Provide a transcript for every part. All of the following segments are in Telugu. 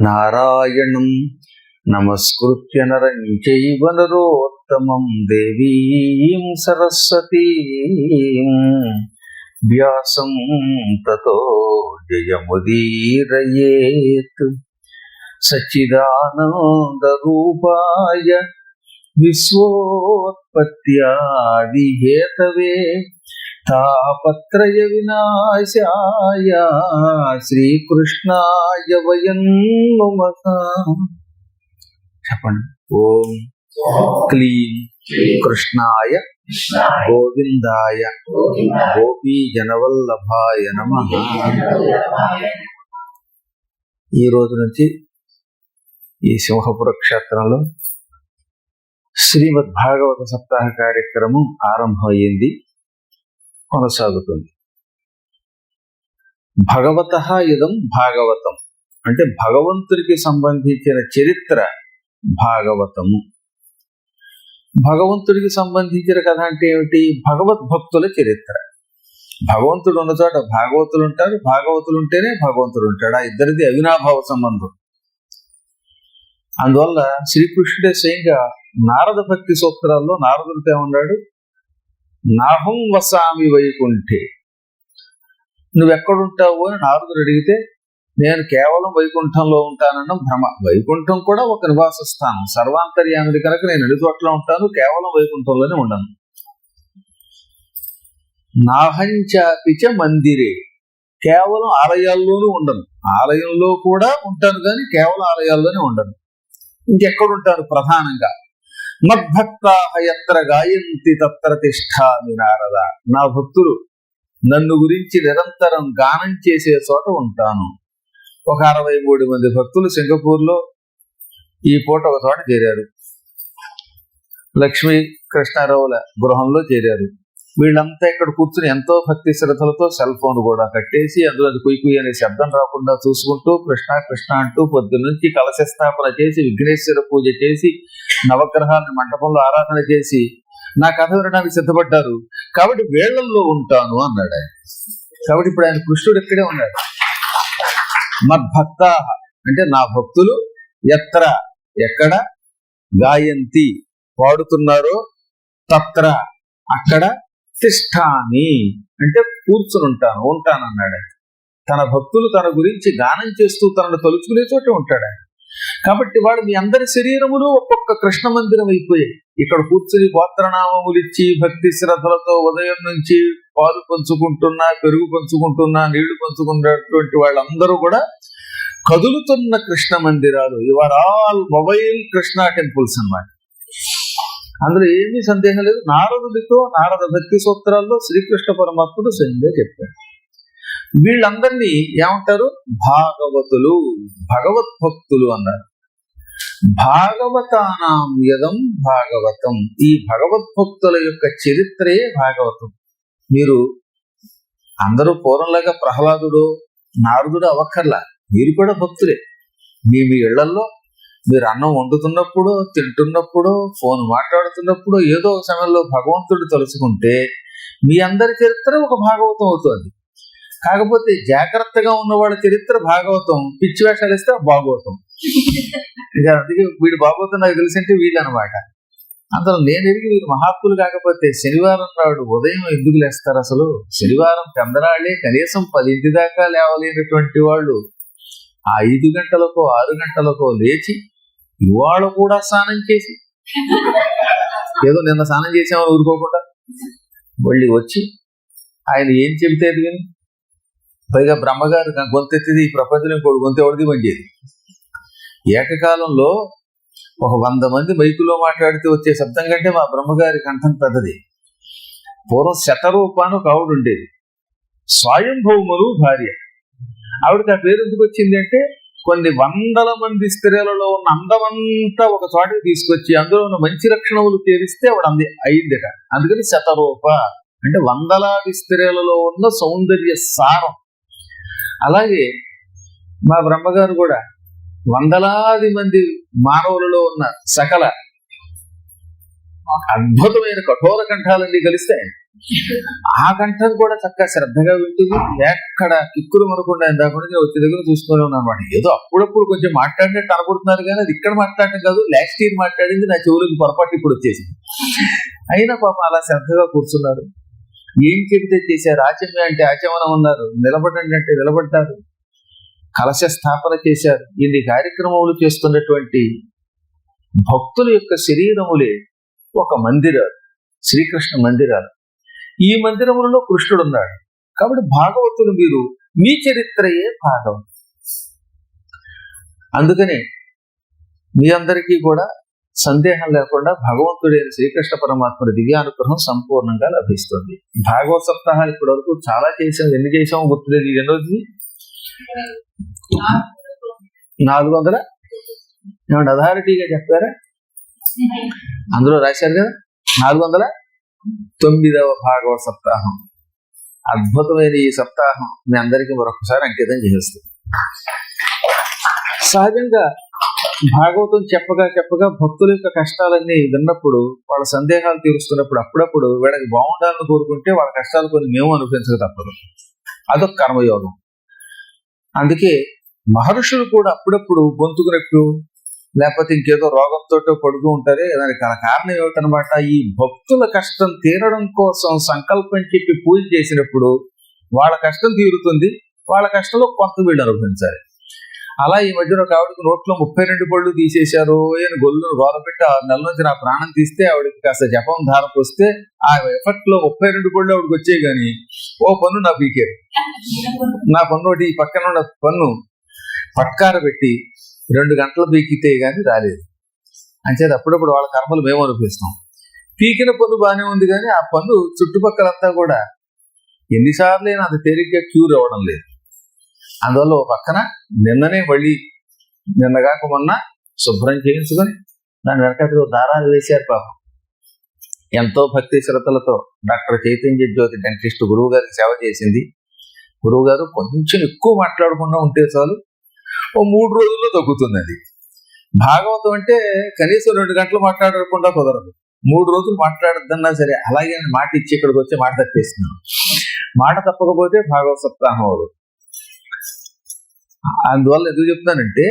నారాయణం నమస్కృత్య నరం చైవ నరోత్తమం దేవీం సరస్వతీం వ్యాసం తతో జయముదీరయేత్. సచ్చిదానందరూపాయ విశ్వోత్పత్యాదిహేతవే తాపత్రయ వినాశాయ శ్రీకృష్ణాయ వయం నమః. చెప్పండి. ఓం క్లీం కృష్ణాయ గోవిందాయ గోపీజనవల్లభాయ నమః. ఈ రోజు నుంచి ఈ సింహపుర క్షేత్రంలో శ్రీమద్ భాగవత సప్తాహ కార్యక్రమం ఆరంభమైంది, కొనసాగుతుంది. భగవతః ఇదం భాగవతం అంటే భగవంతుడికి సంబంధించిన చరిత్ర భాగవతము. భగవంతుడికి సంబంధించిన కథ అంటే ఏమిటి? భగవద్భక్తుల చరిత్ర. భగవంతుడు ఉన్న చోట భాగవతులు ఉంటారు, భాగవతులు ఉంటేనే భగవంతుడు ఉంటాడు. ఆ ఇద్దరిది అవినాభావ సంబంధం. అందువల్ల శ్రీకృష్ణుడే స్వయంగా నారద భక్తి సూత్రాల్లో నారదుడితో ఏమన్నాడు? నాహం వసామి వైకుంఠే. నువ్వెక్కడుంటావు అని నారదుడు అడిగితే, నేను కేవలం వైకుంఠంలో ఉంటానన్న భ్రమ. వైకుంఠం కూడా ఒక నివాస స్థానం, సర్వాంతర్యామిది కనుక నేను అన్ని చోట్ల ఉంటాను, కేవలం వైకుంఠంలోనే ఉండను. నాహంచాపిచ మందిరే, కేవలం ఆలయాల్లోనూ ఉండను. ఆలయంలో కూడా ఉంటాను కానీ కేవలం ఆలయాల్లోనే ఉండను. ఇంకెక్కడుంటాను? ప్రధానంగా మద్భక్తాః యత్ర గాయంతి తత్ర తిష్ఠామి నారద. నా భక్తులు నన్ను గురించి నిరంతరం గానం చేసే చోట ఉంటాను. ఒక 63 మంది భక్తులు సింగపూర్లో ఈ పూట ఒక చోట చేరారు. లక్ష్మీ కృష్ణారావుల గృహంలో చేరారు. వీళ్ళంతా ఇక్కడ కూర్చుని ఎంతో భక్తి శ్రద్ధలతో సెల్ ఫోన్ కూడా కట్టేసి అందులో కుయ్యి అనే శబ్దం రాకుండా చూసుకుంటూ కృష్ణ కృష్ణ అంటూ పొద్దున్నుంచి కలశ స్థాపన చేసి, విఘ్నేశ్వర పూజ చేసి, నవగ్రహాలను మండపంలో ఆరాధన చేసి నా కథ వినడానికి సిద్ధపడ్డారు. కాబట్టి వేళ్లల్లో ఉంటాను అన్నాడు ఆయన. కాబట్టి ఇప్పుడు ఆయన కృష్ణుడు ఇక్కడే ఉన్నాడు. మద్భక్త అంటే నా భక్తులు ఎత్ర ఎక్కడ, గాయంతి పాడుతున్నారో, తత్ర అక్కడ, తిష్ఠామి అంటే కూర్చుని ఉంటానన్నాడు. తన భక్తులు తన గురించి గానం చేస్తూ తనను తలుచుకునే చోటే ఉంటాడు ఆయన. కాబట్టి వాడు మీ అందరి శరీరములు ఒక్కొక్క కృష్ణ మందిరం అయిపోయాయి. ఇక్కడ కూర్చుని గోత్రనామములిచ్చి భక్తి శ్రద్ధలతో ఉదయం నుంచి పాలు పంచుకుంటున్నా, పెరుగు పంచుకుంటున్నా, నీళ్లు పంచుకున్నటువంటి వాళ్ళందరూ కూడా కదులుతున్న కృష్ణ మందిరాలు. Your all mobile Krishna temples అన్నమాట. అందులో ఏమీ సందేహం లేదు. నారదుడితో నారద భక్తి సూత్రాల్లో శ్రీకృష్ణ పరమాత్ముడు స్వయంగా చెప్పాడు. వీళ్ళందరినీ ఏమంటారు? భాగవతులు, భగవద్భక్తులు అన్నారు. భాగవతానాం యదం భాగవతం. ఈ భగవద్భక్తుల యొక్క చరిత్రే భాగవతం. మీరు అందరూ పూర్వంలాగా ప్రహ్లాదుడు నారదుడు అవక్కర్లా, మీరు కూడా భక్తులే. మీ ఇళ్లలో మీరు అన్నం వండుతున్నప్పుడు, తింటున్నప్పుడు, ఫోన్ మాట్లాడుతున్నప్పుడు, ఏదో ఒక సమయంలో భగవంతుడు తలుచుకుంటే మీ అందరి చరిత్ర ఒక భాగవతం అవుతుంది. కాకపోతే జాగ్రత్తగా ఉన్న వాళ్ళ చరిత్ర భాగవతం, పిచ్చి వేషాలు ఇస్తే భాగవతం. అందుకే వీడు భాగవతం నాకు తెలిసింటే వీళ్ళు అనమాట. అందులో నేను ఎరిగి వీరు మహాత్ములు కాకపోతే శనివారం నాడు ఉదయం ఎందుకు లేస్తారు? అసలు శనివారం పెందరాళ్లే కనీసం 10 దాకా లేవలేనటువంటి వాళ్ళు 5 గంటలకో 6 గంటలకో లేచి ఇవాళ కూడా స్నానం చేసి, ఏదో నిన్న స్నానం చేసామని ఊరుకోకుండా మళ్ళీ వచ్చి ఆయన ఏం చెబితే విని, పైగా బ్రహ్మగారు గొంతెత్తిది ఈ ప్రపంచంలో ఇంకోటి గొంతు ఎవరిది మంచిది. ఏకకాలంలో ఒక 100 మంది మైకులో మాట్లాడితే వచ్చే శబ్దం కంటే మా బ్రహ్మగారి కంఠం పెద్దది. పూర్వం శతరూపాను ఒక ఆవిడ ఉండేది, స్వయంభౌములు భార్య. ఆవిడకి ఆ పేరు ఎందుకు వచ్చింది అంటే, కొన్ని 100 మంది స్త్రీలలో ఉన్న అందమంతా ఒక చోటకి తీసుకొచ్చి అందులో ఉన్న మంచి లక్షణములు చేరిస్తే ఆవిడ అయిందట. అందుకని శతరూప అంటే 100లాది స్త్రీలలో ఉన్న సౌందర్య సారం. అలాగే మా బ్రహ్మగారు కూడా 100లాది మంది మానవులలో ఉన్న సకల అద్భుతమైన కఠోర కంఠాలన్నీ కలిస్తాయి. ఆ కంఠం కూడా చక్కగా శ్రద్ధగా వింటుంది. ఎక్కడ కిక్కులు మనకుండా ఇందాకుండా వచ్చే దగ్గర చూసుకొని ఉన్నామాట. ఏదో అప్పుడప్పుడు కొంచెం మాట్లాడినట్టు అనుకుంటున్నారు కానీ అది ఇక్కడ మాట్లాడటం కాదు, లాస్ట్ ఇయర్ మాట్లాడింది నా చెవులకు పొరపాటు ఇప్పుడు వచ్చేసింది. అయినా పాపం అలా శ్రద్ధగా కూర్చున్నారు. ఏం చెబితే చేశారు. ఆచమ్య అంటే ఆచమనం అన్నారు, నిలబడండి అంటే నిలబడ్డారు, కలశ స్థాపన చేశారు. ఇన్ని కార్యక్రమములు చేస్తున్నటువంటి భక్తుల యొక్క శరీరములే ఒక మందిరాలు, శ్రీకృష్ణ మందిరాలు. ఈ మందిరములలో కృష్ణుడు ఉన్నాడు. కాబట్టి భాగవతులు మీరు, మీ చరిత్రయే భాగవతం. అందుకనే మీ అందరికీ కూడా సందేహం లేకుండా భగవంతుడైన శ్రీకృష్ణ పరమాత్మ దివ్యానుగ్రహం సంపూర్ణంగా లభిస్తుంది. భాగవత సప్తాహాలు ఇప్పటి వరకు చాలా చేసాం. ఎన్ని చేసామో గుర్తులేదు. ఎన్నోది 400 ఏమంటే అథారిటీగా చెప్పారా? అందులో రాశారు కదా 409వ భాగవత సప్తాహం. అద్భుతమైన ఈ సప్తాహం మీ అందరికీ మరొకసారి అంకితం చేస్తుంది. సహజంగా భాగవతం చెప్పగా భక్తుల యొక్క కష్టాలన్నీ విన్నప్పుడు, వాళ్ళ సందేహాలు తీరుస్తున్నప్పుడు అప్పుడప్పుడు వీళ్ళకి బాగుండాలని కోరుకుంటే వాళ్ళ కష్టాలు కొన్ని మేము అనుభవించక తప్పదు. అదొక కర్మయోగం. అందుకే మహర్షులు కూడా అప్పుడప్పుడు గొంతుకునట్టు లేకపోతే ఇంకేదో రోగంతో పడుతూ ఉంటారే, దానికి కారణం ఏమిటనమాట, ఈ భక్తుల కష్టం తీరడం కోసం సంకల్పం చెప్పి పూజ చేసినప్పుడు వాళ్ళ కష్టం తీరుతుంది. వాళ్ళ కష్టంలో కొంత వీళ్ళు అనుభవించాలి. అలా ఈ మధ్యన ఒక ఆవిడకి నోట్లో 32 పళ్ళు తీసేశారు అని గొల్లును గోలపెట్టి 6 నెలల నుంచి నా ప్రాణం తీస్తే ఆవిడకి కాస్త జపం ధారకు వస్తే ఆ ఎఫెక్ట్ లో 32 పళ్ళు ఆవిడకి వచ్చాయి. కానీ ఓ పన్ను నా పీకేరు. నా పన్ను ఒకటి ఈ పక్కన ఉన్న పన్ను పట్కార పెట్టి 2 గంటలు పీకితే గానీ రాలేదు. అంచేది అప్పుడప్పుడు వాళ్ళ కర్మలు మేము అనిపిస్తాం. పీకిన పన్ను బాగానే ఉంది కానీ ఆ పన్ను చుట్టుపక్కలంతా కూడా ఎన్నిసార్లు అయినా అది తేలిగ్గా క్యూర్ అవ్వడం లేదు. అందువల్ల ఓ పక్కన నిన్నగాక మొన్న శుభ్రం చేయించుకొని దాని వెనకాల దారాలు వేశారు పాపం. ఎంతో భక్తి శ్రద్ధలతో డాక్టర్ చైతన్య జ్యోతి డెంటిస్ట్ గురువు గారికి సేవ చేసింది. గురువు గారు కొంచెం ఎక్కువ మాట్లాడకుండా ఉంటే చాలు, ఓ 3 రోజుల్లో తగ్గుతుంది. అది భాగవతం అంటే కనీసం 2 గంటలు మాట్లాడకుండా కుదరదు. 3 రోజులు మాట్లాడద్దన్నా సరే అలాగే మాట ఇచ్చి ఇక్కడికి వచ్చి మాట తప్పేస్తున్నాను. మాట తప్పకపోతే భాగవత సప్తాహం అవదు. అందువల్ల ఎందుకు చెప్తానంటే,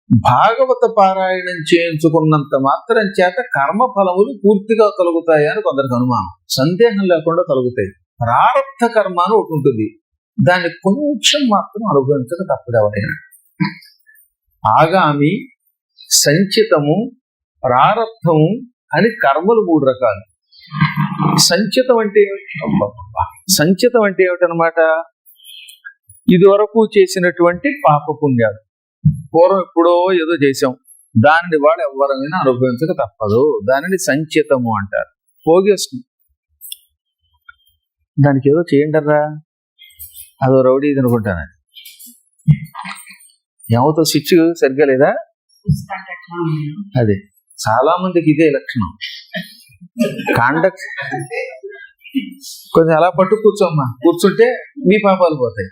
భాగవత పారాయణం చేయించుకున్నంత మాత్రం చేత కర్మ ఫలములు పూర్తిగా కలుగుతాయి అని కొందరికి అనుమానం. సందేహం లేకుండా కలుగుతాయి. ప్రారబ్ధ కర్మ అని ఒకటి ఉంటుంది, దాన్ని కొంచెం మాత్రం అనుభవించక తప్పదు ఎవరైనా. ఆగామి, సంచితము, ప్రారబ్ధము అని కర్మలు 3 రకాలు. సంచితం అంటే ఏమిటనమాట, ఇది వరకు చేసినటువంటి పాపపుణ్యాలు, పూర్వం ఎప్పుడో ఏదో చేశాం, దానిని వాడు ఎవరైనా అనుభవించక తప్పదు. దానిని సంచితము అంటారు. పోగేస్తుంది. దానికి ఏదో చేయండరా, అదో రౌడీ అనుకుంటాను. ఏమవుతో స్విచ్ సరిగ్గా లేదా, అదే చాలా మందికి ఇదే లక్షణం. కాండక్ట్ కొంచెం అలా పట్టు కూర్చోమ్మా, కూర్చుంటే మీ పాపాలు పోతాయి.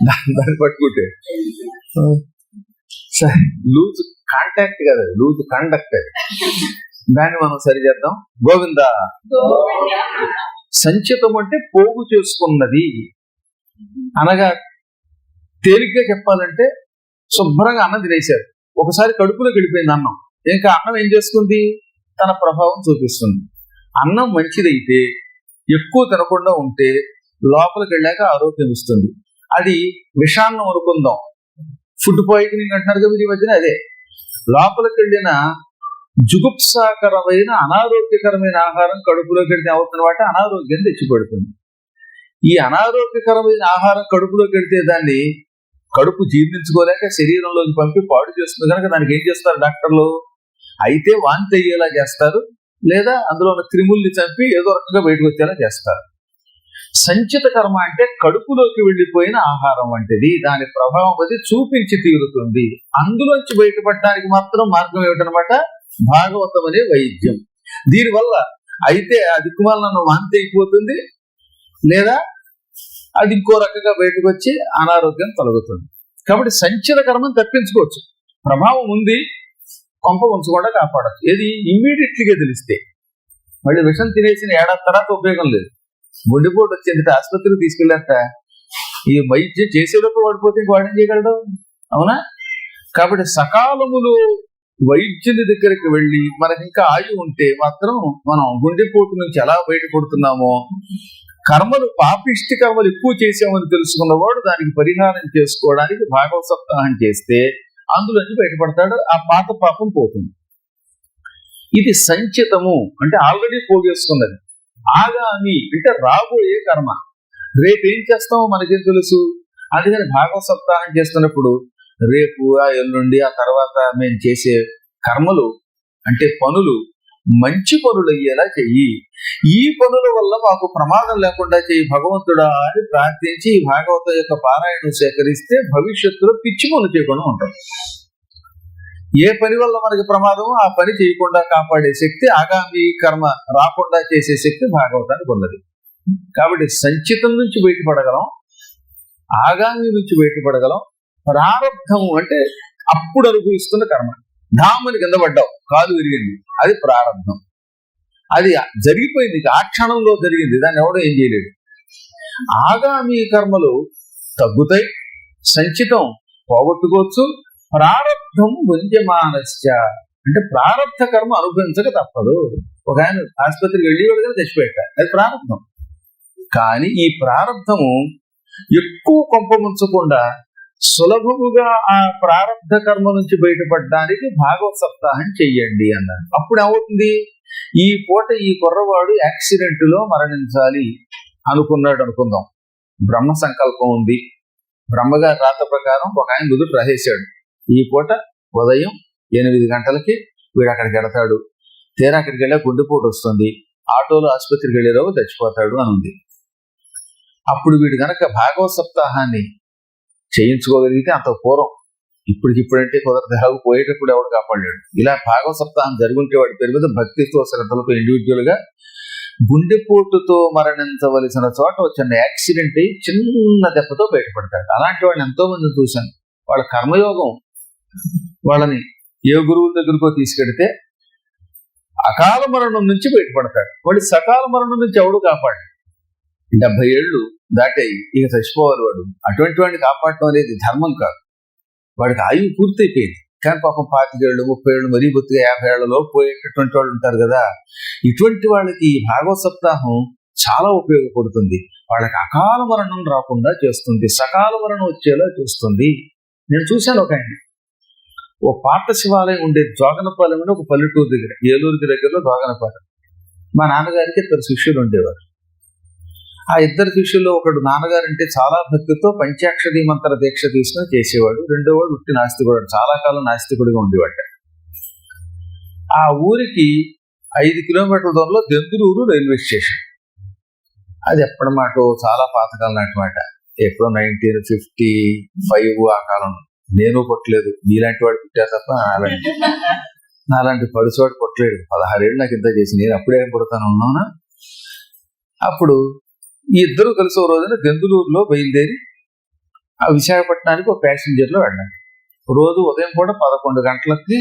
దాన్ని పట్టుకుంటే లూజ్ కాంటాక్ట్ కదా, లూజ్ కాండక్ట్. అది దాన్ని మనం సరి చేద్దాం. గోవిందా. సంచితం అంటే పోగు చేసుకున్నది అనగా, తేలిగ్గా చెప్పాలంటే శుభ్రంగా అన్నం తినేశారు, ఒకసారి కడుపులోకి వెళ్ళిపోయింది అన్నం. ఇంకా అన్నం ఏం చేసుకుంది, తన ప్రభావం చూపిస్తుంది. అన్నం మంచిదైతే ఎక్కువ తినకుండా ఉంటే లోపలికి వెళ్ళాక ఆరోగ్యం ఇస్తుంది. అది విషాన్నం అనుకుందాం, ఫుడ్ పాయిజనింగ్ అంటున్నారు కదా ఈ మధ్యన. అదే లోపలికి వెళ్ళిన జుగుప్సాకరమైన అనారోగ్యకరమైన ఆహారం కడుపులోకి వెళ్తే అవుతున్న వాటి అనారోగ్యం తెచ్చిపెడుతుంది. ఈ అనారోగ్యకరమైన ఆహారం కడుపులోకి వెళ్తే దాన్ని కడుపు జీర్ణించుకోలేక శరీరంలోకి పంపి పాడు చేస్తుంది. కనుక దానికి ఏం చేస్తారు డాక్టర్లు, అయితే వాంతి అయ్యేలా చేస్తారు, లేదా అందులో ఉన్న క్రిముల్ని చంపి ఏదో రకంగా బయటకు వచ్చేలా చేస్తారు. సంచిత కర్మ అంటే కడుపులోకి వెళ్ళిపోయిన ఆహారం వంటిది, దాని ప్రభావం అది చూపించి తీరుతుంది. అందులోంచి బయటపడడానికి మాత్రం మార్గం ఏమిటనమాట, భాగవతం అనే వైద్యం. దీనివల్ల అయితే ఆ దిక్కుమాలను వాంతి అయిపోతుంది, లేదా అది ఇంకో రకంగా బయటకు వచ్చి అనారోగ్యం కలుగుతుంది. కాబట్టి సంచిత కర్మను తప్పించుకోవచ్చు. ప్రభావం ఉంది, కొంప ఉంచకుండా కాపాడచ్చు. ఏది ఇమ్మీడియట్లీగా తెలిస్తే. మళ్ళీ విషం తినేసిన ఏడాది తర్వాత ఉపయోగం లేదు. గుండెపోటు వచ్చింది ఆసుపత్రికి తీసుకెళ్ళాక ఈ వైద్యం చేసేటప్పుడు వాడిపోతే వాడేం చేయగలడు? అవునా? కాబట్టి సకాలములో వైద్యుని దగ్గరికి వెళ్ళి మనకి ఇంకా ఆయువు ఉంటే మాత్రం మనం గుండెపోటు నుంచి ఎలా బయటపడుతున్నామో, కర్మలు పాపిష్టి కర్మలు ఎక్కువ చేసామని తెలుసుకున్నవాడు దానికి పరిహారం చేసుకోవడానికి భాగవత సప్తాహం చేస్తే అందులోంచి బయటపడతాడు. ఆ పాత పాపం పోతుంది. ఇది సంచితము అంటే ఆల్రెడీ పోగేసుకున్నది. ఆగామి అంటే రాబోయే కర్మ. రేపు ఏం చేస్తామో మనకేం తెలుసు. అందుకని భాగవత సప్తాహం చేస్తున్నప్పుడు రేపు ఆ ఎల్లుండి ఆ తర్వాత మేము చేసే కర్మలు అంటే పనులు మంచి పనులు అయ్యేలా చెయ్యి. ఈ పనుల వల్ల మాకు ప్రమాదం లేకుండా చెయ్యి భగవంతుడా అని ప్రార్థించి ఈ భాగవతం యొక్క పారాయణం సేకరిస్తే భవిష్యత్తులో పిచ్చి పనులు చేయకుండా ఉంటాం. ఏ పని వల్ల మనకి ప్రమాదమో ఆ పని చేయకుండా కాపాడే శక్తి, ఆగామి కర్మ రాకుండా చేసే శక్తి భాగవతానికి ఉన్నది. కాబట్టి సంచితం నుంచి బయటపడగలం, ఆగామి నుంచి బయటపడగలం. ప్రారంధం అంటే అప్పుడు అనుభవిస్తున్న కర్మ. ధామని కింద పడ్డావు, కాలు విరిగింది, అది ప్రారంధం. అది జరిగిపోయింది, ఆ క్షణంలో జరిగింది, దాన్ని ఎవడో ఏం చేయలేడు. ఆగామి కర్మలు తగ్గుతాయి, సంచితం పోగొట్టుకోవచ్చు. ప్రారంధం భుంజమానశ్చ అంటే ప్రారంధ కర్మ అనుభవించక తప్పదు. ఒక ఆయన ఆసుపత్రికి వెళ్ళేవాడు కదా చచ్చిపోయాడు, అది ప్రారంధం. కానీ ఈ ప్రారంధము ఎక్కువ కొంపముంచకుండా సులభముగా ఆ ప్రారంధ కర్మ నుంచి బయటపడడానికి భాగవత సప్తాహం చెయ్యండి అన్నారు. అప్పుడు ఏమవుతుంది? ఈ పూట ఈ కుర్రవాడు యాక్సిడెంట్ లో మరణించాలి అనుకున్నాడు అనుకుందాం. బ్రహ్మ సంకల్పం ఉంది, బ్రహ్మగారి రాత ప్రకారం ఒక ఆయన నుదుట రాసేశాడు, ఈ పూట ఉదయం 8 గంటలకి వీడు అక్కడికి వెడతాడు. తీరా అక్కడికి వెళ్ళా గుండెపోటు వస్తుంది, ఆటోలో ఆసుపత్రికి వెళ్ళేలోపు చచ్చిపోతాడు అని ఉంది. అప్పుడు వీడు గనక భాగవత సప్తాహాన్ని చేయించుకోగలిగితే అంత పూర్వం, ఇప్పుడంటే కుదరదు, ఎలాగో పోయేటప్పుడు ఎవడు కాపాడాడు. ఇలా భాగవత సప్తాహం జరుగుంటే వాడి పేరు మీద భక్తితో శ్రద్ధలతో ఇండివిజువల్ గా గుండెపోటుతో మరణించవలసిన చోట వచ్చిన యాక్సిడెంట్ అయ్యి చిన్న దెబ్బతో బయటపడతాడు. అలాంటి వాళ్ళని ఎంతో మంది చూశాను. వాళ్ళ కర్మయోగం వాళ్ళని ఏ గురువుల దగ్గరకో తీసుకెడితే అకాల మరణం నుంచి బయటపడతాడు. వాడి సకాల మరణం నుంచి ఎవడు కాపాడు. 70 ఏళ్ళు దాటాయి, ఇక చచ్చిపోవాలి వాడు. అటువంటి వాడిని కాపాడటం అనేది ధర్మం కాదు. వాడికి ఆయువు పూర్తయిపోయింది, కానీ పాపం 25 ఏళ్ళు 30 ఏళ్ళు మరీ బొత్తిగా 50 ఏళ్లలో పోయేటటువంటి వాళ్ళు ఉంటారు కదా. ఇటువంటి వాళ్ళకి భాగవత సప్తాహం చాలా ఉపయోగపడుతుంది. వాళ్ళకి అకాల మరణం రాకుండా చేస్తుంది, సకాల మరణం వచ్చేలా చూస్తుంది. నేను చూశాను ఒక ఆయన, ఓ పాత శివాలయం ఉండేది జోగనపాలెం అని ఒక పల్లెటూరు దగ్గర, ఏలూరుకి దగ్గరలో జోగనపాలెం. మా నాన్నగారికి 2 శిష్యులు ఉండేవారు. ఆ 2 శిష్యుల్లో ఒకడు నాన్నగారంటే చాలా భక్తితో పంచాక్షరి మంత్ర దీక్ష తీసుకుని చేసేవాడు. రెండోవాడు ఉట్టి నాస్తికుడు, చాలా కాలం నాస్తికుడిగా ఉండేవాడు. ఆ ఊరికి 5 కిలోమీటర్ల దూరంలో దెందులూరు రైల్వే స్టేషన్. అది ఎప్పటి మాట, చాలా పాతకాలం నాటి మాట, ఎప్పుడో 1955 ఆ కాలం. నేను కొట్టలేదు, మీలాంటి వాడు పుట్టారు తప్ప నాలాంటి పడుచువాడు కొట్టలేడు. 16 ఏళ్ళు నాకు ఇంత చేసి, నేను అప్పుడే కొడతాను ఉన్నానా. అప్పుడు ఈ 2 కలిసి ఓ రోజున దెందులూరులో బయలుదేరి ఆ విశాఖపట్నానికి ఒక ప్యాసింజర్లో వెళ్ళాను. రోజు ఉదయం కూడా 11 గంటలకి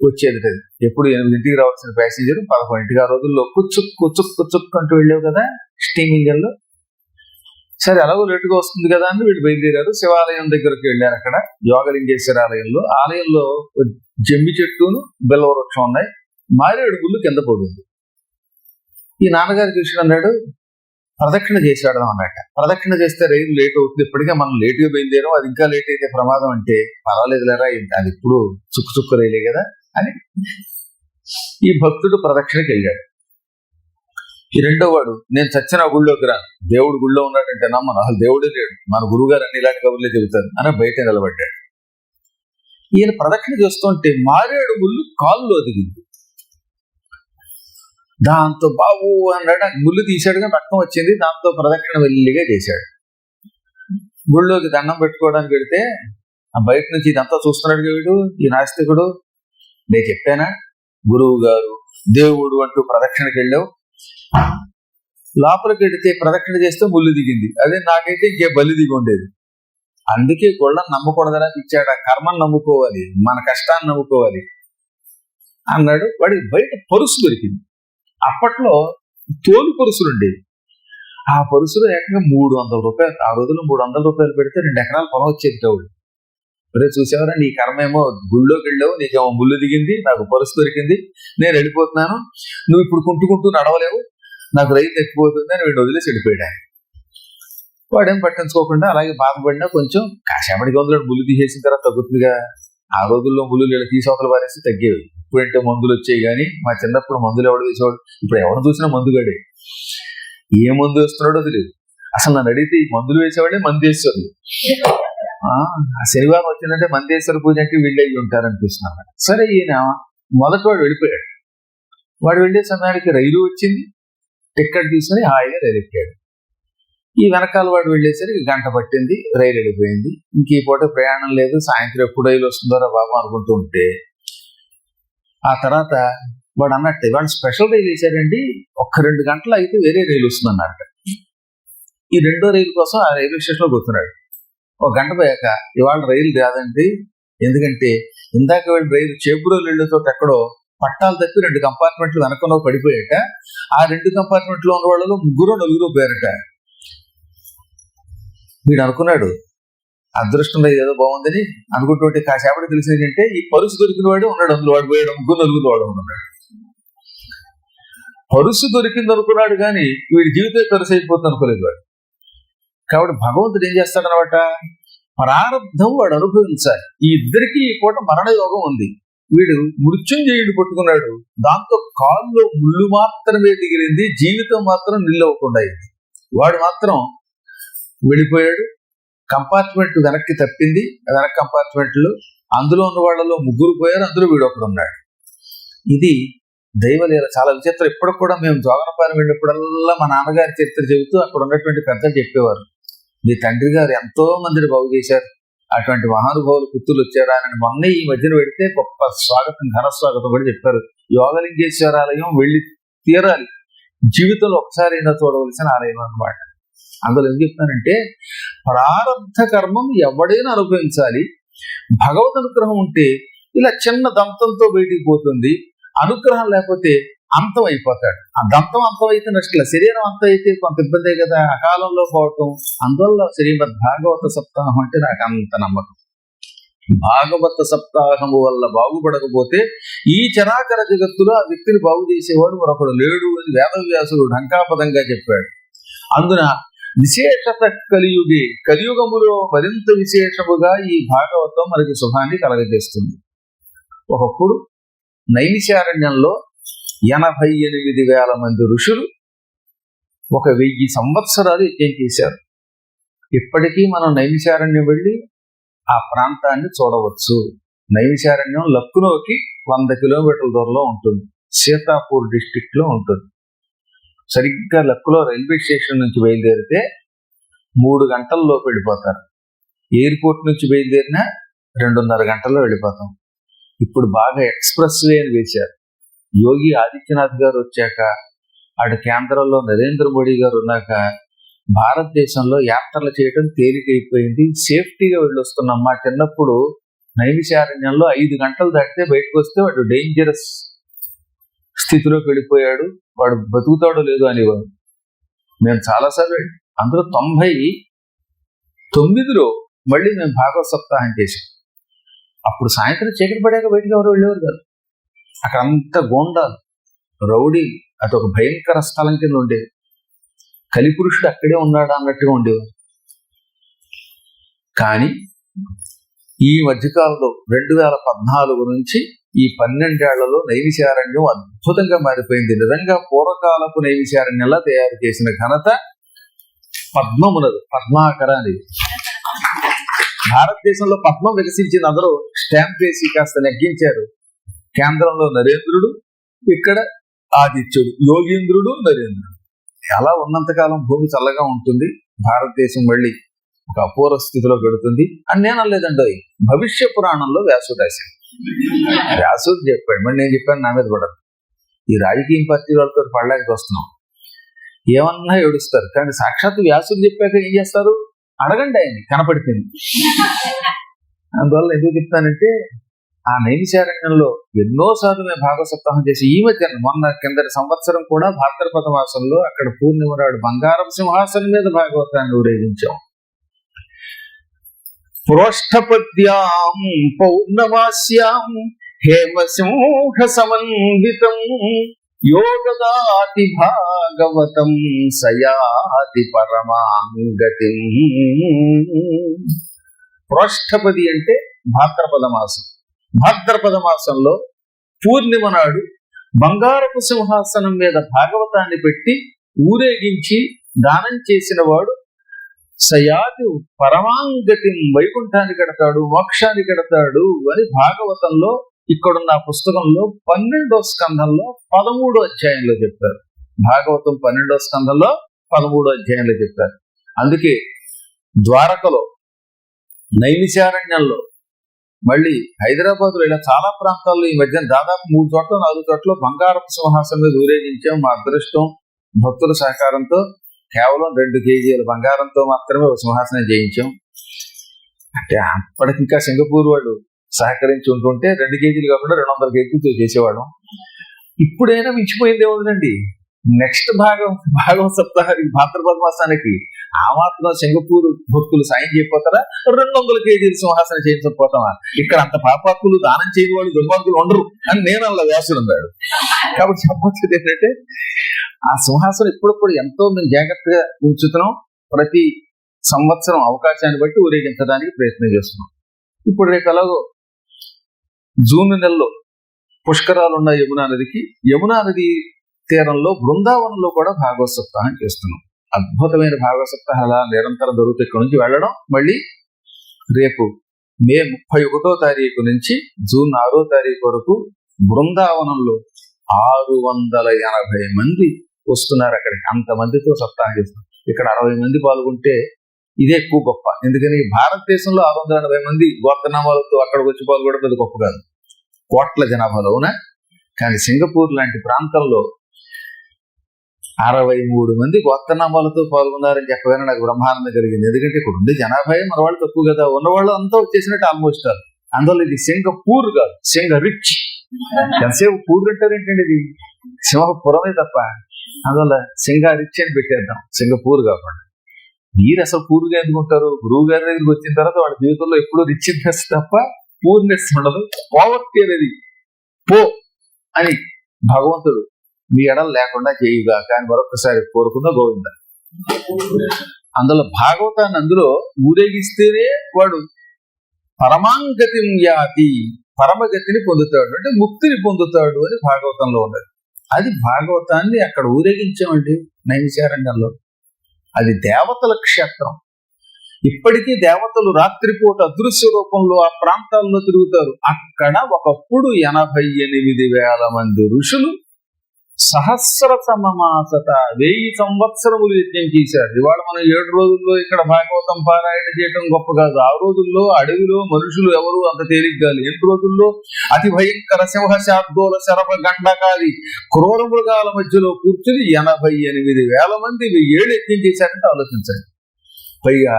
వచ్చేది కదా. ఎప్పుడు 8ంటికి రావాల్సిన ప్యాసింజర్ 11ంటికి. ఆ రోజుల్లో కుచ్చుక్ అంటూ వెళ్ళేవు కదా స్టీమ్ ఇంజన్ లో. సరే ఎలాగో లేటుగా వస్తుంది కదా అని వీళ్ళు బయలుదేరారు. శివాలయం దగ్గరకు వెళ్ళారు. అక్కడ యోగలింగేశ్వర ఆలయంలో జమ్మి చెట్టును బెల్లవృక్షం ఉన్నాయి, మారేడు గుళ్ళు కింద పడుతుంది. ఈ నాన్నగారి కృష్ణుడు అన్నాడు, ప్రదక్షిణ చేశాడు అన్నమాట. ప్రదక్షిణ చేస్తే రైలు లేట్ అవుతుంది, ఇప్పటికే మనం లేటుగా బయలుదేరాం, అది ఇంకా లేట్ అయితే ప్రమాదం అంటే పర్వాలేదు లేరా, అది ఇప్పుడు చుక్కు రైలే కదా అని ఈ భక్తుడు ప్రదక్షిణకి వెళ్ళాడు. ఈ రెండో వాడు, నేను చచ్చిన గుళ్ళోకి రా, దేవుడు గుళ్ళో ఉన్నాడంటే నమ్మను, అసలు దేవుడే లేడు, మన గురువు గారు అన్ని ఇలాంటి కబుర్లే చెబుతారు అని బయట నిలబడ్డాడు. ఈయన ప్రదక్షిణ చేస్తుంటే మారేడు ముళ్ళు కాలులో దిగింది. దాంతో బాబు అన్నాడు, ముళ్ళు తీశాడు కానీ రక్తం వచ్చింది. దాంతో ప్రదక్షిణ వెళ్ళిగా చేశాడు. గుళ్ళోకి దండం పెట్టుకోవడానికి వెళితే ఆ బయట నుంచి ఇదంతా చూస్తున్నాడు వీడు, ఈ నాస్తికుడు. నేను చెప్పానా గురువు గారు దేవుడు అంటూ ప్రదక్షిణకి వెళ్ళావు, లోపలికి వెళితే ప్రదక్షిణ చేస్తే ముళ్ళు దిగింది, అదే నాకైతే ఇంకే బలి దిగి ఉండేది. అందుకే గుళ్ళని నమ్మకూడదరా ఇచ్చాడు. కర్మను నమ్ముకోవాలి, మన కష్టాన్ని నమ్ముకోవాలి. అన్నాడు. వాడికి బయట పరుసు దొరికింది. అప్పట్లో తోలు పరుసులు ఉండేవి. ఆ పరుసులో ఏకంగా 300 రూపాయలు, ఆ రోజుల్లో 300 రూపాయలు పెడితే 2 ఎకరాల పొలం వచ్చేది కావుడు. ఒరే చూసావరా, నీ కర్మేమో గుళ్ళోకి వెళ్ళావు, నీకేమో ముళ్ళు దిగింది, నాకు పరుసు దొరికింది, నేను వెళ్ళిపోతున్నాను, నువ్వు ఇప్పుడు కుంటుకుంటూ నడవలేవు, నాకు రైలు ఎక్కిపోతుంది అని వీడు వదిలేసి వెళ్ళిపోయాడు. వాడేం పట్టించుకోకుండా అలాగే బాధపడినా కొంచెం కాసేపటికి వందలు ముళ్ళు తీసేసిన తర్వాత తగ్గుతుందిగా. ఆ రోజుల్లో ముళ్ళు ఇలా తీసవతలు పారేస్తే తగ్గేవి. ఇప్పుడంటే మందులు వచ్చాయి, కానీ మా చిన్నప్పుడు మందులు ఎవడు వేసేవాడు. ఇప్పుడు ఎవరు చూసినా మందుగాడే. ఏ మందు వేస్తున్నాడో తెలియదు. అసలు నన్ను అడిగితే ఈ మందులు వేసేవాడే మందేశ్వరులు. శనివారం వచ్చిందంటే మందేశ్వర పూజ అంటే వీళ్ళు అయ్యి ఉంటారనిపిస్తున్నారు. సరే, ఈయన మొదట వాడు వెళ్ళిపోయాడు. వాడు వెళ్ళే సమయానికి రైలు వచ్చింది. టికెట్ తీసుకుని హాయిగా రైలు ఎక్కాడు. ఈ వెనకాల వాడు వెళ్ళేసరికి గంట పట్టింది, రైలు వెళ్ళిపోయింది. ఇంక ఈ పూట ప్రయాణం లేదు, సాయంత్రం ఎప్పుడు రైలు వస్తుందో బాబా అనుకుంటూ ఉంటే, ఆ తర్వాత వాడు అన్నట్టు ఇవాళ స్పెషల్ రైలు వేసాడండి, 1-2 గంటలు అయితే వేరే రైలు వస్తుంది అన్నట్టు. ఈ రెండో రైలు కోసం ఆ రైల్వే స్టేషన్లో కూర్చున్నాడు. 1 గంట పోయాక ఇవాళ రైలు రాదండి, ఎందుకంటే ఇందాక వెళ్ళి రైలు చేపురోలు వెళ్ళేతో ఎక్కడో పట్టాలు తప్పి 2 కంపార్ట్మెంట్లు వెనకనో పడిపోయాక ఆ 2 కంపార్ట్మెంట్లో ఉన్న వాళ్ళలో 3-4 పోయారట. వీడు అనుకున్నాడు అదృష్టం ఏదో బాగుందని అనుకుంటుంటే కాసేపటి తెలిసింది ఏంటంటే ఈ పరుసు దొరికిన వాడే ఉన్నాడు అందులో. వాడు పోయాడు, 3-4 వాడు ఉన్నాడు. పరుసు దొరికింది అనుకున్నాడు కానీ వీడి జీవితం పరుసు అయిపోతుంది అనుకోలేదు వాడు. కాబట్టి భగవంతుడు ఏం చేస్తాడనమాట, ప్రారంధం వాడు అనుభవించాలి. ఈ ఇద్దరికి ఈ పూట మరణ యోగం ఉంది. వీడు మృత్యుంజయుడు పట్టుకున్నాడు, దాంతో కాల్లో ముళ్ళు మాత్రమే దిగిరింది, జీవితం మాత్రం నిల్లవకుండా అయింది. వాడు మాత్రం వెళ్ళిపోయాడు. కంపార్ట్మెంట్ వెనక్కి తప్పింది. వెనక్ కంపార్ట్మెంట్లు అందులో ఉన్న వాళ్ళలో 3 పోయారు, అందులో వీడు ఒకడు ఉన్నాడు. ఇది దైవలీల, చాలా విచిత్రం. ఇప్పుడు కూడా మేము జోగనపాలెం వెళ్ళినప్పుడల్లా మా నాన్నగారి చరిత్ర చెబుతూ అక్కడ ఉన్నటువంటి పెద్దలు చెప్పేవారు, మీ తండ్రి గారు ఎంతో మందిని బాగు చేశారు, అటువంటి మహానుభావులు పుత్రులు వచ్చారా అని. మొన్న ఈ మధ్యన పెడితే గొప్ప స్వాగతం, ఘన స్వాగతం కూడా చెప్పారు. యోగలింగేశ్వరాలయం వెళ్ళి తీరాలి, జీవితంలో ఒకసారైనా చూడవలసిన ఆలయం అన్నమాట. అందులో ఏం చెప్తానంటే, ప్రారంధ కర్మం ఎవడైనా అనుభవించాలి. భగవద్ అనుగ్రహం ఉంటే ఇలా చిన్న దంతంతో బయటికి పోతుంది, అనుగ్రహం లేకపోతే అంతం అయిపోతాడు. ఆ దంతం అంతం అయితే నష్టం, శరీరం అంతం అయితే కొంత ఇబ్బందే కదా, అకాలంలో పోవటం. అందువల్ల శ్రీమద్ భాగవత సప్తాహం అంటే నాకు అంత నమ్మకం. భాగవత సప్తాహము వల్ల బాగుపడకపోతే ఈ చరాచర జగత్తులో ఆ వ్యక్తిని బాగు చేసేవాడు మరొకడు లేడు అని వేదవ్యాసుడు ఢంకాపదంగా చెప్పాడు. అందున విశేషత కలియుగి, కలియుగములో మరింత విశేషముగా ఈ భాగవతం మనకి శుభాన్ని కలగజేస్తుంది. ఒకప్పుడు నైమిషారణ్యంలో 88,000 మంది ఋషులు 1000 సంవత్సరాలు యజ్ఞం చేశారు. ఇప్పటికీ మనం నైమిషారణ్యం వెళ్ళి ఆ ప్రాంతాన్ని చూడవచ్చు. నైమిషారణ్యం లక్నోకి 100 కిలోమీటర్ల దూరంలో ఉంటుంది, సీతాపూర్ డిస్టిక్ లో ఉంటుంది. సరిగ్గా లక్నో రైల్వే స్టేషన్ నుంచి బయలుదేరితే 3 గంటల్లో వెళ్ళిపోతారు. ఎయిర్పోర్ట్ నుంచి బయలుదేరినా 2.5 గంటల్లో వెళ్ళిపోతాం. ఇప్పుడు బాగా ఎక్స్ప్రెస్ వే అని వేశారు. యోగి ఆదిత్యనాథ్ గారు వచ్చాక, అటు కేంద్రంలో నరేంద్ర మోడీ గారు ఉన్నాక భారతదేశంలో యాత్రలు చేయడం తేలికైపోయింది, సేఫ్టీగా వెళ్ళొస్తున్నాం. మా చిన్నప్పుడు నైమిషారణ్యంలో 5 గంటలు దాటితే బయటకు వస్తే వాడు డేంజరస్ స్థితిలోకి వెళ్ళిపోయాడు, వాడు బతుకుతాడో లేదో అనేవాడు. మేము చాలాసార్లు వెళ్ళి, అందులో 99లో మళ్ళీ మేము భాగవత సప్తాహం చేసాం. అప్పుడు సాయంత్రం చీకటి పడాక బయటకు ఎవరు వెళ్ళేవారు కాదు. అక్కడ అంత గోండాలు, రౌడీ, అది ఒక భయంకర స్థలం కింద ఉండేది. కలిపురుషుడు అక్కడే ఉన్నాడు అన్నట్టుగా ఉండేవారు. కానీ ఈ మధ్యకాలంలో 2014 నుంచి ఈ 12 ఏళ్లలో నైమిషారణ్యం అద్భుతంగా మారిపోయింది. నిజంగా పూర్వకాలపు నైమిషారణ్యంలా తయారు చేసిన ఘనత పద్మమునదు, పద్మాకర అనేది. భారతదేశంలో పద్మం వికసించిన అందరూ స్టాంప్ వేసి కాస్త నెగ్గించారు. కేంద్రంలో నరేంద్రుడు, ఇక్కడ ఆదిత్యుడు, యోగీంద్రుడు, నరేంద్రుడు. ఎలా ఉన్నంతకాలం భూమి చల్లగా ఉంటుంది, భారతదేశం మళ్ళీ ఒక అపూర్వ స్థితిలో పెడుతుంది అని నేను అనలేదండి. భవిష్య పురాణంలో వ్యాసుడు రాశాడు. వ్యాసుడు చెప్పాడు, మరి నేను చెప్పాను నా మీద పడదు. ఈ రాజకీయ పార్టీ వాళ్ళతో పడలేక వస్తున్నాం, ఏమన్నా ఏడుస్తారు. కానీ సాక్షాత్తు వ్యాసుడు చెప్పాక ఏం చేస్తారు, అడగండి ఆయన్ని, కనపడిపోయింది. అందువల్ల ఎందుకు చెప్తానంటే, ఆ నైమిషారణ్యంలో ఎన్నోసార్లు మేము భాగవత సప్తాహం చేసి ఈ మధ్య మొన్న కిందటి సంవత్సరం కూడా భాద్రపద మాసంలో అక్కడ పూర్ణిమ నాడు బంగారం సింహాసనం మీద భాగవతాన్ని ఊరేగించాం. ప్రోష్ఠపద్యాం పౌర్ణమాస్యాం హేమసింహ సమన్వితం యోగదాతి భాగవతం సయాతి పరమాంగతిం. ప్రోష్ఠపది అంటే భాద్రపద మాసం. భాద్రపద మాసంలో పూర్ణిమ నాడు బంగారపు సింహాసనం మీద భాగవతాన్ని పెట్టి ఊరేగించి దానం చేసిన వాడు సయాతి పరమాంగతిం, వైకుంఠాన్ని కడతాడు, మోక్షాన్ని కడతాడు అని భాగవతంలో ఇక్కడున్న పుస్తకంలో 12వ స్కంధంలో 13వ అధ్యాయంలో చెప్పారు. భాగవతం 12వ స్కంధంలో 13వ అధ్యాయంలో చెప్పారు. అందుకే ద్వారకలో, నైమిషారణ్యంలో, మళ్ళీ హైదరాబాద్ లో ఇలా చాలా ప్రాంతాల్లో ఈ మధ్య దాదాపు 3 చోట్ల 4 చోట్ల బంగారపు సింహాసనం మీద ఊరేగించాం. మా అదృష్టం భక్తుల సహకారంతో కేవలం 2 కేజీల బంగారంతో మాత్రమే ఒక సింహాసనం చేయించాం. అంటే అప్పటికి ఇంకా సింగపూర్ వాడు సహకరించి ఉంటుంటే 2 కేజీలు కాకుండా 200 కేజీలతో చేసేవాళ్ళం. ఇప్పుడైనా మించిపోయింది ఏముందండి. నెక్స్ట్ భాగం సప్తాహానికి భాద్రపద మాసానికి ఆ మాత్రం సింగపూర్ భక్తులు సాయం చేయకపోతారా? 200 కేజీల సింహాసనం చేయించకపోతామా? ఇక్కడ అంత పాపాత్ములు దానం చేయని వాళ్ళు దుర్మార్గులు ఉండరు అని నేను అలా వ్యాసుడున్నాడు. కాబట్టి చెప్పొచ్చేది ఏంటంటే ఆ సింహాసనం ఇప్పుడప్పుడు ఎంతో మేము జాగ్రత్తగా ఉంచుతున్నాం. ప్రతి సంవత్సరం అవకాశాన్ని బట్టి ఊరేగించడానికి ప్రయత్నం చేస్తున్నాం. ఇప్పుడు రేపు ఎలాగో జూన్ నెలలో పుష్కరాలు ఉన్న యమునా నది తీరంలో బృందావనంలో కూడా భాగవత సప్తాహం చేస్తున్నాం. అద్భుతమైన భాగవత సప్తాహాల నిరంతరం దొరుకుతాయి. ఇక్కడ నుంచి వెళ్ళడం మళ్ళీ రేపు మే 31వ తారీఖు నుంచి జూన్ 6వ తారీఖు వరకు బృందావనంలో 680 మంది వస్తున్నారు. అక్కడికి అంతమందితో సప్తాహం చేస్తున్నాం. ఇక్కడ 60 మంది పాల్గొంటే ఇదే ఎక్కువ గొప్ప. ఎందుకని భారతదేశంలో 680 మంది గోత్రనామాలతో అక్కడికి వచ్చి పాల్గొనడం పెద్ద గొప్ప కాదు, కోట్ల జనాభాలో అవునా. కానీ సింగపూర్ లాంటి ప్రాంతంలో 63 మంది గోత్రనామాలతో పాల్గొన్నారని చెప్పగానే నాకు బ్రహ్మానందం కలిగింది. ఎందుకంటే ఇక్కడ ఉండే జనాభా మన వాళ్ళు తక్కువ కదా, ఉన్నవాళ్ళు అంతా వచ్చేసినట్టు ఆల్మోస్ట్. అందువల్ల ఇది సింగపూర్ కాదు, సింగ రిచ్. ఎంతసేపు పూర్ అంటారు ఏంటండి, ఇది సింహపురమే తప్ప. అందువల్ల సింగా రిచ్ అని పెట్టేద్దాం, సింగపూర్ కాకుండా. మీరు అసలు పూర్గా ఎందుకుంటారు? గురువు గారి దగ్గరికి వచ్చిన తర్వాత వాళ్ళ జీవితంలో ఎప్పుడూ రిచ్నెస్ తప్ప పూర్నెస్ ఉండదు. పావర్టీ అనేది పో అని భగవంతుడు మీ ఎడలు లేకుండా చేయుగా కానీ మరొకసారి కోరుకున్న గోవింద. అందులో భాగవతాన్ని అందులో ఊరేగిస్తేనే వాడు పరమాంగతిం యాతి, పరమగతిని పొందుతాడు, అంటే ముక్తిని పొందుతాడు అని భాగవతంలో ఉన్నది. అది భాగవతాన్ని అక్కడ ఊరేగించామండి నైమిషారణ్యంలో. అది దేవతల క్షేత్రం. ఇప్పటికీ దేవతలు రాత్రిపూట అదృశ్య రూపంలో ఆ ప్రాంతాల్లో తిరుగుతారు. అక్కడ ఒకప్పుడు 88,000 మంది ఋషులు సహస్ర సమమాసత 1000 సంవత్సరములు యజ్ఞం చేశారు. ఇవాళ మనం 7 రోజుల్లో ఇక్కడ భాగవతం పారాయణ చేయడం గొప్ప కాదు. ఆ రోజుల్లో అడవిలో మనుషులు ఎవరు అంత తేలిగ్గా 7 రోజుల్లో అతి భయంకర సింహ శార్దూల శరభ గండకాది క్రూర మృగాల మధ్యలో కూర్చుని 88,000 మంది 1000 ఏళ్ళు యజ్ఞం చేశారంటే ఆలోచించండి. పైగా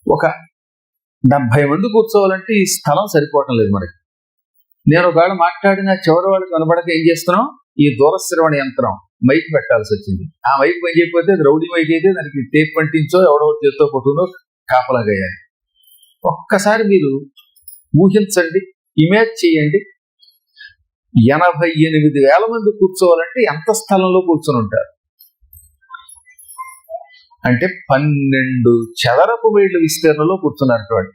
ఒక 70 మంది కూర్చోవాలంటే ఈ స్థలం సరిపోవటం లేదు మనకి. నేను ఒకవేళ మాట్లాడిన చివరి వాళ్ళకి కనబడక ఏం చేస్తున్నాం, ఈ దూరశ్రవణ యంత్రం మైక్ పెట్టాల్సి వచ్చింది. ఆ మైక్ పని చేయకపోతే రౌడీ మైక్ అయితే దానికి టేప్ పంటించో ఎవడో చేత్తో కొట్టునో కాపలాగయ్యాలి. ఒక్కసారి మీరు ఊహించండి, ఇమేజ్ చేయండి. 88,000 మంది కూర్చోవాలంటే ఎంత స్థలంలో కూర్చొని ఉంటారు అంటే 12 చదరపు మైళ్ళ విస్తీర్ణంలో కూర్చున్నారు.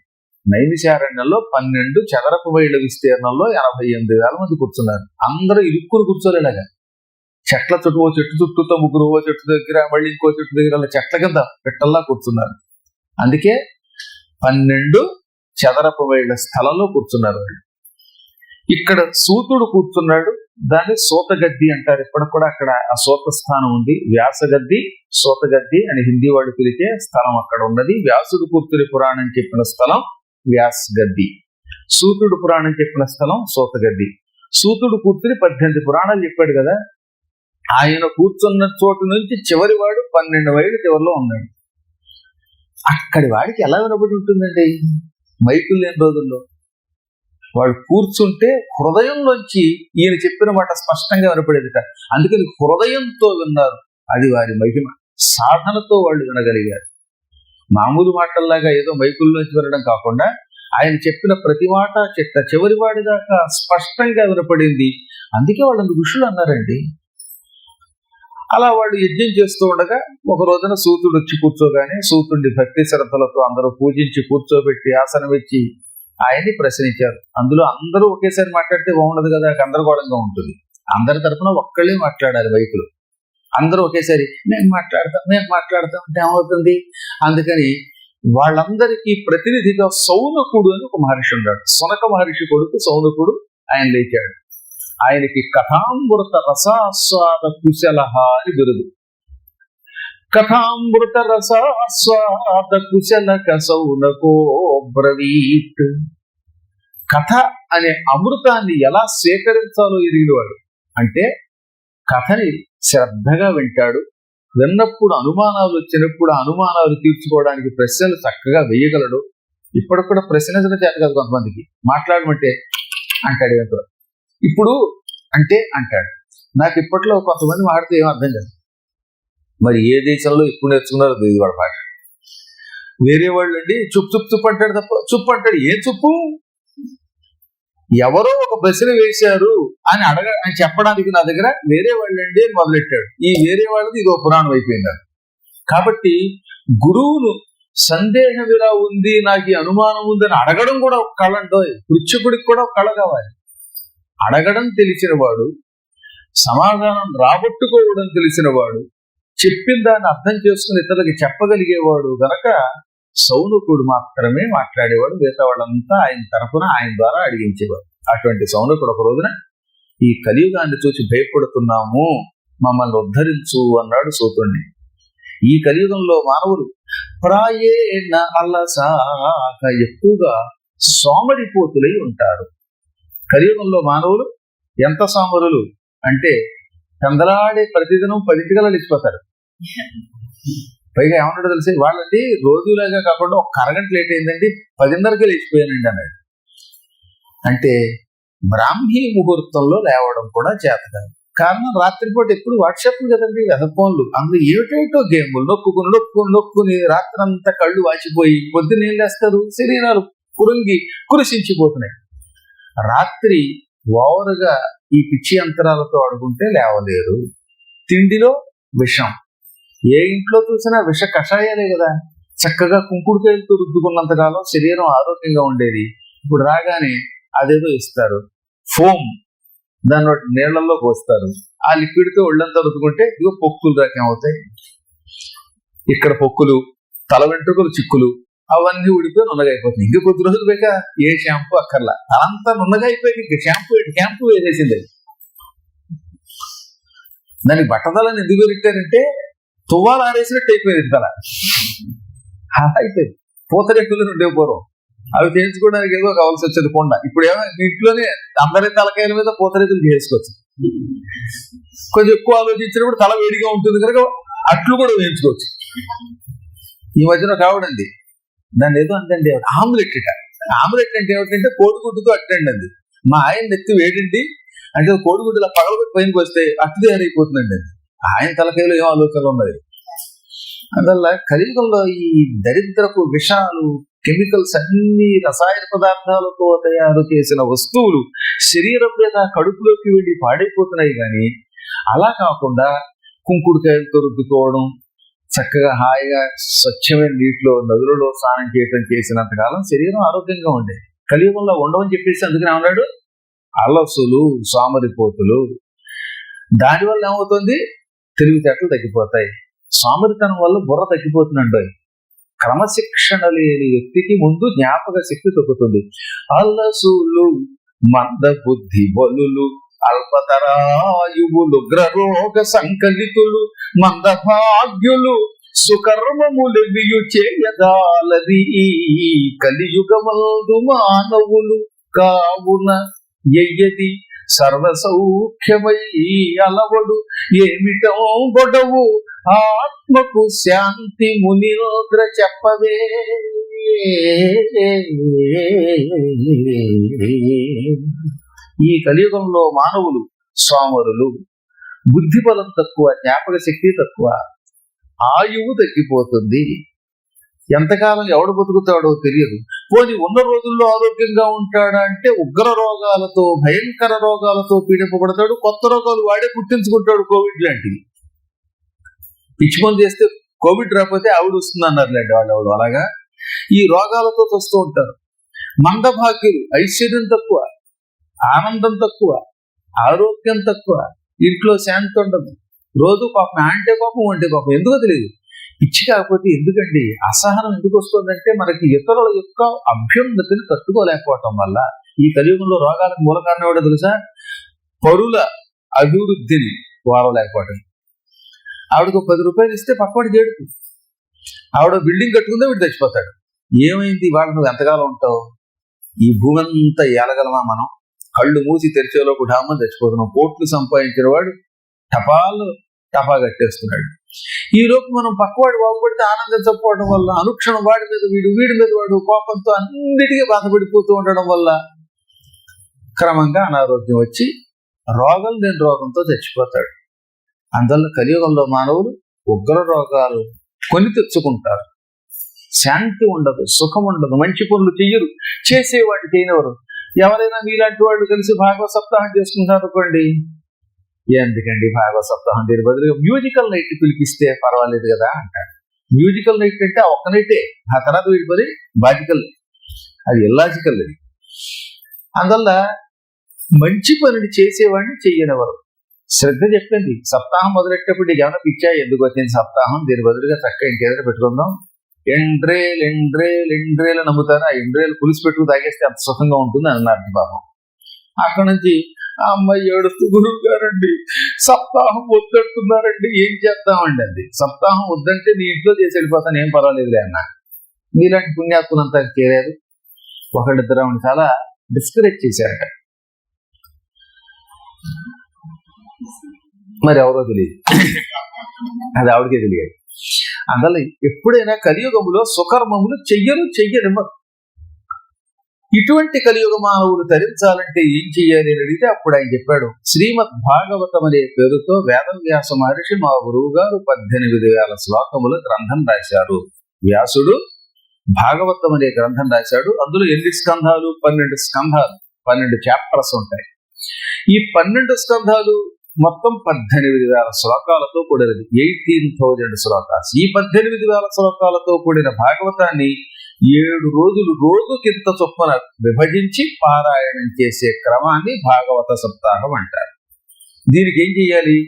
నైమిషారణ్యంలో 12 చదరపు మైళ్ళ విస్తీర్ణంలో 88,000 మంది కూర్చున్నారు. అందరూ ఇరుక్కుని కూర్చోలేలాగా చెట్ల చుట్టూ, చెట్టు చుట్టూతో ముగ్గురు, చెట్టు దగ్గర మళ్ళీ ఇంకో చెట్టు దగ్గర అలా చెట్ల కింద పెట్టల్లా కూర్చున్నారు. అందుకే 12 చదరపు మైళ్ళ స్థలంలో కూర్చున్నారు. ఇక్కడ సూతుడు కూర్చున్నాడు, దాన్ని సూతగద్ది అంటారు. ఇప్పటికి కూడా అక్కడ ఆ సూత స్థానం ఉంది. వ్యాసగద్ది, సూతగద్ది అని హిందీ వాళ్ళు పిలిచే స్థలం అక్కడ ఉన్నది. వ్యాసుడు కూర్చుని పురాణం చెప్పిన స్థలం వ్యాసగద్ది, సూతుడు పురాణం చెప్పిన స్థలం సూతగద్ది. సూతుడు కూర్చుని 18 పురాణాలు చెప్పాడు కదా, ఆయన కూర్చున్న చోటు నుంచి చివరి వాడు 12 మైళ్ళు చివరిలో ఉన్నాడు. అక్కడి వాడికి ఎలా వినబడి ఉంటుందండి మైకులు లేని రోజుల్లో? వాడు కూర్చుంటే హృదయంలోంచి ఈయన చెప్పిన మాట స్పష్టంగా వినపడేదిట. అందుకని హృదయంతో విన్నారు. అది వారి మహిమ. సాధనతో వాళ్ళు వినగలిగారు. మామూలు మాటల్లాగా ఏదో మైకుల్లోంచి వినడం కాకుండా ఆయన చెప్పిన ప్రతి మాట చివరి వాడి దాకా స్పష్టంగా వినపడింది. అందుకే వాళ్ళని ఋషులు అన్నారండి. అలా వాళ్ళు యజ్ఞం చేస్తూ ఉండగా ఒక రోజున సూతుడు వచ్చి కూర్చోగానే సూతుడిని భక్తి శ్రద్ధలతో అందరూ పూజించి కూర్చోబెట్టి ఆసనం ఇచ్చి ఆయన్ని ప్రశ్నించారు. అందులో అందరూ ఒకేసారి మాట్లాడితే బాగుండదు కదా, గందరగోళంగా ఉంటుంది. అందరి తరఫున ఒక్కళ్ళే మాట్లాడాలి మైకులు. అందరూ ఒకేసారి మేము మాట్లాడతాం అంటే ఏమవుతుంది. అందుకని వాళ్ళందరికీ ప్రతినిధిగా సౌనకుడు అని ఒక మహర్షి ఉన్నాడు. సునక మహర్షి కొడుకు సౌనకుడు ఆయన లేచాడు. ఆయనకి కథామృత రసాస్వాద కుశలహ అని బిరుదు. కథామృత రసాస్వాద కుశలక సౌనకో బ్రవీత్. కథ అనే అమృతాన్ని ఎలా స్వీకరించాలో ఎరిగినవాడు. అంటే కథని శ్రద్ధగా వింటాడు. విన్నప్పుడు అనుమానాలు వచ్చినప్పుడు అనుమానాలు తీర్చుకోవడానికి ప్రశ్నలు చక్కగా వేయగలడు. ఇప్పటికి కూడా ప్రశ్నించడం చేత కాదు కొంతమందికి. మాట్లాడమంటే అంటాడు, ఏమంటారు ఇప్పుడు అంటే అంటాడు. నాకు ఇప్పట్లో కొంతమంది మాట్లాడితే ఏం అర్థం కాదు. మరి ఏ దేశంలో ఎక్కువ నేర్చుకున్నారో తెలియదు వాడు భాష. వేరే వాళ్ళు అండి చుప్పు అంటాడు తప్ప చుప్పు అంటాడు. ఏ చుప్పు? ఎవరో ఒక ప్రశ్న వేశారు అని చెప్పడానికి నా దగ్గర వేరే వాళ్ళండి అని మొదలెట్టాడు. ఈ వేరే వాళ్ళది ఇదో పురాణం అయిపోయింది. కాబట్టి గురువును సందేహం ఇలా ఉంది, నాకు ఈ అనుమానం ఉందని అడగడం కూడా ఒక కళ అంటో. పృచ్ఛకుడికి కూడా ఒక కళ కావాలి. అడగడం తెలిసిన వాడు, సమాధానం రాబట్టుకోవడం తెలిసిన వాడు, చెప్పిన దాన్ని అర్థం చేసుకుని ఇతరులకి చెప్పగలిగేవాడు గనక సౌనకుడు మాత్రమే మాట్లాడేవాడు. మిగతా వాళ్ళంతా ఆయన తరఫున ఆయన ద్వారా అడిగించేవాడు. అటువంటి సౌనకుడు ఒక రోజున ఈ కలియుగాన్ని చూసి భయపడుతున్నాము, మమ్మల్ని ఉద్ధరించు అన్నాడు సూతుడిని. ఈ కలియుగంలో మానవులు ప్రాయేణ అలసాక ఎక్కువగా సోమరిపోతులై ఉంటారు. కలియుగంలో మానవులు ఎంత సోమరులు అంటే చందలాడే ప్రతిదినం 10 గంటలు లేచిపోతారు. పైగా ఏమన్నాడో తెలిసి వాళ్ళండి రోజులాగా కాకుండా ఒక అరగంట లేట్ అయిందండి 10:30కే లేచిపోయానండి అన్నాడు. అంటే బ్రాహ్మీ ముహూర్తంలో లేవడం కూడా చేత కాదు. కారణం రాత్రిపూట ఎప్పుడు వాట్సాప్లు కదండి, ఫోన్లు. అందులో ఏమిటేటో గేములు నొక్కుని రాత్రి అంతా కళ్ళు వాచిపోయి పొద్దున్న ఏం లేస్తారు, శరీరాలు కురిసించిపోతున్నాయి. రాత్రి ఓవరుగా ఈ పిచ్చి అంతరాలతో అడుగుంటే లేవలేరు. తిండిలో విషం, ఏ ఇంట్లో చూసినా విష కషాయాలే కదా. చక్కగా కుంకుడుకాయలతో రుద్దుకున్నంతకాలం శరీరం ఆరోగ్యంగా ఉండేది. ఇప్పుడు రాగానే అదేదో ఇస్తారు, ఫోమ్, దాన్ని నీళ్లలో పోస్తారు. ఆ లిక్విడ్తో ఒళ్ళంతా రుద్దుకుంటే ఇదిగో పొక్కులు రాకేమవుతాయి. ఇక్కడ పొక్కులు, తల వెంట్రుకలు, చిక్కులు అవన్నీ ఊడిపోయి నున్నగా అయిపోతుంది. ఇంక కొద్ది రోజులు పోయాక ఏ షాంపూ అక్కర్లా, అదంతా నున్నగా అయిపోయి ఇంక షాంపూ వేసేసింది. దానికి బట్టతలని ఎందుకు పెట్టారంటే తువ్వాలు ఆరేసినట్టు అయిపోయింది తల. అయిపోయింది. పూతరెక్కులు ఉండేవి పూర్వం, అవి చేయించుకోవడానికి ఏదో కావాల్సి వచ్చేది కొండ. ఇప్పుడు ఏమో ఇంట్లోనే అందరి తలకాయల మీద పూతరెక్కులు చేసుకోవచ్చు. కొంచెం ఎక్కువ ఆలోచించినప్పుడు తల వేడిగా ఉంటుంది కనుక అట్లు కూడా వేయించుకోవచ్చు. ఈ మధ్యన కావడండి దాన్ని ఏదో అంటండి ఆమ్లెట్. ఆమ్లెట్ అంటే ఏమిటంటే కోడిగుడ్డుతో అట్టండి. అది మా ఆయన నెత్తి వేడిండి అంటే కోడిగుడ్డులా పగలగొట్టి పైనకి వస్తే అట్టు తయారైపోతుందండి. అది ఆయన తలకాయలో ఏం ఆలోచనలు ఉన్నాయి. అందువల్ల కలియుగంలో ఈ దరిద్రపు విషాలు, కెమికల్స్ అన్ని రసాయన పదార్థాలతో తయారు చేసిన వస్తువులు శరీరం మీద కడుపులోకి వెళ్ళి పాడైపోతున్నాయి. కానీ అలా కాకుండా కుంకుడుకాయలతో రుద్దుకోవడం, చక్కగా హాయిగా స్వచ్ఛమైన నీటిలో నదులలో స్నానం చేయటం చేసినంత కాలం శరీరం ఆరోగ్యంగా ఉండేది. కలియుగంలో ఉండవని చెప్పేసి అందుకనే ఉన్నాడు అలసులు, సోమరిపోతులు. దానివల్ల ఏమవుతుంది, తెలివితేటలు తగ్గిపోతాయి. సోమరితనం వల్ల బుర్ర తగ్గిపోతుందండి. క్రమశిక్షణ లేని వ్యక్తికి ముందు జ్ఞాపక శక్తి తగ్గుతుంది. అలసులు, మంద బుద్ధి బలులు, అల్పతరాయువులు, గ్రరోగ సంకలితులు, మందభాగ్యులు, సుకర్మములెవియు చేయదాలది కలియుగమందు మానవులు కావున ఎయ్యది సర్వసౌఖ్యమై అలవడు ఏమిటో గొడవు ఆత్మకు శాంతి మునిరోగ్ర చెప్పవే. ఈ కలియుగంలో మానవులు సోమరులు, బుద్ధి బలం తక్కువ, జ్ఞాపక శక్తి తక్కువ, ఆయువు తగ్గిపోతుంది. ఎంతకాలం ఎవడు బతుకుతాడో తెలియదు. పోనీ ఉన్న రోజుల్లో ఆరోగ్యంగా ఉంటాడా అంటే ఉగ్ర రోగాలతో, భయంకర రోగాలతో పీడింపబడతాడు. కొత్త రోగాలు వాడే పుట్టించుకుంటాడు, కోవిడ్ లాంటివి. పిచ్చిపని చేస్తే కోవిడ్ రాకపోతే ఆవిడ వస్తుంది అన్నారులేండి వాళ్ళు. అలాగా ఈ రోగాలతో వస్తూ ఉంటారు. మందభాగ్యులు, ఐశ్వర్యం తక్కువ, ఆనందం తక్కువ, ఆరోగ్యం తక్కువ, ఇంట్లో శాంతి ఉండదు. రోజు పాపం అంటే పాపం అంటే పాపం, ఎందుకో తెలియదు. పిచ్చి కాకపోతే ఎందుకండి? అసహనం ఎందుకు వస్తుందంటే మనకి ఇతరుల యొక్క అభ్యున్నతిని తట్టుకోలేకపోవటం వల్ల. ఈ కలియుగంలో రోగాలకు మూల కారణం ఏమిటో తెలుసా? పరుల అభివృద్ధిని వారలేకపోవటం. ఆవిడకు 10 రూపాయలు ఇస్తే పక్కవాడికి ఏడుపు. ఆవిడ బిల్డింగ్ కట్టుకుందే వీడు చచ్చిపోతాడు. ఏమైంది? వాళ్ళు నువ్వు ఎంతకాలం ఉంటావు? ఈ భూమి అంతా ఏలగలమా మనం? కళ్ళు మూసి తెరిచేలోపు ఢామని చచ్చిపోతున్నాం. కోట్లు సంపాదించిన వాడు టపా కట్టేస్తున్నాడు. ఈ లోపు మనం పక్కవాడు బాగుపడితే ఆనందించకపోవడం వల్ల, అనుక్షణం వాడి మీద వీడి మీద వాడు కోపంతో అన్నిటికీ బాధపడిపోతూ ఉండడం వల్ల క్రమంగా అనారోగ్యం వచ్చి రోగం లేని రోగంతో చచ్చిపోతాడు. అందువల్ల కలియుగంలో మానవులు ఉగ్ర రోగాలు కొని తెచ్చుకుంటారు. శాంతి ఉండదు, సుఖం ఉండదు, మంచి పనులు చెయ్యరు, చేసేవాడు చేయనివారు. ఎవరైనా మీలాంటి వాళ్ళు కలిసి భాగవత సప్తాహం చేసుకుంటారు అనుకోండి, ఎందుకండి భాగవత సప్తాహం, దీని బదులుగా మ్యూజికల్ నైట్ పిలిపిస్తే పర్వాలేదు కదా అంటారు. మ్యూజికల్ నైట్ అంటే ఒక్క నైటే, ఆ తర్వాత వీడిపోయి బాజికల్, అది ఇల్లాజికల్. అది అందువల్ల మంచి పనిని చేసేవాడిని చెయ్యనివారు. శ్రద్ధ చెప్పింది. సప్తాహం మొదలెట్టేప్పుడు ఏమైనా పిచ్చా, ఎందుకు వచ్చింది సప్తాహం, దీని బదులుగా చక్కగా ఇంకేదైనా పెట్టుకుందాం. ఎండ్రేలు నమ్ముతారు. ఆ ఎండ్రేలు పులుసు పెట్టుకు తాగేస్తే అంత సుఖంగా ఉంటుంది అన్నారు పాపం. అక్కడ నుంచి ఆ అమ్మాయి ఏడుస్తూ, గురువు గారండి సప్తాహం వద్దంటున్నారండి, ఏం చేద్దామండి అంది. సప్తాహం వద్దంటే నీ ఇంట్లో చేసి వెళ్ళిపోతాను, ఏం పర్వాలేదులే అన్న. మీలాంటి పుణ్యాత్ములంతా చేరారు. ఒకళ్ళిద్దరు ఆవిడ చాలా డిస్కరేజ్ చేశారట. మరి ఎవరో తెలియదు, అది ఆవిడకే తెలియదు. అందువల్ల ఎప్పుడైనా కలియుగములో సుకర్మములు చెయ్యరు. ఇటువంటి కలియుగ మానవులు తరించాలంటే ఏం చెయ్యాలి అని అడిగితే అప్పుడు ఆయన చెప్పాడు. శ్రీమద్ భాగవతం అనే పేరుతో వేదవ్యాస మహర్షి మా గురువు గారు 18,000 శ్లోకముల గ్రంథం రాశారు. వ్యాసుడు భాగవతం అనే గ్రంథం రాశాడు. అందులో ఎన్ని స్కంధాలు? 12 స్కంధాలు, 12 చాప్టర్స్ ఉంటాయి. ఈ 12 స్కంధాలు మొత్తం 18,000 శ్లోకాలతో కూడినది. 18,000 శ్లోకాలు. ఈ 18,000 శ్లోకాలతో కూడిన భాగవతాన్ని 7 రోజులు రోజుకింత చొప్పున విభజించి పారాయణం చేసే క్రమాన్ని భాగవత సప్తాహం అంటారు. దీనికి ఏం చెయ్యాలి?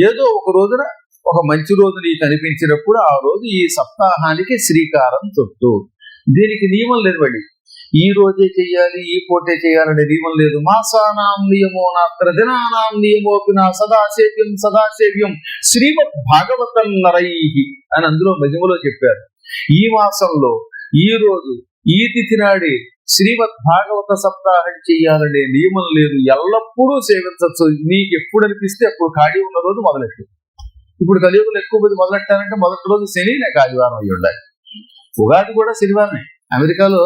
ఏదో ఒక రోజున, ఒక మంచి రోజు నీకు అనిపించినప్పుడు ఆ రోజు ఈ సప్తాహానికి శ్రీకారం చుట్టూ. దీనికి నియమం లేనివ్వండి, ఈ రోజే చెయ్యాలి, ఈ పూటే చేయాలనే నియమం లేదు. మాసానాం నియమో నాత్ర దినానాం నియమోపినా సదాసేవ్యం శ్రీమద్ భాగవతం నరైహి అని అందులో మహిమలో చెప్పారు. ఈ మాసంలో, ఈ రోజు, ఈ తిథి నాడే శ్రీమద్ భాగవత సప్తాహం చెయ్యాలనే నియమం లేదు. ఎల్లప్పుడూ సేవించవచ్చు. నీకు ఎప్పుడు అనిపిస్తే అప్పుడు ఖాళీ ఉన్న రోజు మొదలెట్టు. ఇప్పుడు కలియుగంలో ఎక్కువ మంది మొదలెట్టాలంటే మొదటి రోజు శని లేక ఆదివారం అయ్యి ఉండాలి. ఉగాది కూడా శనివారమే. అమెరికాలో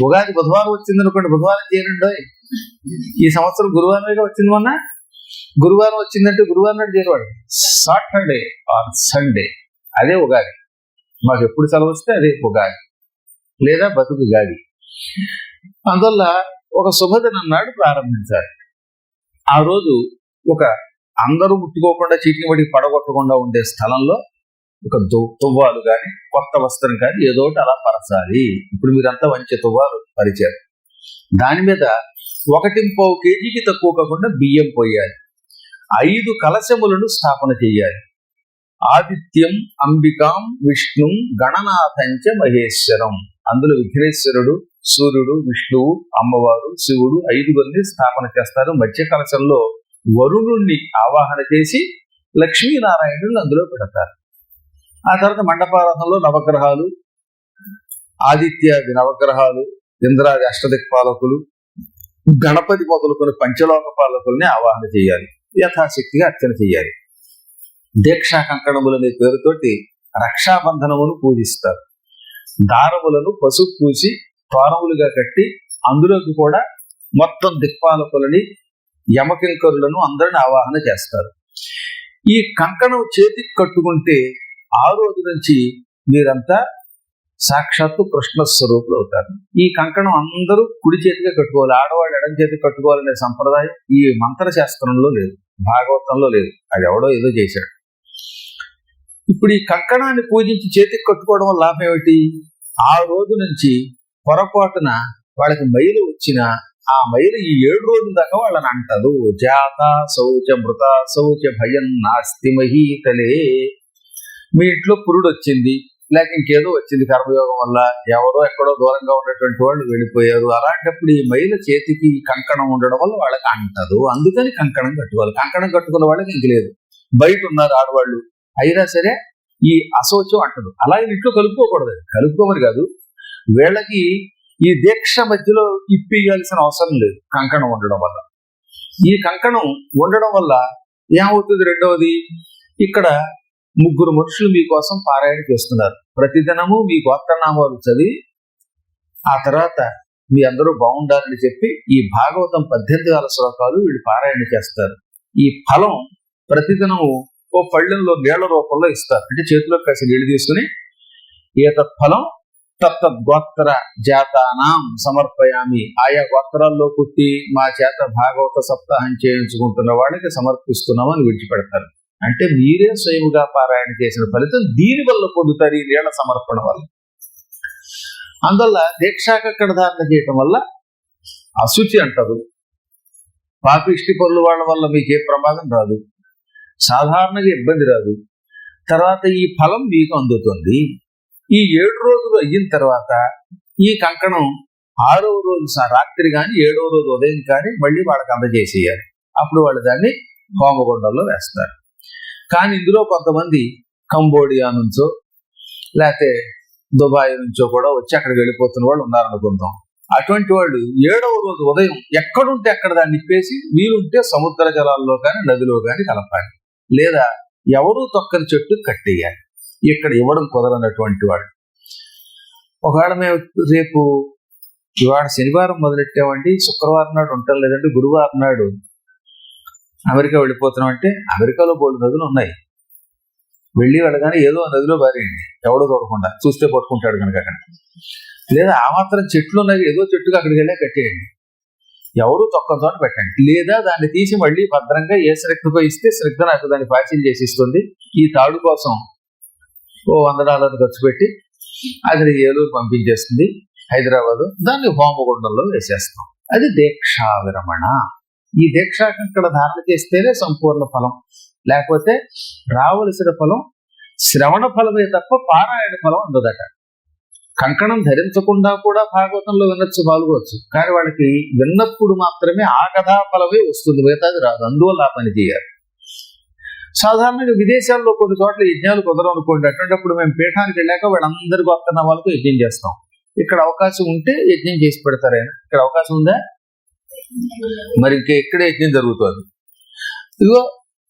ఉగాది బుధవారం వచ్చింది అనుకోండి, బుధవారం చేయండి. ఈ సంవత్సరం గురువారమేగా వచ్చింది. మొన్న గురువారం వచ్చిందంటే గురువారం నాడు చేరవాడు. సాటర్డే ఆర్ సండే అదే ఉగాది. మాకు ఎప్పుడు సెలవు వస్తే అదే ఉగాది లేదా బతుకు గాది. అందువల్ల ఒక శుభదినం నాడు ప్రారంభించాలి. ఆ రోజు ఒక అందరూ ముట్టుకోకుండా చీటిని బట్టి పడగొట్టకుండా ఉండే స్థలంలో ఒక తువ్వాలు కానీ, కొత్త వస్త్రం కానీ ఏదో ఒకటి అలా పరచాలి. ఇప్పుడు మీరంతా మంచి తువ్వాలు పరిచారు. దాని మీద 1.25 kg తక్కువ కాకుండా బియ్యం పోయాలి. 5 కలశములను స్థాపన చేయాలి. ఆదిత్యం, అంబికాం, విష్ణుం, గణనాథంచ మహేశ్వరం. అందులో విఘ్నేశ్వరుడు, సూర్యుడు, విష్ణువు, అమ్మవారు, శివుడు 5 స్థాపన చేస్తారు. మధ్య కలశంలో వరుణుణ్ణి ఆవాహన చేసి లక్ష్మీనారాయణులు అందులో పెడతారు. ఆ తర్వాత మండపారాధనలో నవగ్రహాలు, ఆదిత్యాది నవగ్రహాలు, ఇంద్రాది అష్టదిక్పాలకులు, గణపతి మొదలుకొని పంచలోక పాలకుల్ని ఆవాహన చేయాలి. యథాశక్తిగా అర్చన చేయాలి. దీక్షా కంకణములు అనే పేరుతోటి రక్షాబంధనమును పూజిస్తారు. దారములను పసుపు పూసి తోరములుగా కట్టి అందులోకి కూడా మొత్తం దిక్పాలకులని యమకింకరులను అందరిని ఆవాహన చేస్తారు. ఈ కంకణం చేతికి కట్టుకుంటే ఆ రోజు నుంచి మీరంతా సాక్షాత్తు కృష్ణ స్వరూపులు అవుతారు. ఈ కంకణం అందరూ కుడి చేతిగా కట్టుకోవాలి, ఆడవాళ్ళు ఎడం చేతికి కట్టుకోవాలనే సంప్రదాయం ఈ మంత్రశాస్త్రంలో లేదు, భాగవతంలో లేదు. అది ఎవడో ఏదో చేశాడు. ఇప్పుడు ఈ కంకణాన్ని పూజించి చేతికి కట్టుకోవడం వల్ల లాభం ఏమిటి? ఆ రోజు నుంచి పొరపాటున వాళ్ళకి మైలు వచ్చిన ఆ మైలు ఈ 7 రోజుల దాకా వాళ్ళని అంటదు. జాత శౌచ మృత శౌచ భయం నాస్తి మహీతలే. మీ ఇంట్లో పురుడు వచ్చింది, లేక ఇంకేదో వచ్చింది కర్మయోగం వల్ల, ఎవరో ఎక్కడో దూరంగా ఉన్నటువంటి వాళ్ళు వెళ్ళిపోయారు. అలాంటప్పుడు ఈ మైల చేతికి కంకణం ఉండడం వల్ల వాళ్ళకి అంటదు. అందుకని కంకణం కట్టుకోవాలి. కంకణం కట్టుకున్న వాళ్ళకి ఇంక లేదు. బయట ఉన్నారు ఆడవాళ్ళు అయినా సరే ఈ అశౌచం అంటదు. అలాగే ఇంట్లో కలుపుకోకూడదు. కలుపుకోమని కాదు, వీళ్ళకి ఈ దీక్ష మధ్యలో ఇప్పియాల్సిన అవసరం లేదు కంకణం ఉండడం వల్ల. ఈ కంకణం ఉండడం వల్ల ఏమవుతుంది? రెండవది, ఇక్కడ 3 మనుషులు మీకోసం పారాయణ చేస్తున్నారు. ప్రతిదినము మీ గోత్రనామాలు చదివి ఆ తర్వాత మీ అందరూ బాగుండాలని చెప్పి ఈ భాగవతం 18 శ్లోకాలు వీళ్ళు పారాయణ చేస్తారు. ఈ ఫలం ప్రతిదినము ఓ పళ్ళెంలో నీళ్ల రూపంలో ఇస్తారు. అంటే చేతిలో కాసి నీళ్లు తీసుకుని ఏతత్ ఫలం తత్తద్గోత్ర జాతానాం సమర్పయామి, ఆయా గోత్రాల్లో పుట్టి మా చేత భాగవత సప్తాహం చేయించుకుంటున్న వాళ్ళకి సమర్పిస్తున్నామని విడిచిపెడతారు. అంటే మీరే స్వయముగా పారాయణ చేసిన ఫలితం దీని వల్ల పొందుతారు, ఈ నీళ్ల సమర్పణ వల్ల. అందువల్ల దీక్షాకక్కడ ధారణ చేయటం వల్ల అశుచి అంటారు. పాపిష్టి పనుల వాళ్ళ వల్ల మీకే ప్రమాదం రాదు, సాధారణంగా ఇబ్బంది రాదు. తర్వాత ఈ ఫలం మీకు అందుతుంది. ఈ 7 రోజులు అయిన తర్వాత ఈ కంకణం 6వ రోజు రాత్రి కానీ 7వ రోజు ఉదయం కానీ మళ్ళీ వాళ్ళకి అందజేసేయాలి. అప్పుడు వాళ్ళు దాన్ని హోమగుండంలో వేస్తారు. కానీ ఇందులో కొంతమంది కంబోడియా నుంచో లేకపోతే దుబాయ్ నుంచో కూడా వచ్చి అక్కడికి వెళ్ళిపోతున్న వాళ్ళు ఉన్నారనుకుందాం. అటువంటి వాళ్ళు 7వ రోజు ఉదయం ఎక్కడుంటే అక్కడ దాన్ని నిప్పేసి వీలుంటే సముద్ర జలాల్లో కానీ నదిలో కానీ కలపాలి, లేదా ఎవరూ తొక్కని చెట్టు కట్టేయాలి. ఇక్కడ ఇవ్వడం కుదరనటువంటి వాడు, ఒకవేళ మేము రేపు ఇవాళ శనివారం మొదలెట్టామండి, శుక్రవారం నాడు ఉంటాం, లేదంటే గురువారం నాడు అమెరికా వెళ్ళిపోతున్నాం అంటే అమెరికాలో 3 నదులు ఉన్నాయి. వెళ్ళి వెళ్ళగానే ఏదో నదిలో బారేయండి, ఎవడో చూడకుండా, చూస్తే పట్టుకుంటాడు కనుక అక్కడ. లేదా ఆ మాత్రం చెట్లు ఉన్నాయి, ఏదో చెట్టుగా అక్కడికి వెళ్ళే కట్టేయండి, ఎవరు తొక్కని చోట పెట్టండి. లేదా దాన్ని తీసి మళ్ళీ భద్రంగా ఏ శ్రద్ధతో ఇస్తే శ్రద్ధ నాకు దాన్ని పాచీలు చేసి ఇస్తుంది. ఈ తాడు కోసం ఓ $100 ఖర్చు పెట్టి అది ఏలూరు పంపించేస్తుంది, హైదరాబాదు. దాన్ని హోమగుండంలో వేసేస్తాం. అది దీక్షా విరమణ. ఈ దీక్షాకక్కడ ధారణ చేస్తేనే సంపూర్ణ ఫలం, లేకపోతే రావలసిన ఫలం శ్రవణ ఫలమే తప్ప పారాయణ ఫలం అందదట. కంకణం ధరించకుండా కూడా భాగవతంలో వినొచ్చు, పాల్గొవచ్చు. కానీ వాళ్ళకి విన్నప్పుడు మాత్రమే ఆ కథా ఫలమే వస్తుంది, మిగతాది రాదు. అందువల్ల ఆ పని చేయాలి. సాధారణంగా విదేశాల్లో కొన్ని చోట్ల యజ్ఞాలు కుదరవు అనుకోండి. అటువంటిప్పుడు మేము పీఠానికి వెళ్ళాక వాళ్ళందరి గొప్పన్న వాళ్ళతో యజ్ఞం చేస్తాం. ఇక్కడ అవకాశం ఉంటే యజ్ఞం చేసి పెడతారు. ఆయన ఇక్కడ అవకాశం ఉందా? మరి ఇంకా ఇక్కడే యజ్ఞం జరుగుతుంది. ఇదిగో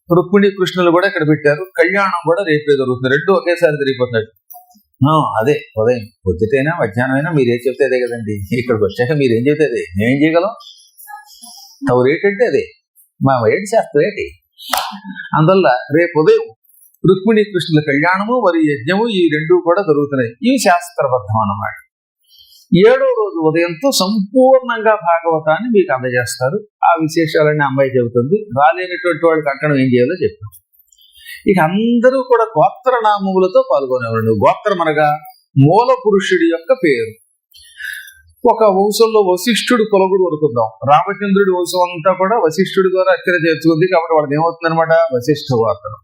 రుక్మిణి కృష్ణులు కూడా ఇక్కడ పెట్టారు. కళ్యాణం కూడా రేపే జరుగుతుంది. 2 ఒకేసారి జరిగిపోతున్నాడు. అదే ఉదయం పొద్దుటైనా మధ్యాహ్నం అయినా మీరు ఏం చెప్తే అదే కదండి. ఇక్కడికి వచ్చాక మీరు ఏం చెప్తే అదే, మేమేం చేయగలం? తమ రేట్ అంటే అదే, మా ఏంటి శాస్త్రం ఏంటి. అందువల్ల రేపు ఉదయం రుక్మిణి కృష్ణుల కళ్యాణము మరియు యజ్ఞము ఈ 2 కూడా జరుగుతున్నాయి. ఇవి శాస్త్రబద్ధం అన్నమాట. 7వ రోజు ఉదయంతో సంపూర్ణంగా భాగవతాన్ని మీకు అందజేస్తారు. ఆ విశేషాలన్నీ అమ్మాయి చెబుతుంది. రాలేనటువంటి వాళ్ళకి అక్కడ ఏం చేయాలో చెప్తాం. ఇక అందరూ కూడా గోత్రనామములతో పాల్గొనేవాళ్ళు. గోత్రం అనగా మూల పురుషుడి యొక్క పేరు. ఒక వంశంలో వశిష్ఠుడు కులగురు అనుకుందాం. రామచంద్రుడి వంశం అంతా కూడా వశిష్ఠుడి ద్వారా అక్కడ చేర్చుకుంది. కాబట్టి వాళ్ళది ఏమవుతుంది అనమాట, వశిష్ఠ గోత్రం.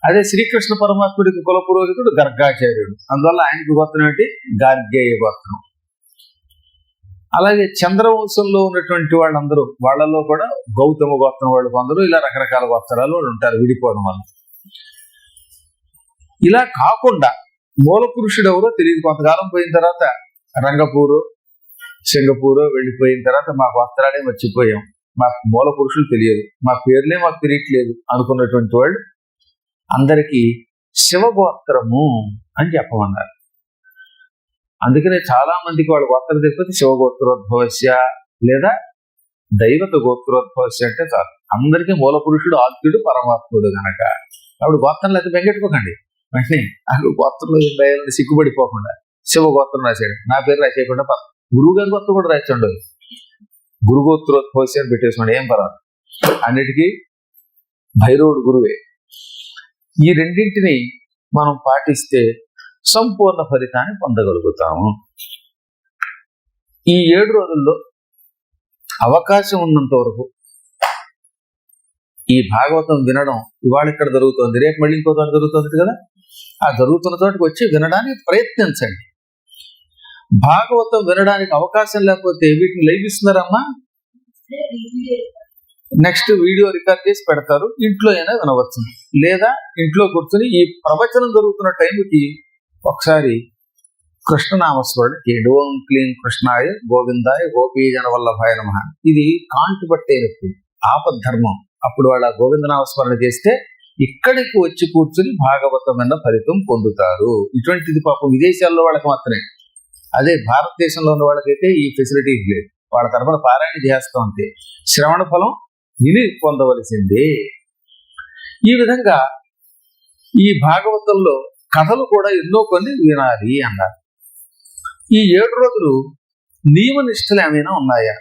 అదే శ్రీకృష్ణ పరమాత్ముడికి కుల పురోహితుడు గర్గాచార్యుడు. అందువల్ల ఆయనకి గోత్రం ఏంటి, గార్గేయ గోత్రం. అలాగే చంద్రవంశంలో ఉన్నటువంటి వాళ్ళందరూ, వాళ్ళలో కూడా గౌతమ గోత్రం వాళ్ళు కొందరు, ఇలా రకరకాల గోత్రాలు వాళ్ళు ఉంటారు విడిపోవడం వల్ల. ఇలా కాకుండా మూల పురుషుడు ఎవరో తెలియదు. కొంతకాలం పోయిన తర్వాత రంగపూరు సింగపూరు వెళ్ళిపోయిన తర్వాత మా గోత్రాలే మర్చిపోయాం, మా మూల పురుషులు తెలియదు, మా పేర్లే మాకు తెలియట్లేదు అనుకున్నటువంటి వాళ్ళు అందరికీ శివగోత్రము అని చెప్పమన్నారు. అందుకనే చాలా మందికి వాళ్ళ గోత్రం తెలిపితే శివగోత్రోద్భవస్య లేదా దైవత గోత్రోద్భవస్య అంటే చాలు. అందరికీ మూల పురుషుడు ఆద్యుడు పరమాత్ముడు గనక. అప్పుడు గోత్రం లేకపోతే బెంగెట్టుకోకండి. వెంటనే అక్కడ గోత్రంలో దయాలని సిగ్గుపడిపోకుండా శివగోత్రం రాశాడు, నా పేరు రాసేయకుండా గురువు గారి గోత్రం కూడా రాయించండు, గురుగోత్రోద్భవస్య అని పెట్టేసుకోండి, ఏం పర్వాలేదు. అన్నిటికీ భైరవుడు గురువే. ఈ రెండింటిని మనం పాటిస్తే సంపూర్ణ ఫలితాన్ని పొందగలుగుతాము. ఈ 7 రోజుల్లో అవకాశం ఉన్నంత వరకు ఈ భాగవతం వినడం, ఇవాళ ఇక్కడ జరుగుతుంది, రేపు మళ్ళీ ఇంకో చోట జరుగుతుంది కదా, ఆ జరుగుతున్న చోటకి వచ్చి వినడానికి ప్రయత్నించండి. భాగవతం వినడానికి అవకాశం లేకపోతే వీటిని లైవ్ ఇస్తున్నారమ్మా, నెక్స్ట్ వీడియో రికార్డ్ చేసి పెడతారు, ఇంట్లో అయినా వినవచ్చు. లేదా ఇంట్లో కూర్చొని ఈ ప్రవచనం జరుగుతున్న టైంకి ఒకసారి కృష్ణనామస్మరణ ఓం క్లీం కృష్ణాయ గోవిందాయ గోపీజన వల్లభాయ నమః. ఇది కాంటు పట్టేనప్పుడు ఆపద్ధర్మం. అప్పుడు వాళ్ళ గోవిందనామస్మరణ చేస్తే ఇక్కడికి వచ్చి కూర్చుని భాగవతమైన ఫలితం పొందుతారు. ఇటువంటిది పాపం విదేశాల్లో వాళ్ళకి మాత్రమే. అదే భారతదేశంలో ఉన్న వాళ్ళకైతే ఈ ఫెసిలిటీ లేదు. వాళ్ళ తరఫున పారాయణ చేస్తూ ఉంటే శ్రవణ ఫలం విని పొందవలసిందే. ఈ విధంగా ఈ భాగవతంలో కథలు కూడా ఎన్నో కొన్ని వినాలి అన్నారు. ఈ 7 రోజులు నియమ నిష్టలు ఏమైనా ఉన్నాయా?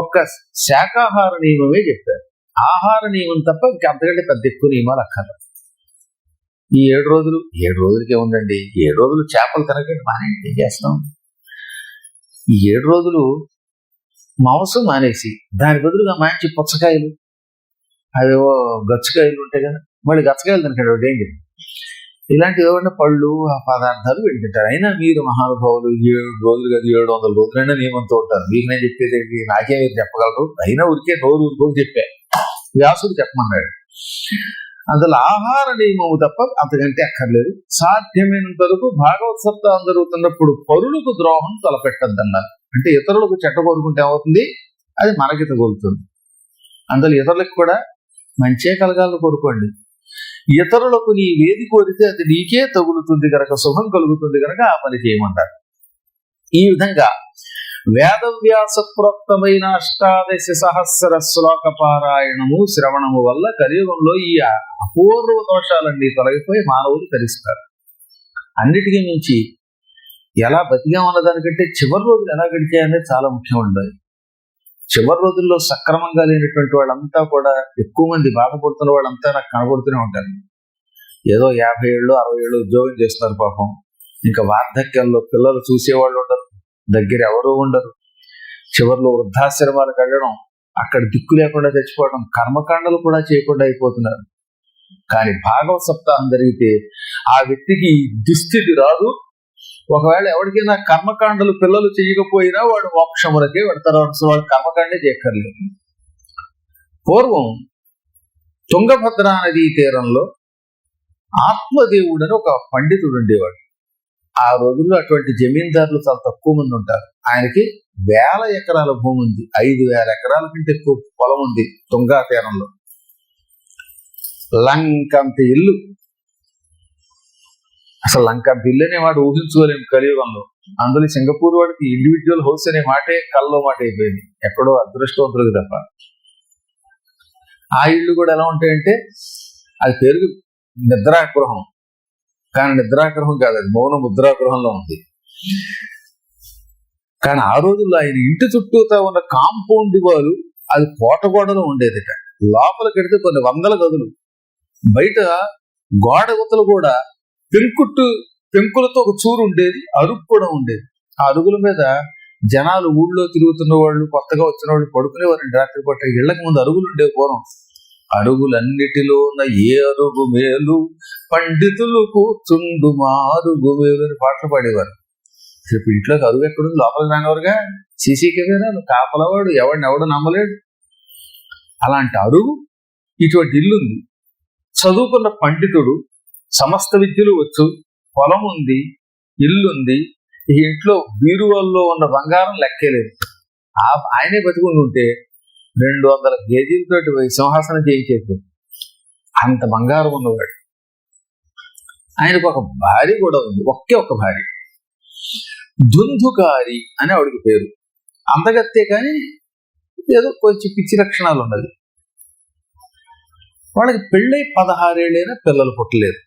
ఒక్క శాకాహార నియమమే చెప్పారు. ఆహార నియమం తప్ప అంతకంటే పెద్ద ఎక్కువ నియమాలు అక్కర్లేదు. ఈ 7 రోజులకే ఉందండి. 7 రోజులు చేపలు తినకండి, మానేయండి, ఏం చేస్తాం? ఈ 7 రోజులు మాంసం మానేసి దాని బదులుగా మంచి పుచ్చకాయలు, అవేవో గచ్చకాయలు ఉంటాయి కదా, మళ్ళీ గచ్చకాయలు తినకండి, డేంజర్. ఇలాంటి ఏమన్నా పళ్ళు ఆ పదార్థాలు పెట్టుకుంటారు. అయినా మీరు మహానుభావులు 7 రోజులు కదా 700 రోజులైనా నియమంతో ఉంటారు. మీకు నేను చెప్పేది నాకే మీరు చెప్పగలరు. అయినా ఉరికే నోరు ఊరుకోని చెప్పా, వ్యాసుడు చెప్పమన్నాడు. అందులో ఆహార నియమము తప్ప అంతకంటే అక్కర్లేదు. సాధ్యమైనంత వరకు భాగవత సప్తాహం జరుగుతున్నప్పుడు పరులకు ద్రోహం తలపెట్టద్దన్నారు. అంటే ఇతరులకు చెడ్డ కోరుకుంటే ఏమవుతుంది, అది మనకి తగులుతుంది. అందులో ఇతరులకు కూడా మంచే కలగాలని కోరుకోండి. ఇతరులకు నీ వేది కోరితే అది నీకే తగులుతుంది కనుక, శుభం కలుగుతుంది కనుక ఆ పని చేయమంటారు. ఈ విధంగా వేదవ్యాస ప్రోక్తమైన 18,000 శ్లోక పారాయణము శ్రవణము వల్ల కలియుగంలో ఈ అపూర్వ దోషాలన్నీ తొలగిపోయి మానవులు తరిస్తారు. అన్నిటికీ మించి ఎలా బతికామన్న దానికంటే చివరి రోజులు ఎలా గడిచాయనేది చాలా ముఖ్యం ఉండాలి. చివరి రోజుల్లో సక్రమంగా లేనటువంటి వాళ్ళంతా కూడా, ఎక్కువ మంది బాధపడుతున్న వాళ్ళంతా నాకు కనబడుతూనే ఉంటారు. ఏదో 50 ఏళ్ళు 60 ఏళ్ళు ఉద్యోగం చేస్తున్నారు పాపం. ఇంకా వార్ధక్యాల్లో పిల్లలు చూసేవాళ్ళు ఉండరు, దగ్గర ఎవరూ ఉండరు. చివరిలో వృద్ధాశ్రమాలకు వెళ్ళడం, అక్కడ దిక్కు లేకుండా చచ్చిపోవడం, కర్మకాండలు కూడా చేయకుండా అయిపోతున్నారు. కానీ భాగవత సప్తాహం జరిగితే ఆ వ్యక్తికి దుస్థితి రాదు. ఒకవేళ ఎవరికైనా కర్మకాండలు పిల్లలు చేయకపోయినా వాడు మోక్షములకే పెడతారు. వాడు కర్మకాండే చేయక్కర్లేదు. పూర్వం తుంగభద్రా నదీ తీరంలో ఆత్మదేవుడని ఒక పండితుడు ఉండేవాడు. ఆ రోజుల్లో అటువంటి జమీందారులు చాలా తక్కువ మంది ఉంటారు. ఆయనకి 1000 ఎకరాల భూమి ఉంది, 5,000 ఎకరాల కంటే ఎక్కువ పొలం ఉంది తుంగా తీరంలో. లంకంత ఇల్లు, అసలు లంకంత ఇల్లు అనే వాడు ఊహించుకోలేము కలియుగంలో. అందులో సింగపూర్ వాడికి ఇండివిజువల్ హౌస్ అనే మాటే కల్లో మాట అయిపోయింది, ఎక్కడో అదృష్టవంతులకు తప్ప. ఆ ఇళ్ళు కూడా ఎలా ఉంటాయంటే, అది పేరుకి నిద్రాగృహం, కానీ నిద్రాగృహం కాదు, అది మౌన ముద్రాగృహంలో ఉంది. కానీ ఆ రోజుల్లో ఆయన ఇంటి చుట్టూతా ఉన్న కాంపౌండ్ వాళ్ళు అది కోటగోడలో ఉండేదిట. లోపలికి వెడితే కొన్ని 100 గదులు, బయట గోడ గుతలు కూడా పెంకులతో ఒక చూరు ఉండేది, అరుగు కూడా ఉండేది. ఆ అరుగుల మీద జనాలు ఊళ్ళో తిరుగుతున్న వాళ్ళు, కొత్తగా వచ్చిన వాళ్ళు పడుకునేవారు. రాత్రి పూట ఇళ్లకు ముందు అరుగులు ఉండేవి పూర్వం. అరుగులన్నిటిలోన ఏ అరుగు మేలు, పండితులు కూర్చుండు మారుగు మేలు అని పాటలు పాడేవారు. ఇప్పుడు ఇంట్లోకి అరుగు ఎక్కడుంది, లోపలికి రానివారుగా. సీసీ కెమెరాలు, కాపలవాడు, ఎవడు నమ్మలేడు. అలాంటి అరుగు, ఇటువంటి ఇల్లుంది. చదువుకున్న పండితుడు, సమస్త విద్యలు వచ్చు, పొలం ఉంది, ఇల్లుంది. ఈ ఇంట్లో బీరువాల్లో ఉన్న బంగారం లెక్కేలేదు. ఆయనే బతుకుని ఉంటే 200 కేజీలతోటి సింహాసనం చేయించేది, అంత బంగారం ఉన్నవాడు. ఆయనకు ఒక భార్య కూడా ఉంది, ఒకే ఒక భార్య. దుందుకారి అని ఆవిడికి పేరు. అందగత్తే కానీ ఏదో కొంచెం పిచ్చి లక్షణాలు ఉన్నది. వాళ్ళకి పెళ్ళై 16 ఏళ్ళైనా పిల్లలు పుట్టలేదు.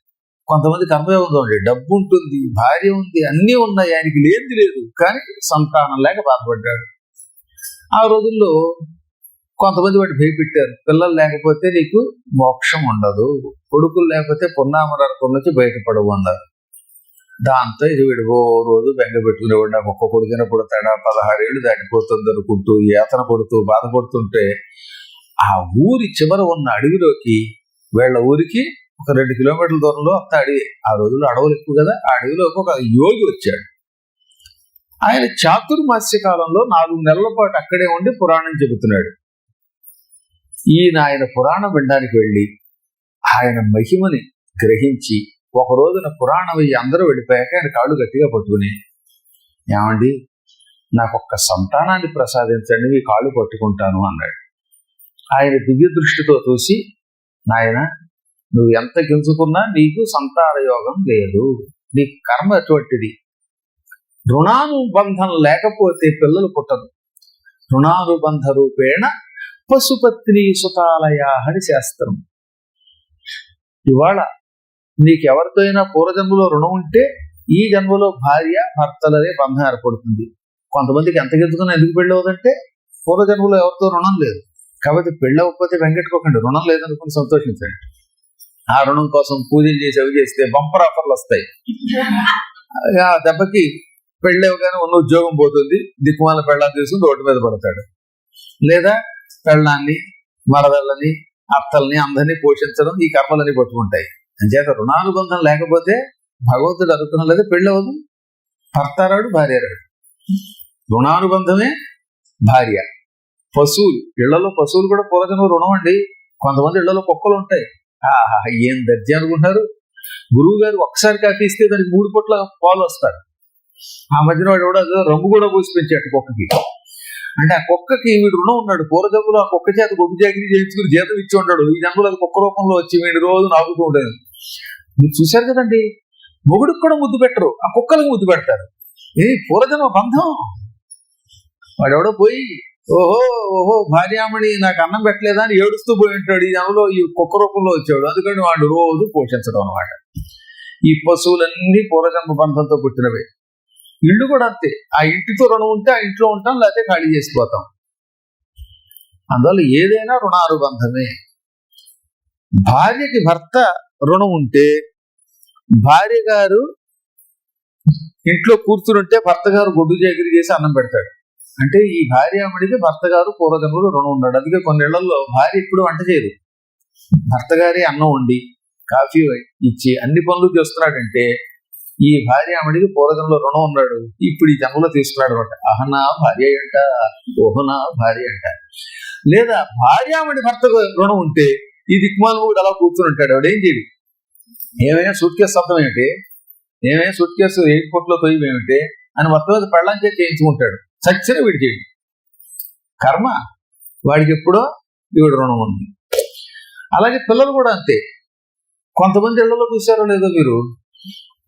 కొంతమంది కర్మయోగంలో ఉండే డబ్బు ఉంటుంది, భార్య ఉంది, అన్నీ ఉన్నాయి, ఆయనకి లేనిది లేదు, కానీ సంతానం లేక బాధపడ్డాడు. ఆ రోజుల్లో కొంతమంది వాటి భయపెట్టారు, పిల్లలు లేకపోతే నీకు మోక్షం ఉండదు, కొడుకులు లేకపోతే పున్నామరకం నుంచి బయటపడవు అన్నారు. దాంతో ఇది వీడు ఓ రోజు బెంగ పెట్టుకునేవాడు, నాకు ఒక్క కొడుకున పుడతాడా, 16 ఏళ్ళు దాటిపోతుంది అనుకుంటూ యాతన పడుతూ బాధపడుతుంటే ఆ ఊరి చివర ఉన్న అడవిలోకి, వీళ్ళ ఊరికి ఒక 2 కిలోమీటర్ల దూరంలో అంత అడవి. ఆ రోజుల్లో అడవులు ఎక్కువ కదా. ఆ అడవిలోకి ఒక యోగి వచ్చాడు. ఆయన చాతుర్మాస్య కాలంలో 4 నెలల పాటు అక్కడే ఉండి పురాణం చెబుతున్నాడు. ఆయన పురాణం వినడానికి వెళ్ళి ఆయన మహిమని గ్రహించి ఒక రోజున పురాణం అయ్యి అందరూ వెళ్ళిపోయాక ఆయన కాళ్ళు గట్టిగా పట్టుకుని, ఏమండి నాకు ఒక్క సంతానాన్ని ప్రసాదించండి, మీ కాళ్ళు పట్టుకుంటాను అన్నాడు. ఆయన దివ్య దృష్టితో చూసి, నాయన నువ్వు ఎంత గింజుకున్నా నీకు సంతాన యోగం లేదు, నీ కర్మ అటువంటిది, రుణానుబంధం లేకపోతే పిల్లలు పుట్టదు, రుణానుబంధ రూపేణ పశుపత్ని సుతాలయ అని శాస్త్రం. ఇవాళ నీకెవరితో అయినా పూర్వజన్మలో రుణం ఉంటే ఈ జన్మలో భార్య భర్తలనే బంధం ఏర్పడుతుంది. కొంతమందికి ఎంత గెలుచుకున్నా ఎందుకు పెళ్ళి అవుతుందంటే పూర్వజన్మలో ఎవరితో రుణం లేదు. కాబట్టి పెళ్ళి అవ్వకపోతే వెంకట్టుకోకండి, రుణం లేదనుకుని సంతోషించండి. ఆ రుణం కోసం పూజలు చేసి అవి చేస్తే బంపర్ ఆఫర్లు వస్తాయి. ఆ దెబ్బకి పెళ్ళి అవ్వగానే ఉన్న ఉద్యోగం పోతుంది, దిక్కుమాల పెళ్ళాన్ని తీసుకుని రోడ్డు మీద పడతాడు. లేదా పెళ్ళాన్ని, మరదళ్ళని, అత్తల్ని అందరినీ పోషించడం ఈ కర్మలని పట్టుకుంటాయి. అంచేత రుణానుబంధం లేకపోతే భగవంతుడు అనుకున్న లేదా పెళ్ళి అవ్వదు, భర్త రాడు, భార్య రాడు. రుణానుబంధమే భార్య. పశువులు, ఇళ్లలో పశువులు కూడా పూర్వజన్మ రుణం అండి. కొంతమంది ఇళ్లలో కుక్కలు ఉంటాయి. ఏం దర్జీ అనుకుంటారు. గురువు గారు ఒకసారి కాకిస్తే దానికి 3 పూట్ల పాలు వస్తారు. ఆ మధ్యన వాడు కూడా రంగు కూడా పూసి పెంచాడు కుక్కకి. అంటే ఆ కుక్కకి వీడు రుణం ఉన్నాడు. పూర్వజన్మలో ఆ కుక్క చేత గొడ్డు జాగిరి చేయించుకుని జీతం ఇచ్చి ఉంటాడు. ఈ జన్మలో అది కుక్క రూపంలో వచ్చి వీడి రోజు నాకుతూ ఉండేది. మీరు చూశారు కదండి, మొగుడికి కూడా ముద్దు పెట్టరు, ఆ కుక్కలకు ముద్దు పెడతారు. ఇది పూర్వజన్మ బంధం. వాడెవడో పోయి ఓహో భార్యామణి నాకు అన్నం పెట్టలేదా అని ఏడుస్తూ పోయి ఉంటాడు. ఈ జన్మలో ఈ కుక్క రూపంలో వచ్చాడు. అందుకని వాడు రోజు పోషించడం అనమాట. ఈ పశువులన్నీ పూర్వజన్మ బంధంతో పుట్టినవే. ఇళ్ళు కూడా అంతే. ఆ ఇంటితో రుణం ఉంటే ఆ ఇంట్లో ఉంటాం, లేకపోతే ఖాళీ చేసిపోతాం. అందువల్ల ఏదైనా రుణానుబంధమే. భార్యకి భర్త రుణం ఉంటే భార్య గారు ఇంట్లో కూర్చుంటే భర్త గారు గొడ్డు జాగిరి చేసి అన్నం పెడతాడు. అంటే ఈ భార్యామణికి భర్త గారు పూర్వజన్మలో రుణం ఉన్నాడు. అందుకే కొన్ని ఇళ్లలో భార్య ఇప్పుడు వంట చేయదు, భర్త గారి అన్నం వండి కాఫీ ఇచ్చి అన్ని పనులు చేస్తున్నాడంటే ఈ భార్యామణికి పూర్వజన్మలో రుణం ఉన్నాడు, ఇప్పుడు ఈ జన్మలో తీసుకున్నాడు అనమాట. అహనా భార్య అంట, ఓహనా భార్య అంట. లేదా భార్యామణి భర్తకు రుణం ఉంటే ఈ దిక్మాలు అలా కూర్చుని ఉంటాడు. వాడు ఏం చేయడు. ఏమైనా సూట్ కేసు శబ్దం ఏమిటి, ఏమైనా సూట్ కేసు ఎయిర్పోర్ట్ లో తొయ్యం ఏమిటి అని మొత్తం మీద పెళ్ళంచే చేయించుకుంటాడు. సచ్చిన వీడి చేయడు. కర్మ వాడికి ఎప్పుడో వీడు రుణం ఉంది. అలాగే పిల్లలు కూడా అంతే. కొంతమంది ఇళ్లలో చూసారో లేదో మీరు,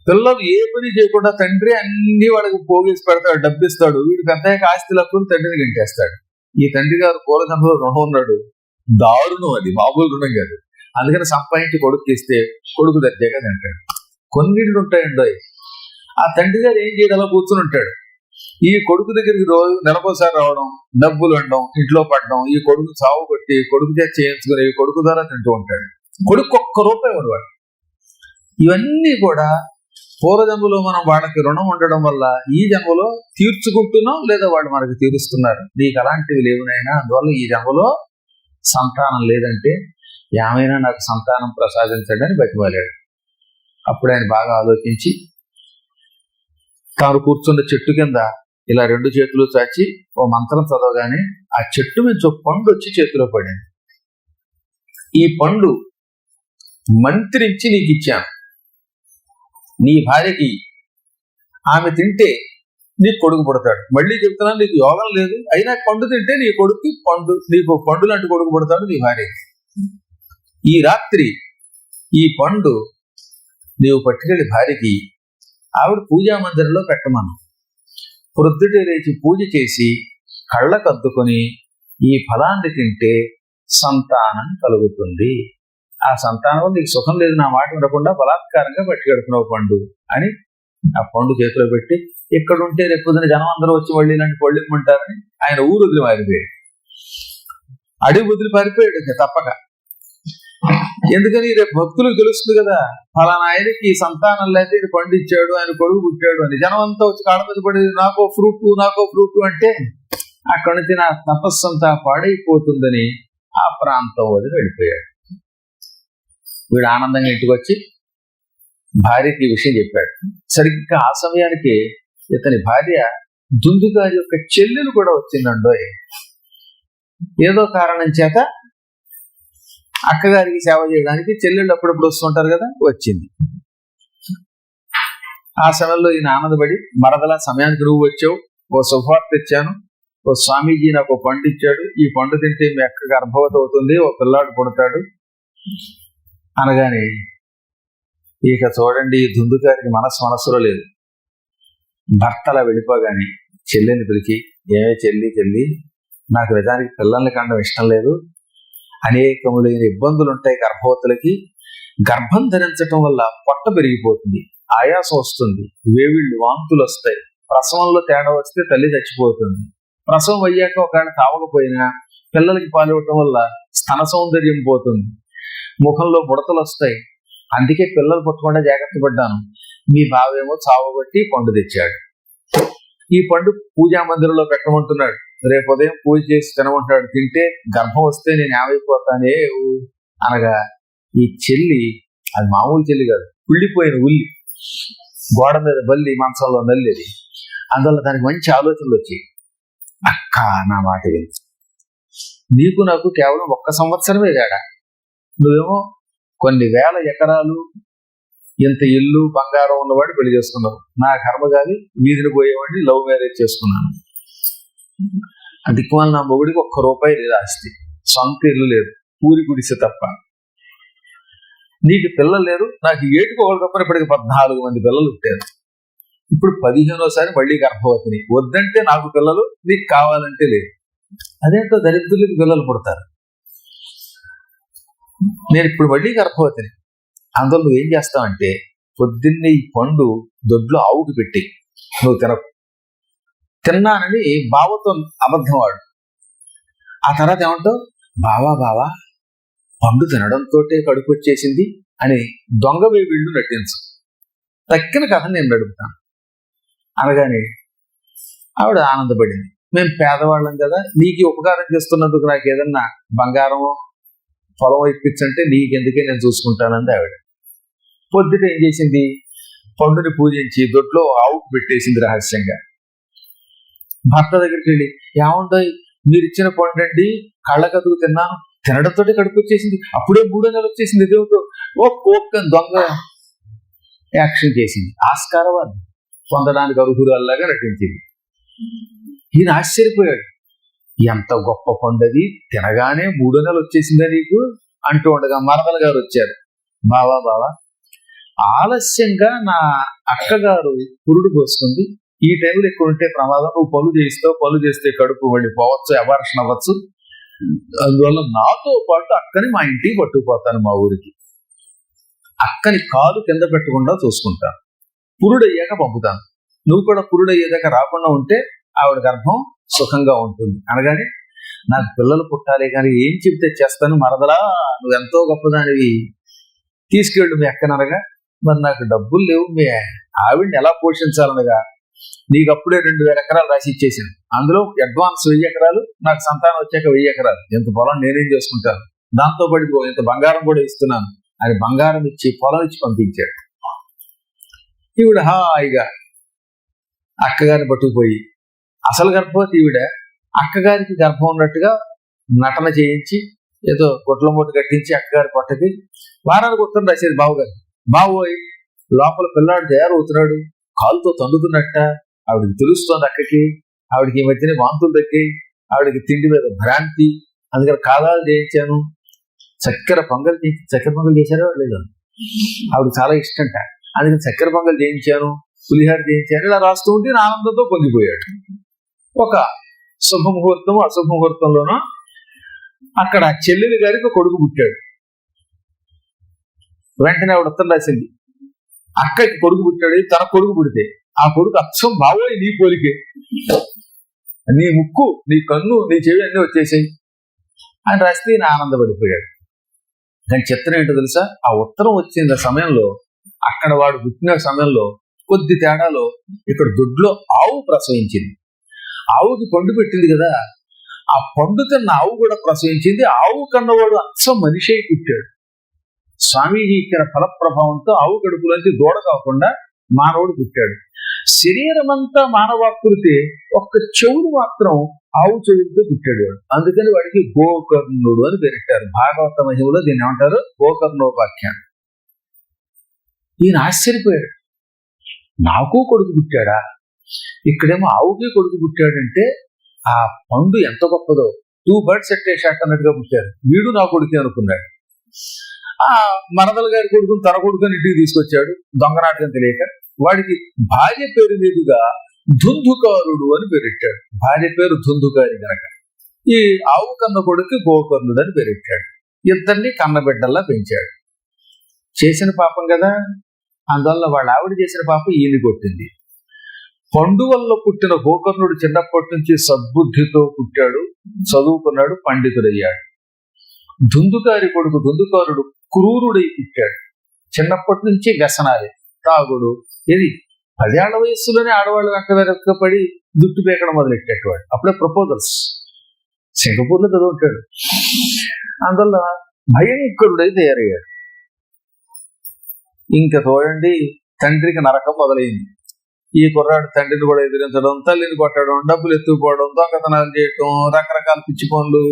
పిల్లలు ఏ పని చేయకుండా తండ్రి అన్ని వాడికి పోగేసి పెడతాడు, డబ్బిస్తాడు. వీడు పెద్దయ్యాక ఆస్తి లక్కుని తండ్రిని గంటేస్తాడు. ఈ తండ్రి గారు పూర్వజన్మలో రుణం ఉన్నాడు. దారుణం, అది మామూలు రుణం కాదు. అందుకని సంపాదించి కొడుకు ఇస్తే కొడుకు దర్జాగా తింటాడు. కొన్నిళ్ళు ఉంటాయండి. ఆ తండ్రి గారు ఏం చేయడం, అలా కూర్చుని ఉంటాడు. ఈ కొడుకు దగ్గరికి రోజు నెలకోసారి రావడం, డబ్బులు ఉండడం, ఇంట్లో పడడం, ఈ కొడుకు సాగు కొట్టి కొడుకు చేత చేయించుకుని కొడుకు ద్వారా తింటూ ఉంటాడు. కొడుకు ₹1 వాడు. ఇవన్నీ కూడా పూర్వజన్మలో మనం వాళ్ళకి రుణం ఉండడం వల్ల ఈ జన్మలో తీర్చుకుంటున్నాం, లేదా వాళ్ళు మనకి తీరుస్తున్నారు. నీకు అలాంటివి లేవునైనా, అందువల్ల ఈ జన్మలో సంతానం లేదంటే ఏమైనా నాకు సంతానం ప్రసాదించండి అని బతిమాలాడు. అప్పుడు ఆయన బాగా ఆలోచించి తాను కూర్చున్న చెట్టు కింద ఇలా 2 చేతులు చాచి ఓ మంత్రం చదవగానే ఆ చెట్టు నుంచి ఒక పండు వచ్చి చేతిలో పడింది. ఈ పండు మంత్రించి నీకు ఇచ్చాను, నీ భార్యకి, ఆమె తింటే నీకు కొడుకు పుడతాడు. మళ్ళీ చెప్తున్నాను, నీకు యోగం లేదు, అయినా పండు తింటే నీ కొడుకు నీకు పండు లాంటి కొడుకు పుడతాడు నీ భార్యకి. ఈ రాత్రి ఈ పండు నీవు పట్టుకెళ్ళి భార్యకి ఆవిడ పూజా మందిరంలో పెట్టమను. ప్రొద్దుటే లేచి పూజ చేసి కళ్ళకద్దుకొని ఈ ఫలాన్ని తింటే సంతానం కలుగుతుంది. ఆ సంతానం నీకు సుఖం లేదు నా మాట వినకుండా బలాత్కారంగా పట్టుకెడుతున్నావు పండు అని ఆ పండు చేతిలో పెట్టి, ఇక్కడుంటే రేపుదని జనం అందరూ వచ్చి మళ్ళీ ఇలాంటి పళ్ళు ఇమ్మంటారని ఆయన ఊరు వదిలి మారిపోయాడు. అడవి వదిలి పారిపోయాడు ఇంకా తప్పక. ఎందుకని రేపు భక్తులకు తెలుస్తుంది కదా, ఫలానా ఆయనకి సంతానం లేక ఇది పండు ఇచ్చాడు, ఆయన కొడుకు పుట్టాడు అని. జనం అంతా వచ్చి కాళ్ళ మీద పడి నాకో ఫ్రూట్ అంటే అక్కడి నుంచి నా తపస్సు అంతా పాడైపోతుందని ఆ ప్రాంతం వదిలి వెళ్ళిపోయాడు. వీడు ఆనందంగా ఇంటికి వచ్చి భార్యకి ఈ విషయం చెప్పాడు. సరిగ్గా ఆ సమయానికి ఇతని భార్య దుందుగారి యొక్క చెల్లెలు కూడా వచ్చిందండో. ఏదో కారణం చేత అక్కగారికి సేవ చేయడానికి చెల్లెళ్ళు అప్పుడప్పుడు వస్తుంటారు కదా, వచ్చింది. ఆ సమయంలో ఈయన ఆనందపడి, మరదలా సమయానికి నువ్వు వచ్చావు, ఓ శుభవార్త తెచ్చాను, ఓ స్వామీజీ నాకు ఓ పండు ఇచ్చాడు, ఈ పండు తింటే మీ అక్క గర్భవతి అవుతుంది, ఓ పిల్లాడు పుడతాడు అనగానే ఇక చూడండి, ఈ దుందుగారికి మనస్సులో లేదు. భర్తలా వెళ్ళిపోగానే చెల్లెని పిలిచి, ఏమే చెల్లి నాకు నిజానికి పిల్లల్ని కండం ఇష్టం లేదు, అనేకములైన ఇబ్బందులు ఉంటాయి గర్భవతులకి, గర్భం ధరించటం వల్ల పొట్ట పెరిగిపోతుంది, ఆయాసం వస్తుంది, వేవిళ్ళు వాంతులు వస్తాయి, ప్రసవంలో తేడా వస్తే తల్లి చచ్చిపోతుంది, ప్రసవం అయ్యాక ఒకవేళ తావకపోయినా పిల్లలకి పాలివ్వటం వల్ల స్తన సౌందర్యం పోతుంది, ముఖంలో ముడతలు వస్తాయి, అందుకే పిల్లలు పుట్టకుండా జాగ్రత్త పడ్డాను. మీ బావేమో చావబట్టి పండు తెచ్చాడు, ఈ పండు పూజా మందిరంలో పెట్టమంటున్నాడు, రేపు ఉదయం పూజ చేసి తినమంటాడు, తింటే గర్భం వస్తే నేను ఏమైపోతానే అనగా ఈ చెల్లి, అది మామూలు చెల్లి కాదు, కుళ్ళిపోయిన ఉల్లి, గోడ మీద బల్లి మంచంలో నల్లేది. అందువల్ల దానికి మంచి ఆలోచనలు వచ్చాయి. అక్క నా మాట విని, నీకు నాకు కేవలం 1 సంవత్సరమే తేడా, నువ్వేమో కొన్ని వేల ఎకరాలు ఇంత ఇల్లు బంగారం ఉన్నవాడు పెళ్లి చేసుకున్నావు, నా కర్మ కాదు వీధిని పోయేవాడిని లవ్ మ్యారేజ్ చేసుకున్నాను. దిక్కుమాల నా మొగుడికి 1 రూపాయి లేదు ఆస్తి, సొంత ఇల్లు లేదు, ఊరి గుడిసె తప్ప, నీకు పిల్లలు లేరు, నాకు ఏటుకోవాలి తప్ప ఇప్పటికి 14 మంది పిల్లలు పుట్టారు, ఇప్పుడు 15వ మళ్ళీ గర్భవతిని, వద్దంటే నాకు పిల్లలు, నీకు కావాలంటే లేదు. అదేంటో దరిద్రులకి పిల్లలు పుడతారు, నేను ఇప్పుడు మళ్ళీ గర్భవతిని. అందులో నువ్వు ఏం చేస్తావంటే పొద్దున్నే ఈ పండు దొడ్లో ఆవుకి పెట్టి నువ్వు తినకు, తిన్నానని బావతో అబద్ధం వాడు. ఆ తర్వాత ఏమంటావు, బావా పండు తినడంతో కడుపు వచ్చేసింది అని దొంగ వీళ్ళు నటించు, తక్కిన కథ నేను నడుపుతాను అనగానే ఆవిడ ఆనందపడింది. మేము పేదవాళ్ళం కదా, నీకు ఉపకారం చేస్తున్నందుకు నాకు ఏదన్నా బంగారమో పొలం ఇప్పించంటే నీకెందుకే, నేను చూసుకుంటానంది ఆవిడ. పొద్దుట ఏం చేసింది, పండుని పూజించి దొడ్లో ఆవుకు పెట్టేసింది రహస్యంగా. భర్త దగ్గరికి వెళ్ళి, ఏముందో మీరు ఇచ్చిన పండు అండి, కళ్ళకదుకు తిన్నాను, తినడంతో కడుపు వచ్చేసింది, అప్పుడే 3 నెలలు వచ్చేసింది, ఇదేమిటో ఒక్క దొంగ యాక్షన్ చేసింది, ఆస్కారవాది పొందడానికి అర్హురాల్లాగా నటించింది. ఈయన ఆశ్చర్యపోయాడు, ఎంత గొప్ప పొందది, తినగానే 3 నెలలు వచ్చేసిందా నీకు అంటూ ఉండగా మరదల గారు వచ్చారు. బావా ఆలస్యంగా నా అక్కగారు పురుడు పోస్తుంది, ఈ టైంలో ఎక్కువ ఉంటే ప్రమాదం, నువ్వు పనులు చేస్తే కడుపు వెళ్ళిపోవచ్చు, అబార్షన్ అవ్వచ్చు, అందువల్ల నాతో పాటు అక్కని మా ఇంటికి పట్టుకుపోతాను, మా ఊరికి, అక్కని కాలు కింద పెట్టకుండా చూసుకుంటాను, పురుడయ్యాక పంపుతాను, నువ్వు కూడా పురుడయ్యేదాకా రాకుండా ఉంటే ఆవిడ గర్భం సుఖంగా ఉంటుంది అనగానే, నాకు పిల్లలు పుట్టాలి కానీ ఏం చెబితే చేస్తాను, మరదలా నువ్వు ఎంతో గొప్పదానివి, తీసుకెళ్ళు మీ అక్కననగా, మరి నాకు డబ్బులు లేవు, మీ ఆవిడ్ని ఎలా పోషించాలనగా, నీకు అప్పుడే 2000 ఎకరాలు రాసి ఇచ్చేసాను, అందులో అడ్వాన్స్ 1000 ఎకరాలు, నాకు సంతానం వచ్చాక 1000 ఎకరాలు, ఎంత పొలం నేనేం చేసుకుంటాను, దాంతో పాటు ఇంత బంగారం కూడా ఇస్తున్నాను అని బంగారం ఇచ్చి పొలం ఇచ్చి పంపించాడు. ఈవిడ హాయిగా అక్కగారిని పట్టుకుపోయి, అసలు గర్భవతి ఈవిడ అక్కగారికి గర్భం ఉన్నట్టుగా నటన చేయించి ఏదో గొట్ల మూట కట్టించి అక్కగారి పొట్టకి వారానికి ఉత్తరం రాసేది బావగారు. బావోయ్ లోపల పిల్లాడు తయారవుతున్నాడు, కాలుతో తండుతున్నట్ట ఆవిడకి తెలుస్తోంది అక్కకి. ఆవిడకి ఈ మధ్యనే వాంతులు తగ్గాయి, ఆవిడకి తిండి మీద భ్రాంతి, అందుకని కాదాలు చేయించాను, చక్కెర పొంగల్ చేశారో లేదు, ఆవిడకి చాలా ఇష్టంట, అందుకని చక్కెర పొంగల్ చేయించాను, పులిహార చేయించాను. ఇలా రాస్తూ ఉంటే ఈయన ఆనందంతో పొంగిపోయాడు. ఒక శుభముహూర్తం అశుభముహూర్తంలోనూ అక్కడ చెల్లెలి గారికి కొడుకు పుట్టాడు. వెంటనే ఆవిడ ఉత్తరం రాసింది, అక్కకి కొడుకు పుట్టాడు, తన కొడుకు పుడితే ఆ కొడుకు అచ్చం బావోయ్ నీ పోలికే, నీ ముక్కు, నీ కన్ను, నీ చెవి అన్నీ వచ్చేసాయి అని రాస్తే ఈయన ఆనందపడిపోయాడు. కానీ చిత్రం ఏంటో తెలుసా, ఆ ఉత్తరం వచ్చిన సమయంలో అక్కడ వాడు పుట్టిన సమయంలో కొద్ది తేడాలో ఇక్కడ దొడ్లో ఆవు ప్రసవించింది. ఆవుకి పండు పెట్టింది కదా, ఆ పండు కన్నా ఆవు కూడా ప్రసవించింది. ఆవు కన్నవాడు అచ్చం మనిషి అయి పుట్టాడు. స్వామీజీ ఇచ్చిన ఫల ప్రభావంతో ఆవు కడుపులోంచి దూడ కాకుండా మానవుడు పుట్టాడు. శరీరం అంతా మానవాకృతి, ఒక్క చెవుడు మాత్రం ఆవు చెవులతో పుట్టాడు వాడు. అందుకని వాడికి గోకర్ణుడు అని పేరెట్టారు. భాగవత మహిమలో దీన్ని ఏమంటారు, గోకర్ణోపాఖ్యానం. ఈయన ఆశ్చర్యపోయాడు, నాకు కొడుకు పుట్టాడా, ఇక్కడేమో ఆవుకి కొడుకు పుట్టాడంటే ఆ పండు ఎంత గొప్పదో, 2 birds at a shot అన్నట్టుగా పుట్టారు. వీడు నా కొడుకే అనుకున్నాడు. ఆ మరదల గారి కొడుకుని తన కొడుకుని ఇంటికి తీసుకొచ్చాడు, దొంగనాటకం తెలియక. వాడికి భార్య పేరు మీదుగా ధుంధుకారుడు అని పేరెట్టాడు. భార్య పేరు ధుంధుకారి గనక ఈ ఆవు కన్న కొడుకు గోకర్ణుడు అని పేరెట్టాడు. ఇద్దరిని కన్నబిడ్డల్లా పెంచాడు. చేసిన పాపం కదా, అందువల్ల వాళ్ళ ఆవిడ చేసిన పాపం ఈయన కొట్టింది. పండు వల్ల పుట్టిన గోకర్ణుడు చిన్నప్పటి నుంచి సద్బుద్ధితో పుట్టాడు, చదువుకున్నాడు, పండితుడయ్యాడు. దుందుకారి కొడుకు దుందుకారుడు క్రూరుడై పుట్టాడు. చిన్నప్పటి నుంచి వ్యసనాలే, తాగుడు. ఇది 10 ఏళ్ల వయస్సులోనే ఆడవాళ్ళు వెనకపడి జుట్టు పేకడం మొదలెట్టేటవాడు. అప్పుడే ప్రపోజల్స్. సింగపూర్లో చదువుతాడు. అందువల్ల భయంకరుడై తయారయ్యాడు. ఇంకా చూడండి, తండ్రికి నరకం మొదలైంది. ఈ కుర్రాడు తండ్రిని కూడా ఎదిరించడం, తల్లిని కొట్టడం, డబ్బులు ఎత్తుకుపోవడం, దొంగతనాలు చేయటం, రకరకాల పిచ్చి పనులు,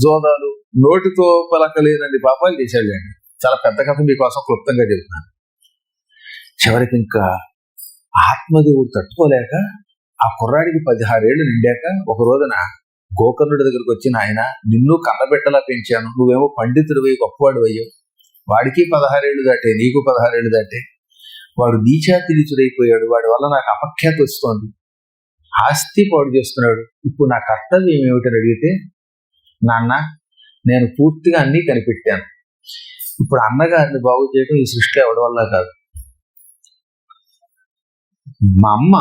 జోదాలు, నోటితో పలకలేనన్ని పాపాలు చేశాడండి. చాలా పెద్ద కథ మీకోసం క్లుప్తంగా చెబుతున్నాను. చివరికి ఇంకా ఆత్మదేవుడు తట్టుకోలేక ఆ కుర్రాడికి 16 ఏళ్ళు నిండాక ఒక రోజున గోకర్ణుడి దగ్గరికి వచ్చి, ఆయన నిన్ను కన్నబెట్టలా పెంచాను, నువ్వేమో పండితుడు పోయి గొప్పవాడు అయ్యావు, వాడికి 16 ఏళ్ళు దాటే, నీకు 16 ఏళ్ళు దాటే, వాడు నీచాతిరీచుడైపోయాడు, వాడి వల్ల నాకు అపఖ్యాతి వస్తోంది, ఆస్తి పాడు చేస్తున్నాడు, ఇప్పుడు నా కర్తవ్యం ఏమిటని అడిగితే, నాన్న నేను పూర్తిగా అన్నీ కనిపెట్టాను, ఇప్పుడు అన్నగారిని బాగు చేయడం ఈ సృష్టి అవడం వల్ల కాదు, మా అమ్మ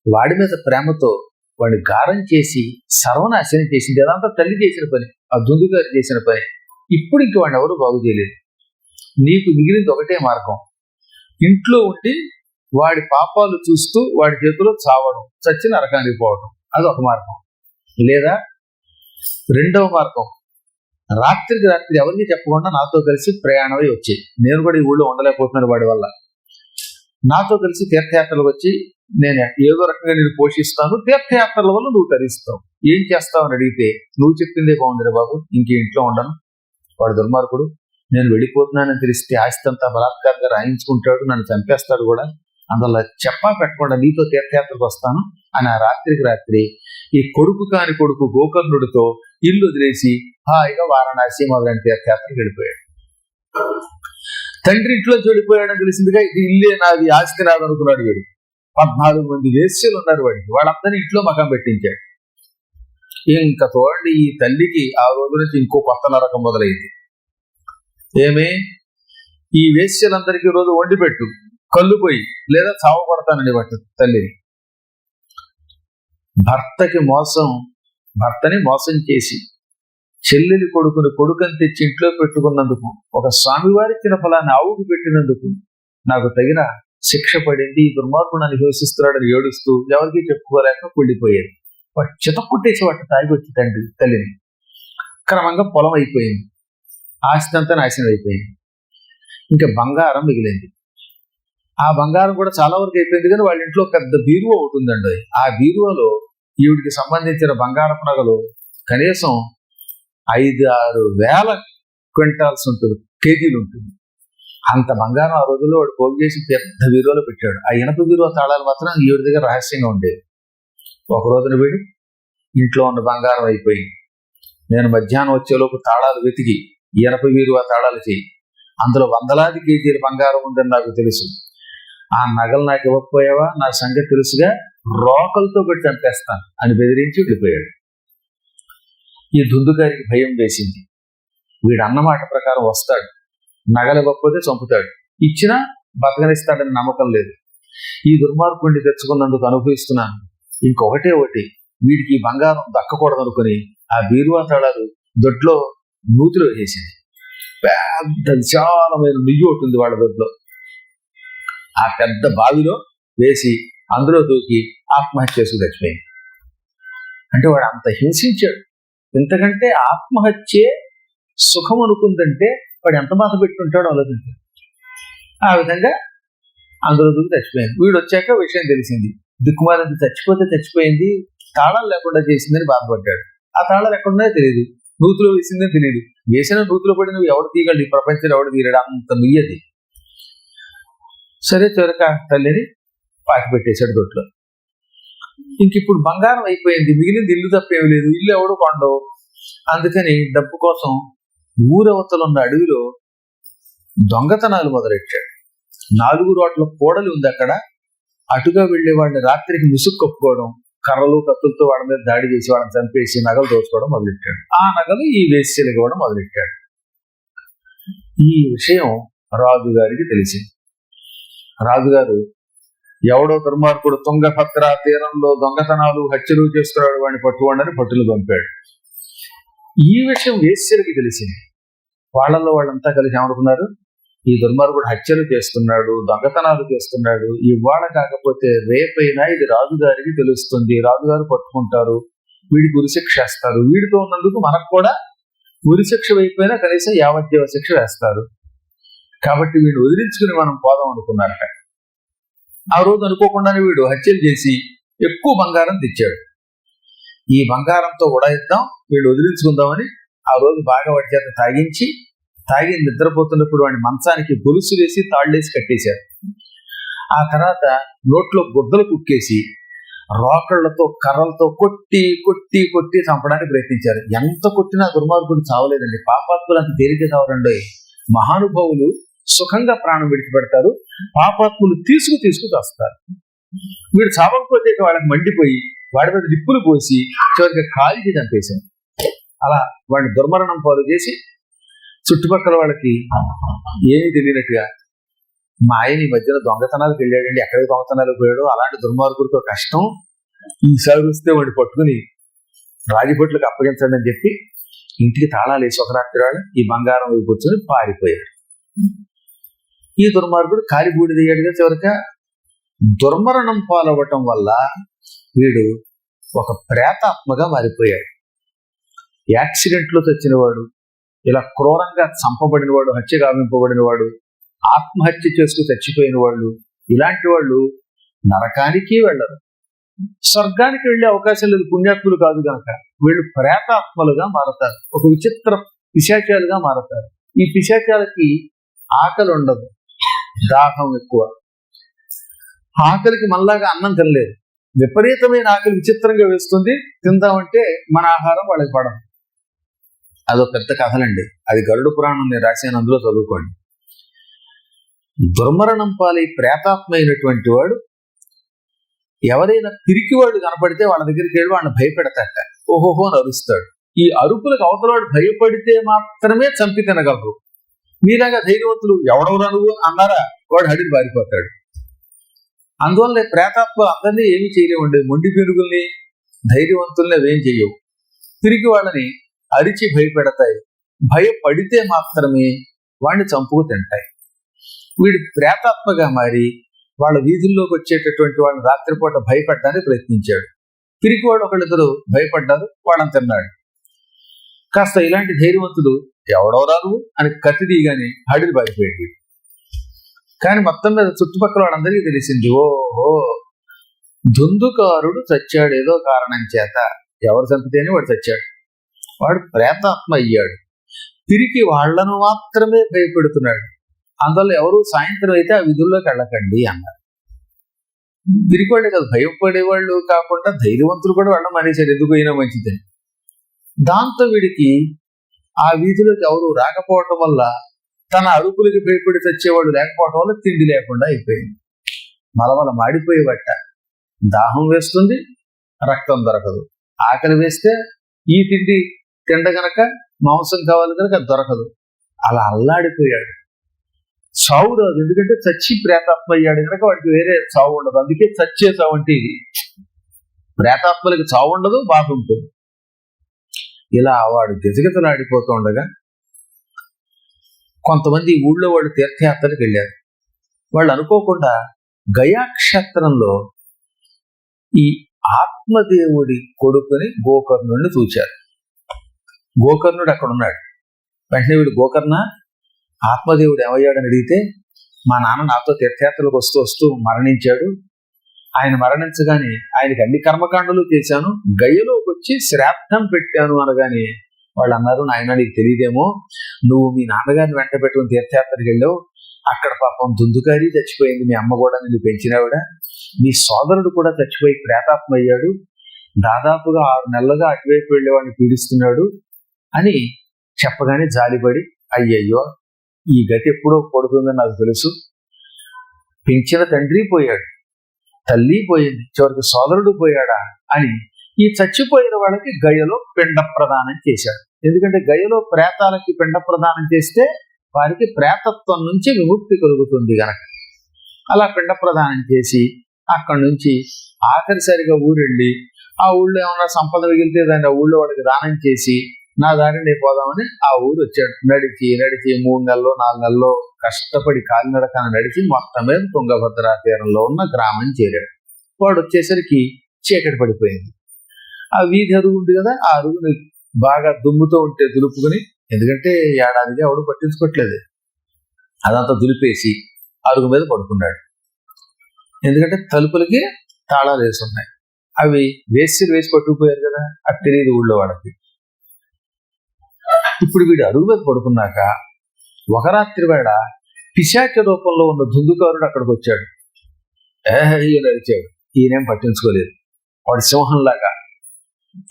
వాడి మీద ప్రేమతో వాడిని గారం చేసి సర్వనాశనం చేసింది, అదంతా తల్లి చేసిన పని, ఆ దుందుగారు చేసిన పని. ఇప్పుడు ఇంక వాడిని ఎవరు బాగు చేయలేదు, నీకు మిగిలింది ఒకటే మార్గం, ఇంట్లో ఉండి వాడి పాపాలు చూస్తూ వాడి చేతిలో చావడం, చచ్చి నరకానికి పోవడం, అదొక మార్గం. లేదా రెండవ మార్గం, రాత్రికి రాత్రి ఎవరిని చెప్పకుండా నాతో కలిసి ప్రయాణమై వచ్చి, నేను కూడా ఈ ఊళ్ళో ఉండలేకపోతున్నాను వాడి వల్ల, నాతో కలిసి తీర్థయాత్రలకు వచ్చి నేను ఏదో రకంగా నేను పోషిస్తాను, తీర్థయాత్రల వల్ల నువ్వు తరిస్తావు, ఏం చేస్తావు అని అడిగితే, నువ్వు చెప్పిందే బాగుందిరే బాబు, ఇంకే ఇంట్లో ఉండను, వాడు దుర్మార్గుడు, నేను వెళ్ళిపోతున్నానని తెలిస్తే ఆస్తి అంతా బలాత్కారంగా రాయించుకుంటాడు, నన్ను చంపేస్తాడు కూడా, అందువల్ల చెప్పా పెట్టకుండా నీతో తీర్థయాత్రకు వస్తాను అని ఆ రాత్రికి రాత్రి ఈ కొడుకు కాని కొడుకు గోకర్ణుడితో ఇల్లు వదిలేసి హాయిగా వారణాసి మొదలైన తీర్థయాత్రకు వెళ్ళిపోయాడు. తండ్రి ఇంట్లో చెడిపోయాడని తెలిసిందిగా, ఇది ఇల్లే నాది, ఆస్తి నాది అనుకున్నాడు వీడు. 14 మంది వేశ్యలు ఉన్నారు వాడికి, వాళ్ళందరినీ ఇంట్లో మకం పెట్టించాడు. ఇంకా చూడండి, ఈ తల్లికి ఆ రోజు నుంచి ఇంకో కొత్త నరకం మొదలైంది. ఏమే, ఈ వేశ్యలందరికీ రోజు వండి పెట్టు, కళ్ళు పోయి లేదా చావు పడతానని పట్టు తల్లిని. భర్తని మోసం చేసి చెల్లెలి కొడుకుని తెచ్చి ఇంట్లో పెట్టుకున్నందుకు, ఒక స్వామివారిచ్చిన ఫలాన్ని ఆవుకు పెట్టినందుకు నాకు తగిన శిక్ష పడింది, ఈ దుర్మార్గుడు అనుభవిస్తున్నాడని ఏడుస్తూ ఎవరికి చెప్పుకోలేక కుళ్ళిపోయేది. వాడు చితక్కుట్టేసి వాటి తాగి వచ్చి తల్లిని. క్రమంగా పొలం అయిపోయింది, ఆస్తి అంతా నాశనం అయిపోయింది, ఇంకా బంగారం మిగిలింది. ఆ బంగారం కూడా చాలా వరకు అయిపోయింది, కానీ వాళ్ళ ఇంట్లో పెద్ద బీరువా ఒకటి ఉందండి. ఆ బీరువాలో ఈవిడికి సంబంధించిన బంగారపు నగలు కనీసం 5-6 వేల క్వింటాల్స్ ఉంటుంది, కేజీలు ఉంటుంది. అంత బంగారం ఆ రోజుల్లో వాడు పోగు చేసి పెద్ద బీరువాలో పెట్టాడు. ఆ ఇనప బీరువా తాళాలు మాత్రం ఈవిడి దగ్గర రహస్యంగా ఉండేది. ఒక రోజున వీడు ఇంట్లో ఉన్న బంగారం అయిపోయింది. నేను మధ్యాహ్నం వచ్చేలోపు తాళాలు వెతికి ఇనప బీరువా తాళాలు చేయి, అందులో వందలాది కేజీల బంగారం ఉందని నాకు తెలుసు, ఆ నగలు నాకు ఇవ్వకపోయావా, నా సంగతి తెలుసుగా, రోకలతో పెట్టి చంపేస్తాను అని బెదిరించి వెళ్ళిపోయాడు. ఈ దుందుగారికి భయం వేసింది. వీడు అన్నమాట ప్రకారం వస్తాడు, నగలు ఇవ్వకపోతే చంపుతాడు, ఇచ్చినా బతకనిస్తాడని నమ్మకం లేదు. ఈ దుర్మార్గుడిని తెచ్చుకున్నందుకు అనుభవిస్తున్నాను, ఇంకొకటే ఒకటి, వీడికి బంగారం దక్కకూడదు అనుకుని ఆ బీరువా తాళాలు దొడ్లో నూతిలో వేసింది. పెద్ద విశాలమైన నుయ్యి ఉంటుంది వాళ్ళ దొడ్లో. ఆ పెద్ద బావిలో వేసి అందులో దూకి ఆత్మహత్య చేసుకు చచ్చిపోయింది. అంటే వాడు అంత హింసించాడు. ఇంతకంటే ఆత్మహత్యే సుఖం అనుకుందంటే వాడు ఎంత బాధ పెట్టుంటాడో ఆలోచించాడు. ఆ విధంగా అందులో దూకి చచ్చిపోయింది. వీడు వచ్చాక విషయం తెలిసింది. దిక్కుమాలింది చచ్చిపోతే చచ్చిపోయింది, తాళాలు లేకుండా చేసిందని బాధపడ్డాడు. ఆ తాళాలు ఎక్కడున్నాయో తెలియదు, నూతిలో వేసిందని తెలియదు. వేసిన నూతిలో పడినవి ఎవడు తీయగలడు, ఈ ప్రపంచంలో ఎవడు తీయడు, అంత నుయ్యది. సరే చివరికి తల్లిని పాతి పెట్టేశాడు దొడ్లో. ఇంక ఇప్పుడు బంగారం అయిపోయింది, మిగిలింది ఇల్లు తప్పేమి లేదు, ఇల్లు ఎవడు కొండవు. అందుకని డబ్బు కోసం ఊరవతలు ఉన్న అడవిలో దొంగతనాలు మొదలెట్టాడు. 4 రోడ్ల కూడలి ఉంది అక్కడ. అటుగా వెళ్లే వాడిని రాత్రికి ముసుగు కప్పుకోవడం, కర్రలు కత్తులతో వాళ్ళ మీద దాడి చేసి వాళ్ళని చంపేసి నగలు దోచుకోవడం మొదలెట్టాడు. ఆ నగలు ఈ వేశ్యలకు ఇవ్వడం మొదలెట్టాడు. ఈ విషయం రాజుగారికి తెలిసింది. రాజుగారు ఎవడో దుర్మార్గుడు తుంగభద్ర తీరంలో దొంగతనాలు హత్యలు చేస్తున్నాడు, వాడిని పట్టుకోండి పట్టులు పంపాడు. ఈ విషయం వేశ్యలకి తెలిసింది. వాళ్ళంతా కలిసి ఏమనుకున్నారు, ఈ దుర్మార్గుడు హత్యలు చేస్తున్నాడు, దొంగతనాలు చేస్తున్నాడు, ఇవాళ కాకపోతే రేపైనా ఇది రాజుగారికి తెలుస్తుంది, రాజుగారు పట్టుకుంటారు, వీడికి ఉరిశిక్ష వేస్తారు, వీడితో ఉన్నందుకు మనకు కూడా ఉరిశిక్ష అయిపోయినా కనీసం యావజ్జీవ శిక్ష వేస్తారు, కాబట్టి వీడు వదిలించుకుని మనం పోదాం అనుకున్నారట. ఆ రోజు అనుకోకుండానే వీడు హత్యలు చేసి ఎక్కువ బంగారం తెచ్చాడు. ఈ బంగారంతో ఉడాయిద్దాం, వీడు వదిలించుకుందామని ఆ రోజు బాగా వాడి చేత తాగి నిద్రపోతున్నప్పుడు వాడి మంచానికి గొలుసు వేసి తాళ్ళేసి కట్టేశారు. ఆ తర్వాత నోట్లో గుడ్డలు కుక్కేసి రోకళ్లతో కర్రలతో కొట్టి చంపడానికి ప్రయత్నించారు. ఎంత కొట్టినా దుర్మార్గుడు చావలేదండి. పాపాత్ములు అంత తేలిక చావరండి. మహానుభావులు సుఖంగా ప్రాణం విడిచిపెడతారు, పాపాత్ములు తీసుకు వస్తారు. వీడు చావకపోతే వాళ్ళకి మండిపోయి వాడి మీద నిప్పులు పోసి చివరికి కాలికి చంపేశారు. అలా వాడిని దుర్మరణం పాలు చేసి చుట్టుపక్కల వాళ్ళకి ఏమీ తెలియనట్టుగా, మా ఆయన ఈ మధ్యన దొంగతనాలకు వెళ్ళాడండి, ఎక్కడికి దొంగతనాలకు పోయాడో, అలాంటి దుర్మార్గుడితో కష్టం, ఈసారి వస్తే వాడిని పట్టుకుని రాజభట్లకు అప్పగించండి అని చెప్పి ఇంటికి తాళాలు వేసి ఒక రాత్రి వాళ్ళు ఈ బంగారం కూర్చొని పారిపోయాడు. ఈ దుర్మార్గుడు కాలిబూడిదయ్యాడుగా. చివరిగా దుర్మరణం పాలవ్వటం వల్ల వీడు ఒక ప్రేతాత్మగా మారిపోయాడు. యాక్సిడెంట్లో చచ్చినవాడు, ఇలా క్రూరంగా చంపబడినవాడు, హత్య గావింపబడినవాడు, ఆత్మహత్య చేసుకు చచ్చిపోయిన వాళ్ళు, ఇలాంటి వాళ్ళు నరకానికి వెళ్ళరు, స్వర్గానికి వెళ్ళే అవకాశం లేదు, పుణ్యాత్ములు కాదు కనుక వీళ్ళు ప్రేతాత్మలుగా మారతారు, ఒక విచిత్ర పిశాచాలుగా మారతారు. ఈ పిశాచాలకి ఆకలి ఉండదు, దాహం ఎక్కువ. ఆకలికి మనలాగా అన్నం తినలేదు, విపరీతమైన ఆకలి విచిత్రంగా వేస్తుంది, తిందామంటే మన ఆహారం వాళ్ళకి పడదు. అదో పెద్ద కథలండి, అది గరుడ పురాణం నేను రాశాను, అందులో చదువుకోండి. దుర్మరణం పాలై ప్రేతాత్మ అయినటువంటి వాడు ఎవరైనా పిరికివాడు కనపడితే వాళ్ళ దగ్గరికి వెళ్ళి వాళ్ళని భయపెడతాట, ఓహోహో అని అరుస్తాడు. ఈ అరుపులకు అవతలవాడు భయపడితే మాత్రమే చంపి తినగలరు. మీలాగా ధైర్యవంతులు ఎవడెవరా నువ్వు అన్నారా, వాడు హడిని బారిపోతాడు. అందువల్ల ప్రేతాత్మ అందరినీ ఏమీ చేయలేవండి. మొండి పెరుగుల్ని ధైర్యవంతుల్ని అవేం చెయ్యవు. తిరిగి వాళ్ళని అరిచి భయపెడతాయి, భయపడితే మాత్రమే వాడిని చంపుకు తింటాయి. వీడి ప్రేతాత్మగా మారి వాళ్ళ వీధుల్లోకి వచ్చేటటువంటి వాళ్ళని రాత్రిపూట భయపడడానికి ప్రయత్నించాడు. తిరిగి వాడు ఒకళ్ళిద్దరు భయపడ్డారు, వాళ్ళని తిన్నాడు. కాస్త ఇలాంటి ధైర్యవంతుడు ఎవడెవరారు అని కత్తి తీయగానే హడిని బారిపోయాడు. కానీ మొత్తం మీద చుట్టుపక్కల వాళ్ళందరికీ తెలిసింది, ఓహో దుందుకారుడు చచ్చాడు ఏదో కారణం చేత, ఎవరు చంపితేనే వాడు చచ్చాడు, వాడు ప్రేతాత్మ అయ్యాడు. తిరిగి వాళ్లను మాత్రమే భయపెడుతున్నాడు, అందువల్ల ఎవరు సాయంత్రం అయితే ఆ విధుల్లోకి వెళ్ళకండి అన్నారు. తిరిగి వాళ్ళే కాదు, భయపడేవాళ్ళు కాకుండా ధైర్యవంతులు కూడా వెళ్ళడం మానేశారు, ఎందుకు అయినా మంచిదని. దాంతో వీడికి ఆ వీధిలోకి ఎవరు రాకపోవటం వల్ల, తన అరుపులకి భయపడి తెచ్చేవాడు లేకపోవడం వల్ల తిండి లేకుండా అయిపోయింది. మలమల మాడిపోయేవట. దాహం వేస్తుంది, రక్తం దొరకదు. ఆకలి వేస్తే ఈ తిండి తిండగనక మాంసం కావాలి కనుక దొరకదు. అలా అల్లాడిపోయాడు. చావు రాదు, ఎందుకంటే చచ్చి ప్రేతాత్మ అయ్యాడు కనుక వాడికి వేరే చావు ఉండదు. అందుకే చచ్చే చావు అంటే ఇది. ప్రేతాత్మలకి చావు ఉండదు, బాధ ఉంటుంది. ఇలా వాడు గజగజలాడిపోతూ ఉండగా కొంతమంది ఊళ్ళో వాళ్ళు తీర్థయాత్రలకు వెళ్ళారు. వాళ్ళు అనుకోకుండా గయాక్షేత్రంలో ఈ ఆత్మదేవుడి కొడుకుని గోకర్ణుడిని చూచారు. గోకర్ణుడు అక్కడ ఉన్నాడు. వెంటనే వీడు, గోకర్ణ, ఆత్మదేవుడు ఏమయ్యాడని అడిగితే, మా నాన్న నాతో తీర్థయాత్రలకు వస్తూ వస్తూ మరణించాడు. ఆయన మరణించగానే ఆయనకి అన్ని కర్మకాండలు చేశాను, గయ్యలోకి వచ్చి శ్రాద్ధం పెట్టాను అనగానే వాళ్ళు అన్నారు, నాయన నీకు తెలియదేమో, నువ్వు మీ నాన్నగారిని వెంట పెట్టుకుని తీర్థయాత్రకి వెళ్ళావు, అక్కడ పాపం దుందుకారి చచ్చిపోయింది, మీ అమ్మ కూడా నిన్ను పెంచినావిడ, మీ సోదరుడు కూడా చచ్చిపోయి ప్రేతాత్మ అయ్యాడు, దాదాపుగా 6 నెలలుగా అటువైపు వెళ్ళేవాడిని పీడిస్తున్నాడు అని చెప్పగానే జాలిపడి, అయ్యయ్యో ఈ గతి ఎప్పుడో పడుతుందని నాకు తెలుసు, పెంచిన తండ్రి పోయాడు, తల్లి పోయింది, చివరికి సోదరుడు పోయాడా అని ఈ చచ్చిపోయిన వాళ్ళకి గయలో పిండ ప్రదానం చేశాడు. ఎందుకంటే గయలో ప్రేతాలకి పిండ ప్రదానం చేస్తే వారికి ప్రేతత్వం నుంచి విముక్తి కలుగుతుంది గనక. అలా పిండ ప్రదానం చేసి అక్కడి నుంచి ఆఖరిసరిగా ఊరెళ్ళి ఆ ఊళ్ళో ఏమన్నా సంపద మిగిలితే దాన్ని ఆ ఊళ్ళో వాళ్ళకి దానం చేసి నా దారిని పోదామని ఆ ఊరు వచ్చాడు. నడిచి 3 నెలలు 4 నెలల్లో కష్టపడి కాలినడకన నడిచి మొత్తం మీద తుంగభద్ర తీరంలో ఉన్న గ్రామం చేరాడు. వాడు వచ్చేసరికి చీకటి పడిపోయింది. ఆ వీధి అరుగు ఉంది కదా, ఆ అరుగుని బాగా దుమ్ముతో ఉంటే దులుపుకుని, ఎందుకంటే ఏడాదిగా ఎవడు పట్టించుకోవట్లేదు, అదంతా దులిపేసి అరుగు మీద పడుకున్నాడు. ఎందుకంటే తలుపులకి తాళాలు వేసి ఉన్నాయి, అవి వేసి పట్టుకుపోయారు కదా, అది తెలియదు ఊళ్ళో వాళ్ళకి. ఇప్పుడు వీడు అరుగు మీద పడుకున్నాక ఒక రాత్రి వేళ పిశాచ రూపంలో ఉన్న దుందుకారుడు అక్కడికి వచ్చాడు. ఈయన అరిచాడు, ఈయనేం పట్టించుకోలేదు. వాడు సింహంలాగా,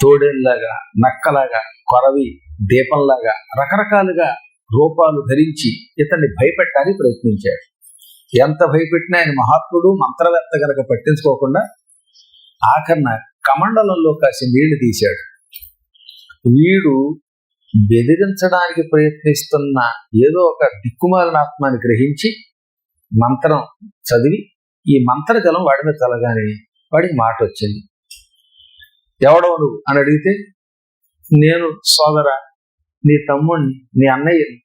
తోడేళ్లాగా, నక్కలాగా, కొరవి, దీపంలాగా రకరకాలుగా రూపాలు ధరించి ఇతన్ని భయపెట్టాలని ప్రయత్నించాడు. ఎంత భయపెట్టినా ఆయన మహాత్ముడు, మంత్రవేత్త గనక పట్టించుకోకుండా ఆఖరణ కమండలంలో కాసి నీళ్లు తీశాడు. వీడు బెదిరించడానికి ప్రయత్నిస్తున్న ఏదో ఒక దిక్కుమాలిన ఆత్మాన్ని గ్రహించి మంత్రం చదివి ఈ మంత్ర జలం వాడి మీద చల్లగానే వాడికి మాట వచ్చింది. ఎవడో నువ్వు అని అడిగితే, నేను సోదర, నీ తమ్ముడిని, నీ అన్నయ్యని,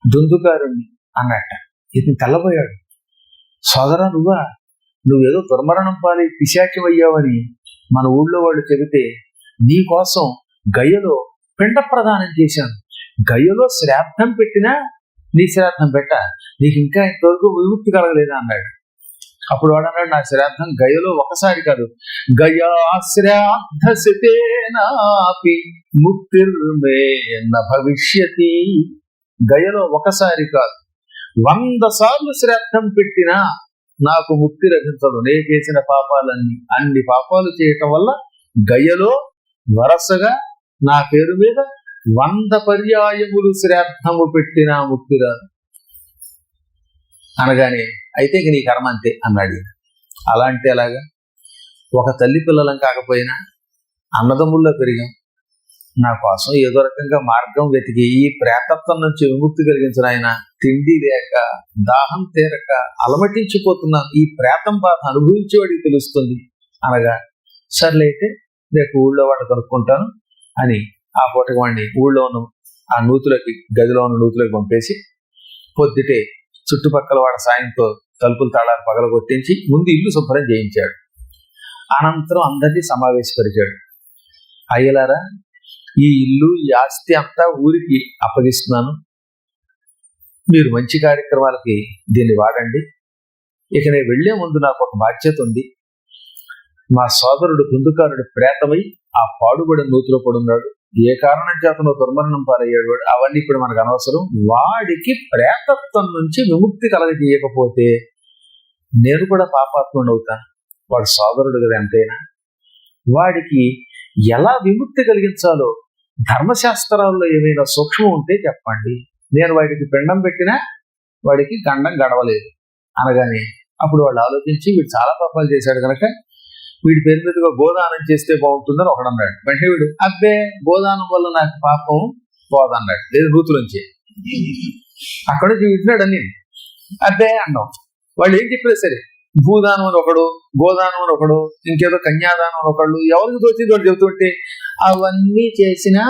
దుందుకారుణ్ణి అన్నట్ట. ఇతను తెల్లబోయాడు. సోదరా నువ్వా? నువ్వేదో దుర్మరణం పాలి పిశాచం అయ్యావని మన ఊళ్ళో వాళ్ళు చెబితే నీ కోసం గయ్యలో పిండ ప్రదానం చేశాను. గయ్యలో శ్రాద్ధం పెట్టినా నీ శ్రాద్ధం పెట్ట, నీకు ఇంకా ఇంతవరకు విముక్తి కలగలేదా అన్నాడు. అప్పుడు వాడు అన్నాడు, నా శ్రాద్ధం గయలో ఒకసారి కాదు, గయా శ్రాద్ధసితేనాపి ముక్తిర్మే న భవిష్యతి. గయలో ఒకసారి కాదు, 100 సార్లు శ్రాద్ధం పెట్టినా నాకు ముక్తి లభించదు. నే చేసిన పాపాలన్నీ, అన్ని పాపాలు చేయటం వల్ల గయలో వరసగా నా పేరు మీద 100 పర్యాయములు శ్రాద్ధము పెట్టినా ముక్తి రాదు అనగానే, అయితే ఇంక నీ కర్మ అంతే అన్నాడు. అలాంటి అలాగా ఒక తల్లి పిల్లలం కాకపోయినా అన్నదమ్ముల్లో పెరిగాం. నా కోసం ఏదో రకంగా మార్గం వెతికి ఈ ప్రేతత్వం నుంచి విముక్తి కలిగించిన ఆయన, తిండి లేక దాహం తీరక అలమటించిపోతున్నాను, ఈ ప్రేతం బాధ అనుభవించేవాడికి తెలుస్తుంది అనగా, సర్లైతే రేపు ఊళ్ళో వాడిని కనుక్కుంటాను అని ఆ పూటకి వాడిని ఊళ్ళో ఉన్న ఆ నూతులకి, గదిలో ఉన్న నూతులకి పంపేసి పొద్దుటే చుట్టుపక్కల వాడి సాయంతో తలుపుల తాళాలు పగలగొట్టించి ముందు ఇల్లు శుభ్రం చేయించాడు. అనంతరం అందరినీ సమావేశపరిచాడు. అయ్యలారా, ఈ ఇల్లు, ఈ ఆస్తి అంతా ఊరికి అప్పగిస్తున్నాను, మీరు మంచి కార్యక్రమాలకి దీన్ని వాడండి. ఇక నేను వెళ్లే ముందు నాకు ఒక బాధ్యత ఉంది. మా సోదరుడు దుందుకారుడు ప్రేతమై ఆ పాడుబడిన నూతిలో పడున్నాడు. ఏ కారణం చేతనో దుర్మరణం పాలయ్యాడు వాడు. అవన్నీ ఇప్పుడు మనకు అనవసరం. వాడికి ప్రేతత్వం నుంచి విముక్తి కలగజేయకపోతే నేను కూడా పాపాత్ముడు అవుతాను. వాడు సోదరుడు కదా ఎంతైనా. వాడికి ఎలా విముక్తి కలిగించాలో ధర్మశాస్త్రాల్లో ఏమైనా సూక్ష్మం ఉంటే చెప్పండి. నేను వాడికి పిండం పెట్టినా వాడికి గండం గడవలేదు అనగానే అప్పుడు వాళ్ళు ఆలోచించి వీడు చాలా పాపాలు చేశాడు కనుక వీడి పేరు మీదుగా గోదానం చేస్తే బాగుంటుందని ఒకడన్నాడు. వెంటనే వీడు అబ్బే గోదానం వల్ల నాకు పాపం పోదన్నాడు, లేదు నూతులోంచి. అక్కడ నుంచి వింటున్నాడు అన్ని. అబ్బే అన్నాం. వాళ్ళు ఏం చెప్పినా సరే భూదానం అని ఒకడు, గోదానం అని ఒకడు, ఇంకేదో కన్యాదానం అని ఒకళ్ళు, ఎవరికి తోచింది వాడు చెబుతుంటే అవన్నీ చేసినా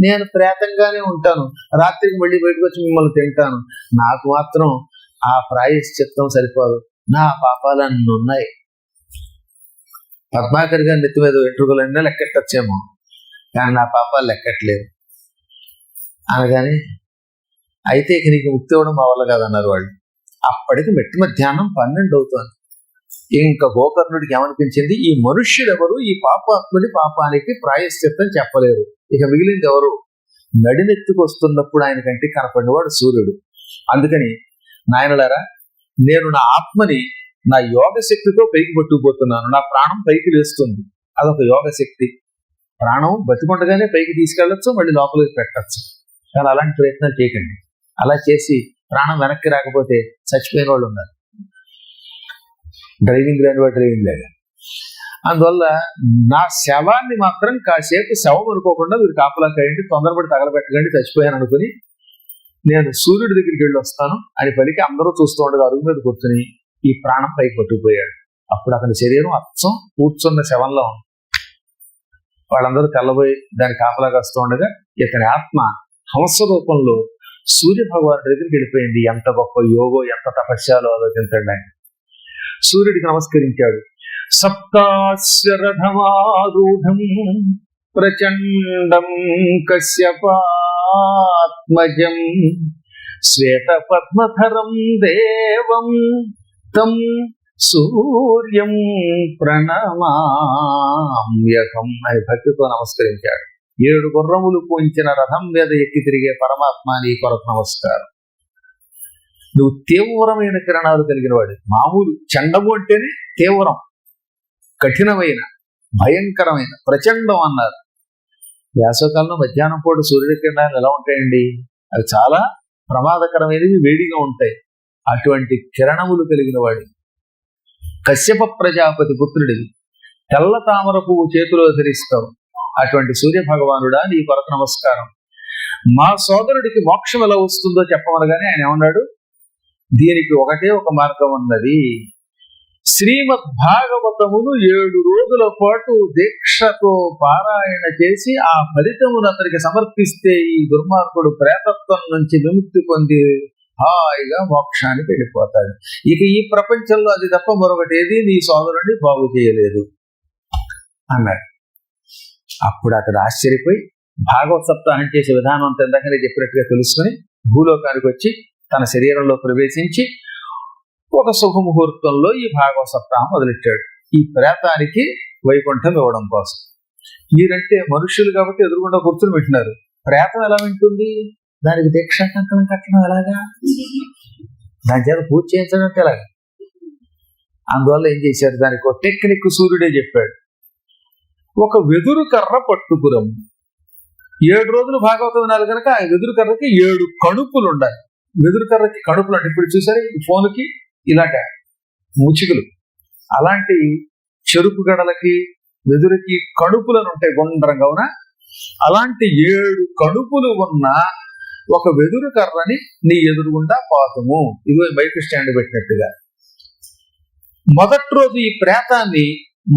నేను ప్రేతంగానే ఉంటాను, రాత్రికి మళ్ళీ బయటకు వచ్చి మిమ్మల్ని తింటాను, నాకు మాత్రం ఆ ప్రాయశ్చిత్తం సరిపోదు, నా పాపాలన్నీ ఉన్నాయి. పద్మాకర్ గారి నెత్తి మీద వెంట్రుకలన్నీ లెక్కెట్టచ్చేమో, కానీ నా పాపాలు లెక్కట్లేదు అనగానే అయితే ఇక నీకు ముక్తి ఇవ్వడం మా వల్ల కాదన్నారు వాళ్ళు. అప్పటికి మెట్టి మధ్యాహ్నం 12 అవుతుంది. ఇంకా గోకర్ణుడికి ఏమనిపించింది, ఈ మనుష్యుడెవరు ఈ పాపాత్ముడి పాపానికి ప్రాయశ్చిత్తం చెప్పలేరు, ఇక మిగిలింది ఎవరు? నడినెత్తుకు వస్తున్నప్పుడు ఆయన కంటికి కనపడినవాడు సూర్యుడు. అందుకని నాయనలారా, నేను నా ఆత్మని నా యోగ శక్తితో పైకి పట్టుకుపోతున్నాను, నా ప్రాణం పైకి లేస్తుంది, అదొక యోగ శక్తి. ప్రాణం బతికొండగానే పైకి తీసుకెళ్లొచ్చు, మళ్ళీ లోపలికి పెట్టచ్చు, కానీ అలాంటి ప్రయత్నాలు చేయకండి. అలా చేసి ప్రాణం వెనక్కి రాకపోతే చచ్చిపోయిన వాళ్ళు ఉన్నారు, డ్రైవింగ్ లేని వాడు డ్రైవింగ్ లేక. అందువల్ల నా శవాన్ని మాత్రం కాసేపు శవం అనుకోకుండా మీరు కాపలా కాయండి, తొందరపడి తగలబెట్టకండి, చచ్చిపోయాను అనుకుని నేను సూర్యుడి దగ్గరికి వెళ్ళి వస్తాను అని పలికి అందరూ చూస్తూ ఉండగా అరుగు మీద కూర్చుని ఈ ప్రాణం పైకి పట్టుకుపోయాడు. అప్పుడు అతని శరీరం అచ్చం కూర్చున్న శవంలో ఉంది. వాళ్ళందరూ తెల్లబోయి దాని కాపలా కాస్తూ ఉండగా ఇతని ఆత్మ హంస రూపంలో సూర్య భగవానుడి దగ్గరికి వెళ్ళిపోయింది. ఎంత గొప్ప యోగో, ఎంత తపస్యాలో ఆలోచించండి. ఆయన సూర్యుడికి నమస్కరించాడు. సప్తాశ్వరథమారూఢం ప్రచండం కశ్యపాత్మజం శ్వేత పద్మధరం దేవం తం సూర్యం ప్రణమామ్యహం అని భక్తితో నమస్కరించాడు. 7 గుర్రములు పూంచిన రథం మీద ఎక్కి తిరిగే పరమాత్మ నీ కొరకు నమస్కారం. నువ్వు తీవ్రమైన కిరణాలు కలిగిన వాడు. మామూలు చండము అంటేనే తీవ్రం, కఠినమైన, భయంకరమైన, ప్రచండం అన్నారు. వేసవకాలంలో మధ్యాహ్నం పూట సూర్యుడి కిరణాలు ఎలా ఉంటాయండి? అవి చాలా ప్రమాదకరమైనవి, వేడిగా ఉంటాయి. అటువంటి కిరణములు కలిగిన వాడి కశ్యప ప్రజాపతి పుత్రుడివి, తెల్ల తామర పువ్వు చేతిలో ధరిస్తావు. అటువంటి సూర్య భగవానుడా నీ కొరకు నమస్కారం. మా సోదరుడికి మోక్షం ఎలా వస్తుందో చెప్పమనగానే ఆయన ఏమన్నాడు, దీనికి ఒకటే ఒక మార్గం ఉన్నది. శ్రీమద్ భాగవతమును 7 రోజుల పాటు దీక్షతో పారాయణ చేసి ఆ ఫలితమును అతనికి సమర్పిస్తే ఈ దుర్మార్గుడు ప్రేతత్వం నుంచి విముక్తి పొంది హాయిగా మోక్షానికి వెళ్ళిపోతాడు. ఇక ఈ ప్రపంచంలో అది తప్ప మరొకటి ఏది నీ సోదరుడిని బాగు చేయలేదు అన్నాడు. అప్పుడు అతడు ఆశ్చర్యపోయి భాగవత సప్తాహం చేసే విధానం అంత ఇందాకనే చెప్పినట్టుగా తెలుసుకుని భూలోకానికి వచ్చి తన శరీరంలో ప్రవేశించి ఒక శుభముహూర్తంలో ఈ భాగవత సప్తాహం మొదలెట్టాడు. ఈ ప్రేతానికి వైకుంఠం ఇవ్వడం కోసం. మీరంటే మనుష్యులు కాబట్టి ఎదురుగుండా కూర్చుని పెట్టినారు. ప్రేతం ఎలా వింటుంది? దానికి దీక్షా కంకణం కట్టడం ఎలాగా? దాని చేత పూజ చేయించడం ఎలాగా? అందువల్ల ఏం చేశారు, దానికి ఒక టెక్నిక్ సూర్యుడే చెప్పాడు. ఒక వెదురు కర్ర పట్టుకురము. 7 రోజులు భాగవతం వినాలి కనుక ఆ వెదురు కర్రకి 7 కణుపులు ఉండాలి. వెదురు కర్రకి కణుపులు అంటే ఇప్పుడు చూసారు ఈ ఫోన్కి ఇలాంటి ముచికలు, అలాంటి చెరుకు గడలకి వెదురుకి కణుపులను ఉంటాయి గుండ్రంగా. అవునా? అలాంటి 7 కణుపులు ఉన్న ఒక వెదురు కర్రని నీ ఎదురుగుండా పాతము. ఇదిగో బైక్ స్టాండ్ పెట్టినట్టుగా. మొదటి రోజు ఈ ప్రేతాన్ని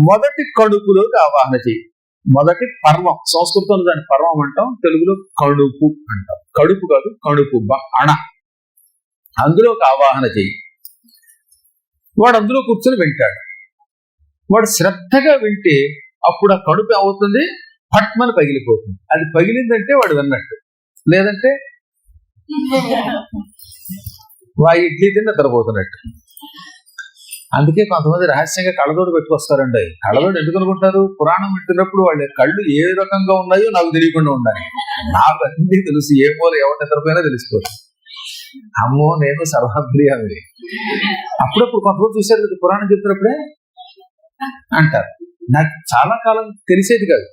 మొదటి కడుపులోకి ఆవాహన చేయి. మొదటి పర్వం, సంస్కృతంలో దాన్ని పర్వం అంటాం, తెలుగులో కడుపు అంటాం. కడుపు కాదు, కడుపు అణ. అందులోకి ఆవాహన చేయి. వాడు అందులో కూర్చొని వింటాడు. వాడు శ్రద్ధగా వింటే అప్పుడు ఆ కడుపు అవుతుంది, పట్మని పగిలిపోతుంది. అది పగిలిందంటే వాడు విన్నట్టు, లేదంటే ఇడ్లీ తిని నిద్రపోతున్నట్టు. అందుకే కొంతమంది రహస్యంగా కళ్ళతోడు పెట్టుకొస్తారండి. కళ్ళతోడు ఎందుకు అనుకుంటారు? పురాణం వింటున్నప్పుడు వాళ్ళ కళ్ళు ఏ రకంగా ఉన్నాయో నాకు తెలియకుండా ఉండాలి. నాకు అన్నీ తెలుసు, ఏ మూల ఎవరి నిద్రపోయినా తెలిసిపోతుంది. అమ్మో నేను సర్వాంతర్యామి. అప్పుడప్పుడు కొంతమంది చూశారు కదా పురాణం చెప్తున్నప్పుడే అంటారు. నాకు చాలా కాలం తెలిసేది కాదు.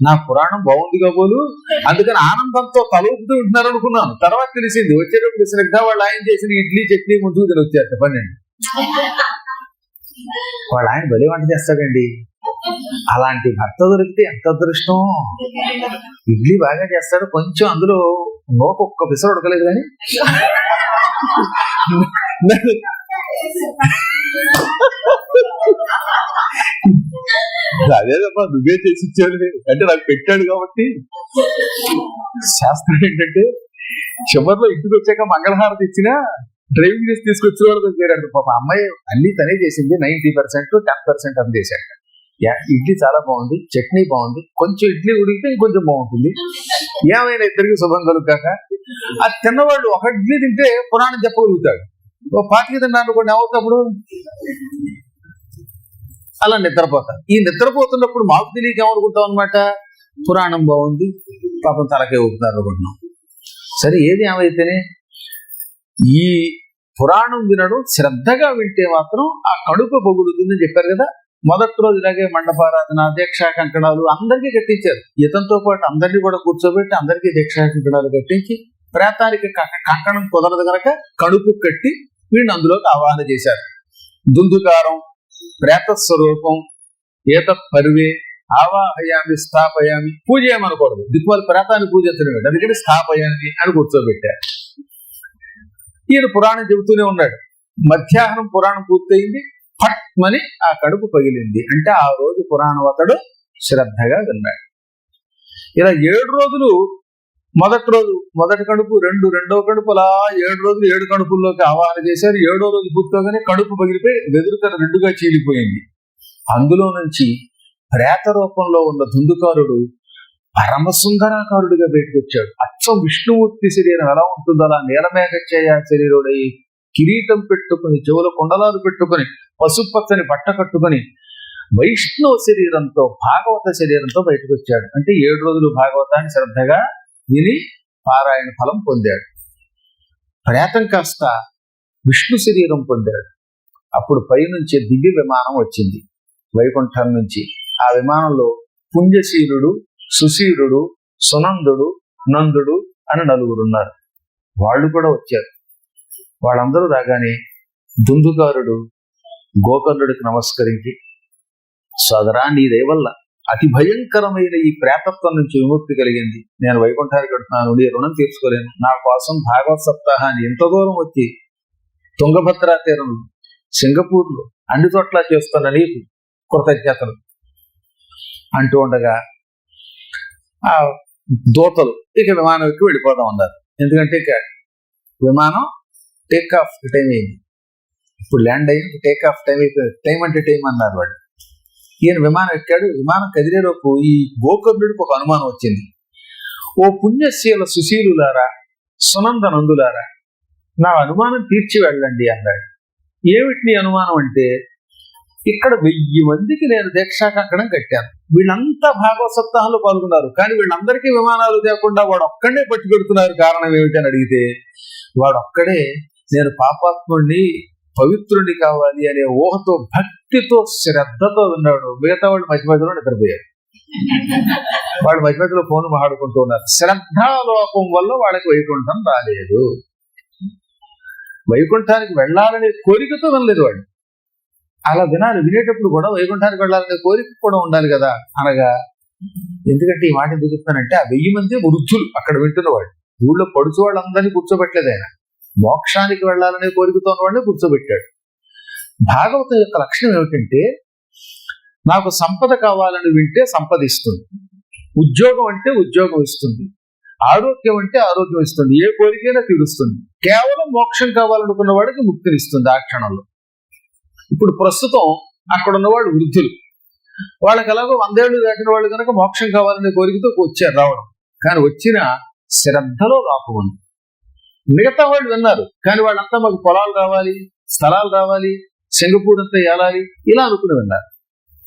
నా పురాణం బాగుంది కాబోలు, అందుకని ఆనందంతో తలూపుతూ ఉంటున్నారు అనుకున్నాను. తర్వాత తెలిసింది వచ్చేటప్పుడు శ్రద్ధ వాళ్ళు ఆయన చేసిన ఇడ్లీ చట్నీ ముందుకు తిని వచ్చారు 12. వాళ్ళు ఆయన బలి వంట చేస్తాడండి. అలాంటి భర్త దొరికితే ఎంత అదృష్టం. ఇడ్లీ బాగా చేస్తాడు, కొంచెం అందులో నోకు ఒక్క పిసరు ఉడకలేదు కానీ అదేదమ్మా నువ్వే చేసి ఇచ్చాడు అంటే నాకు పెట్టాడు కాబట్టి. శాస్త్రం ఏంటంటే చివరిలో ఇంటికి వచ్చాక మంగళహారతి ఇచ్చినా డ్రైవింగ్ చేసి తీసుకొచ్చిన వాళ్ళు చేరాడు. పాప అమ్మాయి అన్ని తనే చేసింది, 90% 10% అని చేశాడు. ఇడ్లీ చాలా బాగుంది, చట్నీ బాగుంది, కొంచెం ఇడ్లీ ఉడికితే ఇంకొంచెం బాగుంటుంది, ఏమైనా ఇద్దరికి శుభం కలుగుతాక. అది తిన్నవాళ్ళు ఒక ఇడ్లీ తింటే పురాణం చెప్పగలుగుతాడు, ఓ పాటికి తిన్నాను కొన్ని అవుతప్పుడు అలా నిద్రపోతారు. ఈ నిద్రపోతున్నప్పుడు మాకు తెలియక ఏమనుకుంటాం అనమాట, పురాణం బాగుంది పాపం తలకే ఊపుతారు అనుకుంటున్నాం. సరే ఏది ఏమైతేనే ఈ పురాణం వినడం శ్రద్ధగా వింటే మాత్రం ఆ కడుపు పొగుడుతుందని చెప్పారు కదా. మొదటి రోజు ఇలాగే మండపారాధన, దీక్షా కంకణాలు అందరికీ కట్టించారు. ఇతంతో పాటు అందరినీ కూడా కూర్చోబెట్టి అందరికీ దీక్షా కంకణాలు కట్టించి ప్రేతానికి కంకణం కుదరదు కనుక కడుపు కట్టి వీడిని అందులోకి ఆవాహన చేశారు. దుందుకారం, ప్రేత స్వరూపం, ఏత పరివే, ఆవాహయామి స్థాపయామి. పూజ ఏమనకూడదు, దిక్కుమాల ప్రేతాన్ని పూజించడం అందుకని స్థాపయామి అని కూర్చోబెట్టారు. ఈయన పురాణం చెబుతూనే ఉన్నాడు. మధ్యాహ్నం పురాణం పూర్తయింది, పట్మని ఆ కడుపు పగిలింది. అంటే ఆ రోజు పురాణం అతడు శ్రద్ధగా విన్నాడు. ఇలా 7 రోజులు, మొదటి రోజు మొదటి కడుపు, రెండవ కడుపు, అలా 7 రోజులు 7 కడుపుల్లోకి ఆవాహన చేశారు. 7వ రోజు పూర్తోగానే కడుపు పగిలిపోయి వెదురుతర 2గా చీలిపోయింది. అందులో నుంచి ప్రేత రూపంలో ఉన్న దుందుకారుడు పరమసుందరాకారుడిగా బయటకు వచ్చాడు. అచ్చం విష్ణుమూర్తి శరీరం ఎలా ఉంటుందో అలా నీలమేఘచ్చయ శరీరుడై కిరీటం పెట్టుకుని, చెవుల కుండలాలు పెట్టుకుని, పసుపచ్చని బట్ట కట్టుకుని వైష్ణవ శరీరంతో, భాగవత శరీరంతో బయటకు వచ్చాడు. అంటే 7 రోజులు భాగవతాన్ని శ్రద్ధగా విని పారాయణ ఫలం పొందాడు. ప్రేతం కాస్త విష్ణు శరీరం పొందాడు. అప్పుడు పైనుంచి దివ్య విమానం వచ్చింది వైకుంఠం నుంచి. ఆ విమానంలో పుణ్యశీలుడు, సుశీలుడు, సునందుడు, నందుడు అని 4 ఉన్నారు. వాళ్ళు కూడా వచ్చారు. వాళ్ళందరూ రాగానే దుందుకారుడు గోకర్ణుడికి నమస్కరించి, సోదరా నీ దయవల్ల అతి భయంకరమైన ఈ ప్రేతత్వం నుంచి విముక్తి కలిగింది. నేను వైకుంఠానికి వెళ్తున్నాను, నీ రుణం తీర్చుకోలేను. నా కోసం భాగవత సప్తాహాన్ని ఎంత దూరం వచ్చి తుంగభద్రా తీరంలో, సింగపూర్లో అన్ని చోట్ల చేస్తున్న నీకు కృతజ్ఞతలు అంటూ ఉండగా ఆ దూతలు ఇక విమానం ఎక్కి వెళ్ళిపోదాం అన్నారు. ఎందుకంటే ఇక విమానం టేక్ ఆఫ్ టైం అయింది. ఇప్పుడు ల్యాండ్ అయ్యి టేక్ ఆఫ్ టైం అయిపోయింది. టైం అంటే టైం అన్నారు వాళ్ళు. ఈయన విమానం ఎక్కాడు. విమానం కదిలేలోపు ఈ గోకర్ణుడికి ఒక అనుమానం వచ్చింది. ఓ పుణ్యశీల సుశీలులారా, సునందనందులారా, నా అనుమానం తీర్చి వెళ్ళండి అన్నాడు. ఏమిటి నీ అనుమానం అంటే, ఇక్కడ 1000 మందికి నేను దీక్షా కంకణం కట్టాను. వీళ్ళంతా భాగవత సప్తాహంలో పాల్గొన్నారు, కానీ వీళ్ళందరికీ విమానాలు లేకుండా వాడు ఒక్కడే పట్టుకెడుతున్నారు. కారణం ఏమిటని అడిగితే, వాడొక్కడే నేను పాపాత్ముడిని, పవిత్రుడిని కావాలి అనే ఊహతో, భక్తితో, శ్రద్ధతో ఉన్నాడు. మిగతా వాళ్ళు మధ్య మధ్యలో నిద్రపోయారు. వాళ్ళు మధ్య మధ్యలో ఫోన్ మాట్లాడుకుంటూ ఉన్నారు. శ్రద్ధాలోపం వల్ల వాళ్ళకి వైకుంఠం రాలేదు. వైకుంఠానికి వెళ్ళాలనే కోరికతో వినలేదు వాళ్ళు. అలా వినాలి, వినేటప్పుడు కూడా వైకుంఠానికి వెళ్ళాలనే కోరిక కూడా ఉండాలి కదా. అనగా ఎందుకంటే ఈ మాట ఎందుకు చెప్తానంటే, ఆ 1000 మంది వృద్ధులు అక్కడ వింటున్నవాడు. ఊళ్ళో పడుచు వాళ్ళందరినీ కూర్చోబెట్టలేదు ఆయన. మోక్షానికి వెళ్ళాలనే కోరికతో ఉన్నవాడిని కూర్చోబెట్టాడు. భాగవతం యొక్క లక్షణం ఏమిటంటే, నాకు సంపద కావాలని వింటే సంపద ఇస్తుంది, ఉద్యోగం అంటే ఉద్యోగం ఇస్తుంది, ఆరోగ్యం అంటే ఆరోగ్యం ఇస్తుంది, ఏ కోరికైనా తీరుస్తుంది. కేవలం మోక్షం కావాలనుకున్న వాడికి ముక్తినిస్తుంది ఆ క్షణంలో. ఇప్పుడు ప్రస్తుతం అక్కడ ఉన్నవాడు వృద్ధులు, వాళ్ళకి ఎలాగో 100 ఏళ్ళు దాటిన వాళ్ళు కనుక మోక్షం కావాలనే కోరికతో వచ్చారు రావడం. కానీ వచ్చిన శ్రద్ధలో లోపం ఉంది. మిగతా వాళ్ళు విన్నారు, కానీ వాళ్ళంతా మాకు పొలాలు రావాలి, స్థలాలు రావాలి, సింగపూర్ అంతా ఏలాలి ఇలా అనుకుని విన్నారు.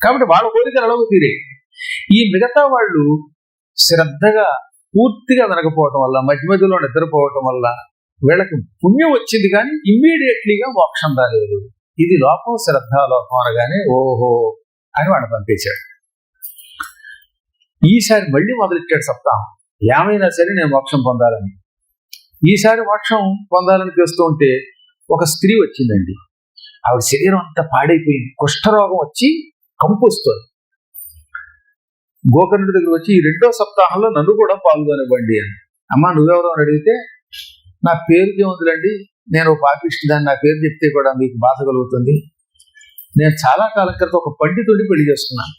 కాబట్టి వాళ్ళ కోరికలు ఎలాగో తీరే. ఈ మిగతా వాళ్ళు శ్రద్ధగా పూర్తిగా వినకపోవటం వల్ల, మధ్య మధ్యలో నిద్రపోవటం వల్ల వీళ్ళకి పుణ్యం వచ్చింది, కానీ ఇమ్మీడియట్లీగా మోక్షం రాలేదు. ఇది లోపం, శ్రద్ధాలోపం అనగానే ఓహో అని వాడు పంపించాడు. ఈసారి మళ్ళీ మొదలెట్టాడు సప్తాహం. ఏమైనా సరే నేను మోక్షం పొందాలని. ఈసారి మోక్షం పొందాలని చేస్తూ ఉంటే ఒక స్త్రీ వచ్చిందండి. ఆవిడ శరీరం అంతా పాడైపోయింది, కుష్ఠరోగం వచ్చి కంపు వస్తుంది. గోకర్ణుడి దగ్గర వచ్చి, ఈ 2వ సప్తాహంలో నన్ను కూడా పాల్గొనివ్వండి అని. అమ్మ నువ్వెవరో అని అడిగితే, నా పేరుకి ఉందిలండి, నేను పాపిష్టి దాన్ని, నా పేరు చెప్తే కూడా మీకు బాధ కలుగుతుంది. నేను చాలా కాలం క్రితం ఒక పండితుడిని పెళ్లి చేసుకున్నాను.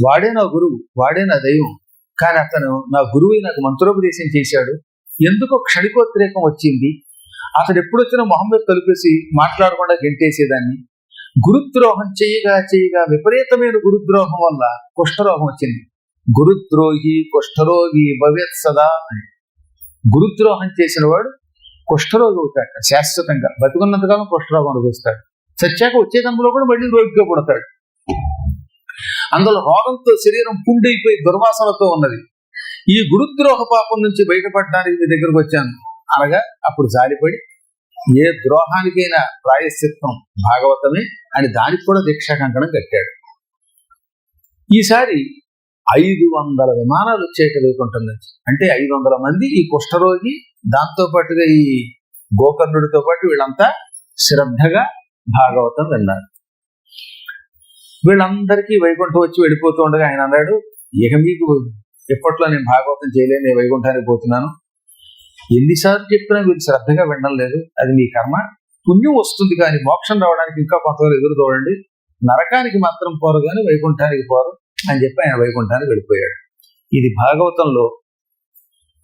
వాడే నా గురువు, వాడే నా దైవం. కానీ అతను నా గురువు నాకు మంత్రోపదేశం చేశాడు. ఎందుకో క్షణికోద్రేకం వచ్చింది. అతడు ఎప్పుడు వచ్చినా మొహమ్మద్ తలుపేసి మాట్లాడకుండా గెంటేసేదాన్ని. గురుద్రోహం చేయగా చేయగా విపరీతమైన గురుద్రోహం వల్ల కుష్ఠరోగం వచ్చింది. గురుద్రోహి కుష్ఠరోగి భవేత్ సదా అని. గురుద్రోహం చేసిన వాడు కుష్ఠరోగి అవుతాడు శాశ్వతంగా. బతుకున్నంతకాలం కుష్ఠరోగం అనుభవిస్తాడు. చచ్చాక వచ్చే జన్మలో కూడా మళ్ళీ రోగిగా పుడతాడు. అందులో రోగంతో శరీరం పుండైపోయి దుర్వాసనతో ఉన్నది. ఈ గురుద్రోహ పాపం నుంచి బయటపడడానికి మీ దగ్గరకు వచ్చాను అనగా అప్పుడు జాలిపడి, ఏ ద్రోహానికైనా ప్రాయశ్చిత్తం భాగవతమే అని దానికి కూడా దీక్షా కంకణం కట్టాడు. ఈసారి 500 విమానాలు వచ్చేట వైకుంఠం నుంచి. అంటే 500 మంది ఈ కుష్ఠరోగి, దాంతో పాటుగా ఈ గోకర్ణుడితో పాటు వీళ్ళంతా శ్రద్ధగా భాగవతం విన్నారు. వీళ్ళందరికీ వైకుంఠం వచ్చి వెళ్ళిపోతూ ఉండగా ఆయన అన్నాడు, ఇక మీకు ఎప్పట్లో నేను భాగవతం చేయలేను, నేను వైకుంఠానికి పోతున్నాను. ఎన్నిసార్లు చెప్పినా మీరు శ్రద్ధగా వినడం లేదు, అది మీ కర్మ. పుణ్యం వస్తుంది కానీ మోక్షం రావడానికి ఇంకా కొంతవరకు ఎదురు చూడండి. నరకానికి మాత్రం పోరు కానీ వైకుంఠానికి పోరు అని చెప్పి ఆయన వైకుంఠానికి వెళ్ళిపోయాడు. ఇది భాగవతంలో,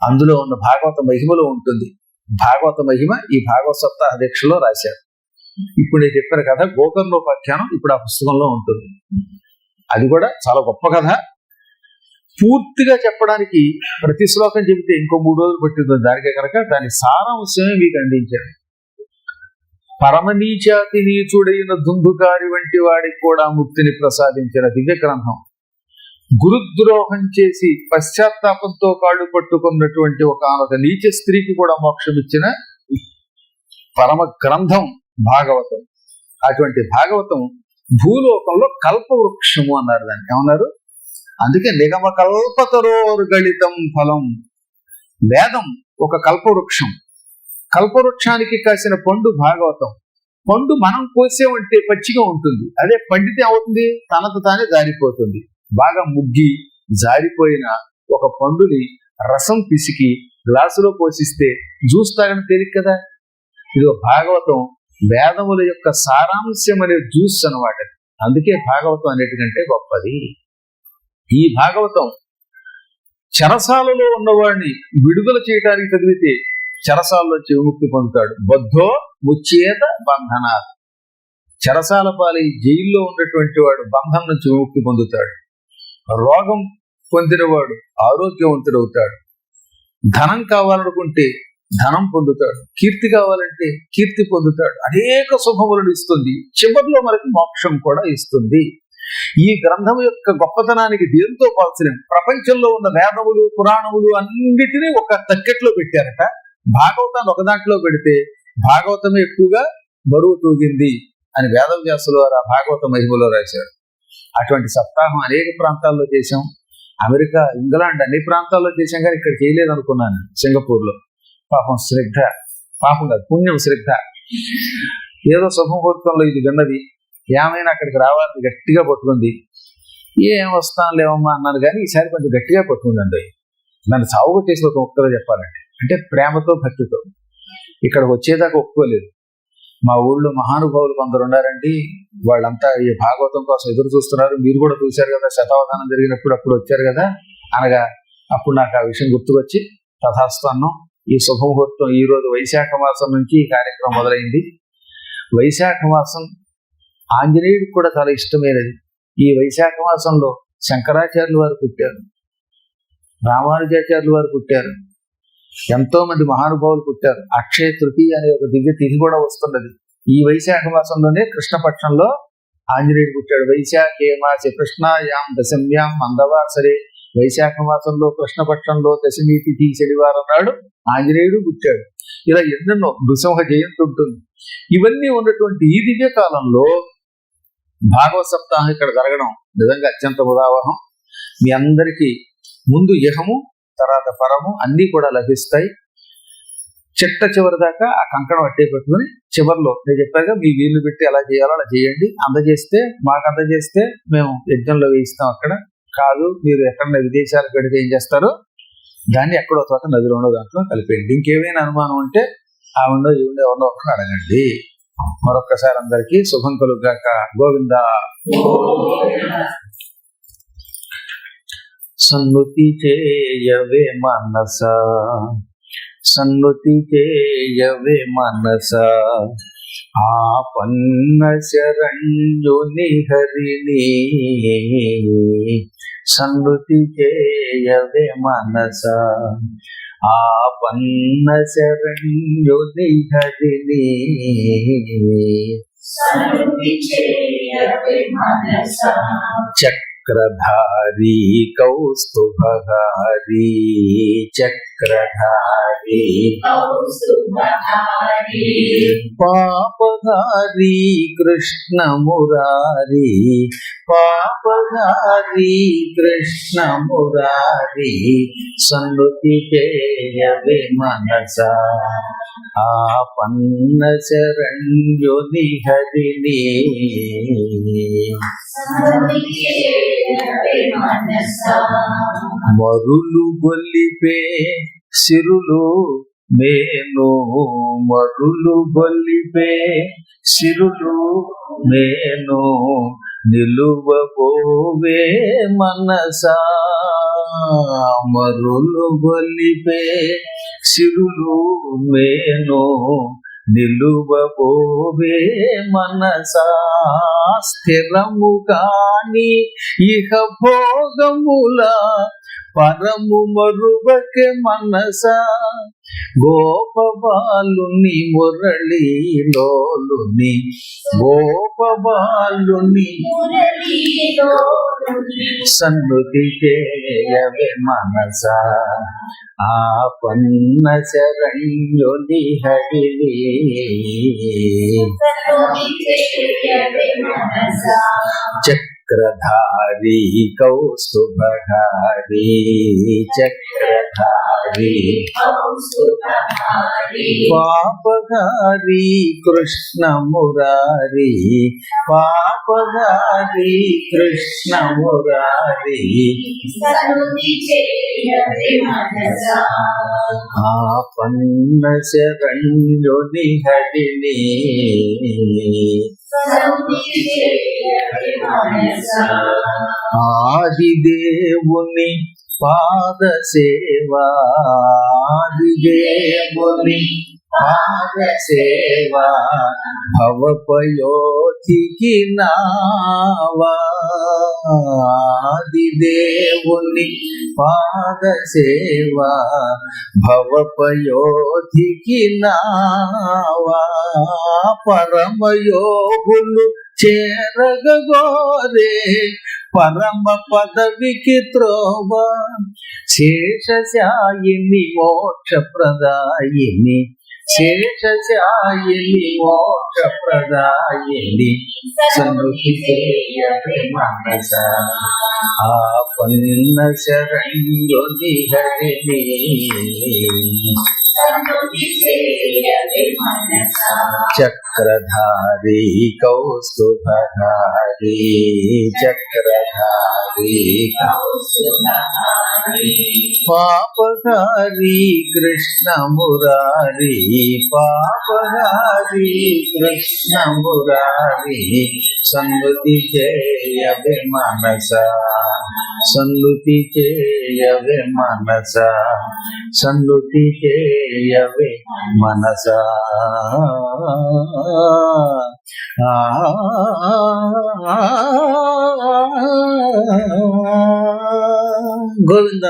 అందులో ఉన్న భాగవత మహిమలో ఉంటుంది. భాగవత మహిమ ఈ భాగవత సప్తాహ దీక్షలో రాశారు. ఇప్పుడు నేను చెప్పిన కథ గోకర్ణోపాఖ్యానం ఇప్పుడు ఆ పుస్తకంలో ఉంటుంది. అది కూడా చాలా గొప్ప కథ. పూర్తిగా చెప్పడానికి ప్రతి శ్లోకం చెబితే ఇంకో 3 రోజులు పట్టింది. దానికే కనుక దాని సారాంశమే మీకు అందించారు. పరమనీచాతి నీచుడైన దుందుకారి వంటి వాడికి కూడా ముక్తిని ప్రసాదించిన దివ్య గ్రంథం. గురుద్రోహం చేసి పశ్చాత్తాపంతో కాళ్ళు పట్టుకున్నటువంటి ఒక నీచ స్త్రీకి కూడా మోక్షం ఇచ్చిన పరమ గ్రంథం భాగవతం. అటువంటి భాగవతం భూలోకంలో కల్పవృక్షము అన్నారు. దాన్ని ఏమన్నారు? అందుకే నిగమ కల్పతరోర్గళితం ఫలం. వేదం ఒక కల్పవృక్షం. కల్పవృక్షానికి కాసిన పండు భాగవతం. పండు మనం కోసేమంటే పచ్చిగా ఉంటుంది, అదే పండితే అవుతుంది తనకు తానే జారిపోతుంది. బాగా ముగ్గి జారిపోయిన ఒక పండుని రసం పిసికి గ్లాసులో పోసిస్తే జ్యూస్ తాగడం తేలిక కదా. ఇది భాగవతం వేదముల యొక్క సారాంశం అనే జ్యూస్ అన్నమాట. అందుకే భాగవతం అన్నిటికంటే గొప్పది. ఈ భాగవతం చెరసాలలో ఉన్నవాడిని విడుదల చేయడానికి చదివితే చెరసాలలోంచి విముక్తి పొందుతాడు. బద్ధో ముచ్చేత బంధనాత్. చెరసాల పాలై జైల్లో ఉన్నటువంటి వాడు బంధం నుంచి విముక్తి పొందుతాడు. రోగం పొందినవాడు ఆరోగ్యవంతుడవుతాడు. ధనం కావాలనుకుంటే ధనం పొందుతాడు. కీర్తి కావాలంటే కీర్తి పొందుతాడు. అనేక శుభములను ఇస్తుంది. చివరిలో మనకి మోక్షం కూడా ఇస్తుంది. ఈ గ్రంథం యొక్క గొప్పతనానికి దేంతో పోల్చలేం. ప్రపంచంలో ఉన్న వేదములు పురాణములు అన్నిటినీ ఒక తక్కెట్లో పెట్టారట. భాగవతాన్ని ఒక దాంట్లో పెడితే భాగవతమే ఎక్కువగా బరువు తూగింది అని వేదవ్యాసులు వారు ఆ భాగవత మహిమలో రాశారు. అటువంటి సప్తాహం అనేక ప్రాంతాల్లో చేశాం. అమెరికా, ఇంగ్లాండ్ అన్ని ప్రాంతాల్లో చేశాం, కానీ ఇక్కడ చేయలేదు అనుకున్నాను. సింగపూర్లో పాపం శ్రద్ధ, పాపం కాదు పుణ్యం శ్రద్ధ, ఏదో శుభముహూర్తంలో ఇది విన్నది, ఏమైనా అక్కడికి రావాలని గట్టిగా పట్టుకుంది. ఏం వస్తాను లేవమ్మా అన్నాను, కానీ ఈసారి కొంచెం గట్టిగా పట్టుకుందండి. నన్ను సాగు కొట్టేసి ఒక ఒక్కలో చెప్పాలంటే, అంటే ప్రేమతో భక్తితో ఇక్కడికి వచ్చేదాకా ఒప్పుకోలేదు. మా ఊళ్ళో మహానుభావులు కొందరు ఉన్నారండి, వాళ్ళంతా ఈ భాగవతం కోసం ఎదురు చూస్తున్నారు. మీరు కూడా చూశారు కదా, శతావధానం జరిగినప్పుడు అప్పుడు వచ్చారు కదా అనగా అప్పుడు నాకు ఆ విషయం గుర్తుకొచ్చి తథాస్థానం. ఈ శుభముహూర్తం ఈ రోజు వైశాఖ మాసం నుంచి ఈ కార్యక్రమం మొదలైంది. వైశాఖ మాసం ఆంజనేయుడికి కూడా చాలా ఇష్టమైనది. ఈ వైశాఖ మాసంలో శంకరాచార్యులు వారు పుట్టారు, రామానుజాచార్యులు వారు పుట్టారు, ఎంతో మంది మహానుభావులు పుట్టారు. అక్షయ తృతీయ అనే ఒక దివ్య తిథి కూడా వస్తున్నది. ఈ వైశాఖ మాసంలోనే కృష్ణపక్షంలో ఆంజనేయుడు పుట్టాడు. వైశాఖే మాసే కృష్ణాయాం దశమ్యాం మందవాసరే. వైశాఖ మాసంలో కృష్ణపక్షంలో దశమి తిథి శనివారం నాడు ఆంజనేయుడు పుట్టాడు. ఇలా ఎన్నెన్నో నృసింహ జయంతి ఉంటుంది. ఇవన్నీ ఉన్నటువంటి ఈ దివ్య కాలంలో భాగవత సప్తాహం ఇక్కడ జరగడం నిజంగా అత్యంత ఉదావహం. మీ అందరికీ ముందు ఇహము తర్వాత పరము అన్నీ కూడా లభిస్తాయి. చిట్ట చివరి దాకా ఆ కంకణం అట్టే పెట్టుకుని చివరిలో నేను చెప్పాక మీ వీళ్ళు పెట్టి ఎలా చేయాలో అలా చేయండి, అందజేస్తే మాకు అందజేస్తే మేము యజ్ఞంలో వేయిస్తాం. అక్కడ కాదు మీరు ఎక్కడన్నా విదేశాలకు పెడితే ఏం చేస్తారో దాన్ని ఎక్కడో చోట నదిలోనో దాంట్లో కలిపేయండి. ఇంకేమైనా అనుమానం ఉంటే ఆవిడో ఈవిడో ఎవరినో ఒకరిని అడగండి. మరొక్కసారి అందరికీ శుభం కలుగాక. గోవిందా. సన్నుతి చేయవే మనస, సన్నుతి చేయవే మనస, ఆపన్న శరణ్యుని హరిని. సన్నుతి చేయవే మనస, ఆపన్న శరణ్యుని హరిని. చక్రధారి కౌస్తుభహారి, చక్రధారి పాపహారి కృష్ణ మురారి, పాపహారి కృష్ణ మురారి. సన్నుతి చేయవే మనస, ఆపన్న శరణ్యుని హరిని. మరులు గొల్లిపే సిరులు మేను, మరులు గొల్లిపే సిరులు మేను, నిలువబోవే మనసా. మరులు గొల్లిపే సిరులు మేను, నిలువబోవే మనసా. స్థిరము కాని ఇహ భోగముల పరము మరువకే మనస. గోపబాలుని మురళీలోలుని, గోపబాలుని సన్నుతి చేయవే మనస, ఆపన్న శరణ్యుని హరిని. చక్రధారి కౌస్తుభధారి, చక్రధారి పాపహారి కృష్ణ మురారి, పాపహారి కృష్ణ మురారి. ఆపన్న శరణ్యుని హరిని. ఆదిదేవుని పాద సేవా, ఆదిదేవుని పాద సేవా, భవపయోధికి నావా. ఆదిదేవుని పాద సేవా, భవపయోధికి నావా. పరమయోగులు చేరగోరే పరమ పదవికి త్రోవ, శేషశాయిని మోక్ష ప్రదాయిని, శేషశాయిని మోక్ష ప్రదాయిని. సన్నుతి చేయవే మనస, ఆపన్న శరణ్యుని హరిని. చక్రధారి కౌస్తుభధారి, చక్రధారి పాపహారి కృష్ణ మురారి, పాపహారి కృష్ణ మురారి. సన్నుతి చేయవే మనస, సన్నుతి చేయవే మనస, సన్నుతి చేయవే మనస. గోవింద.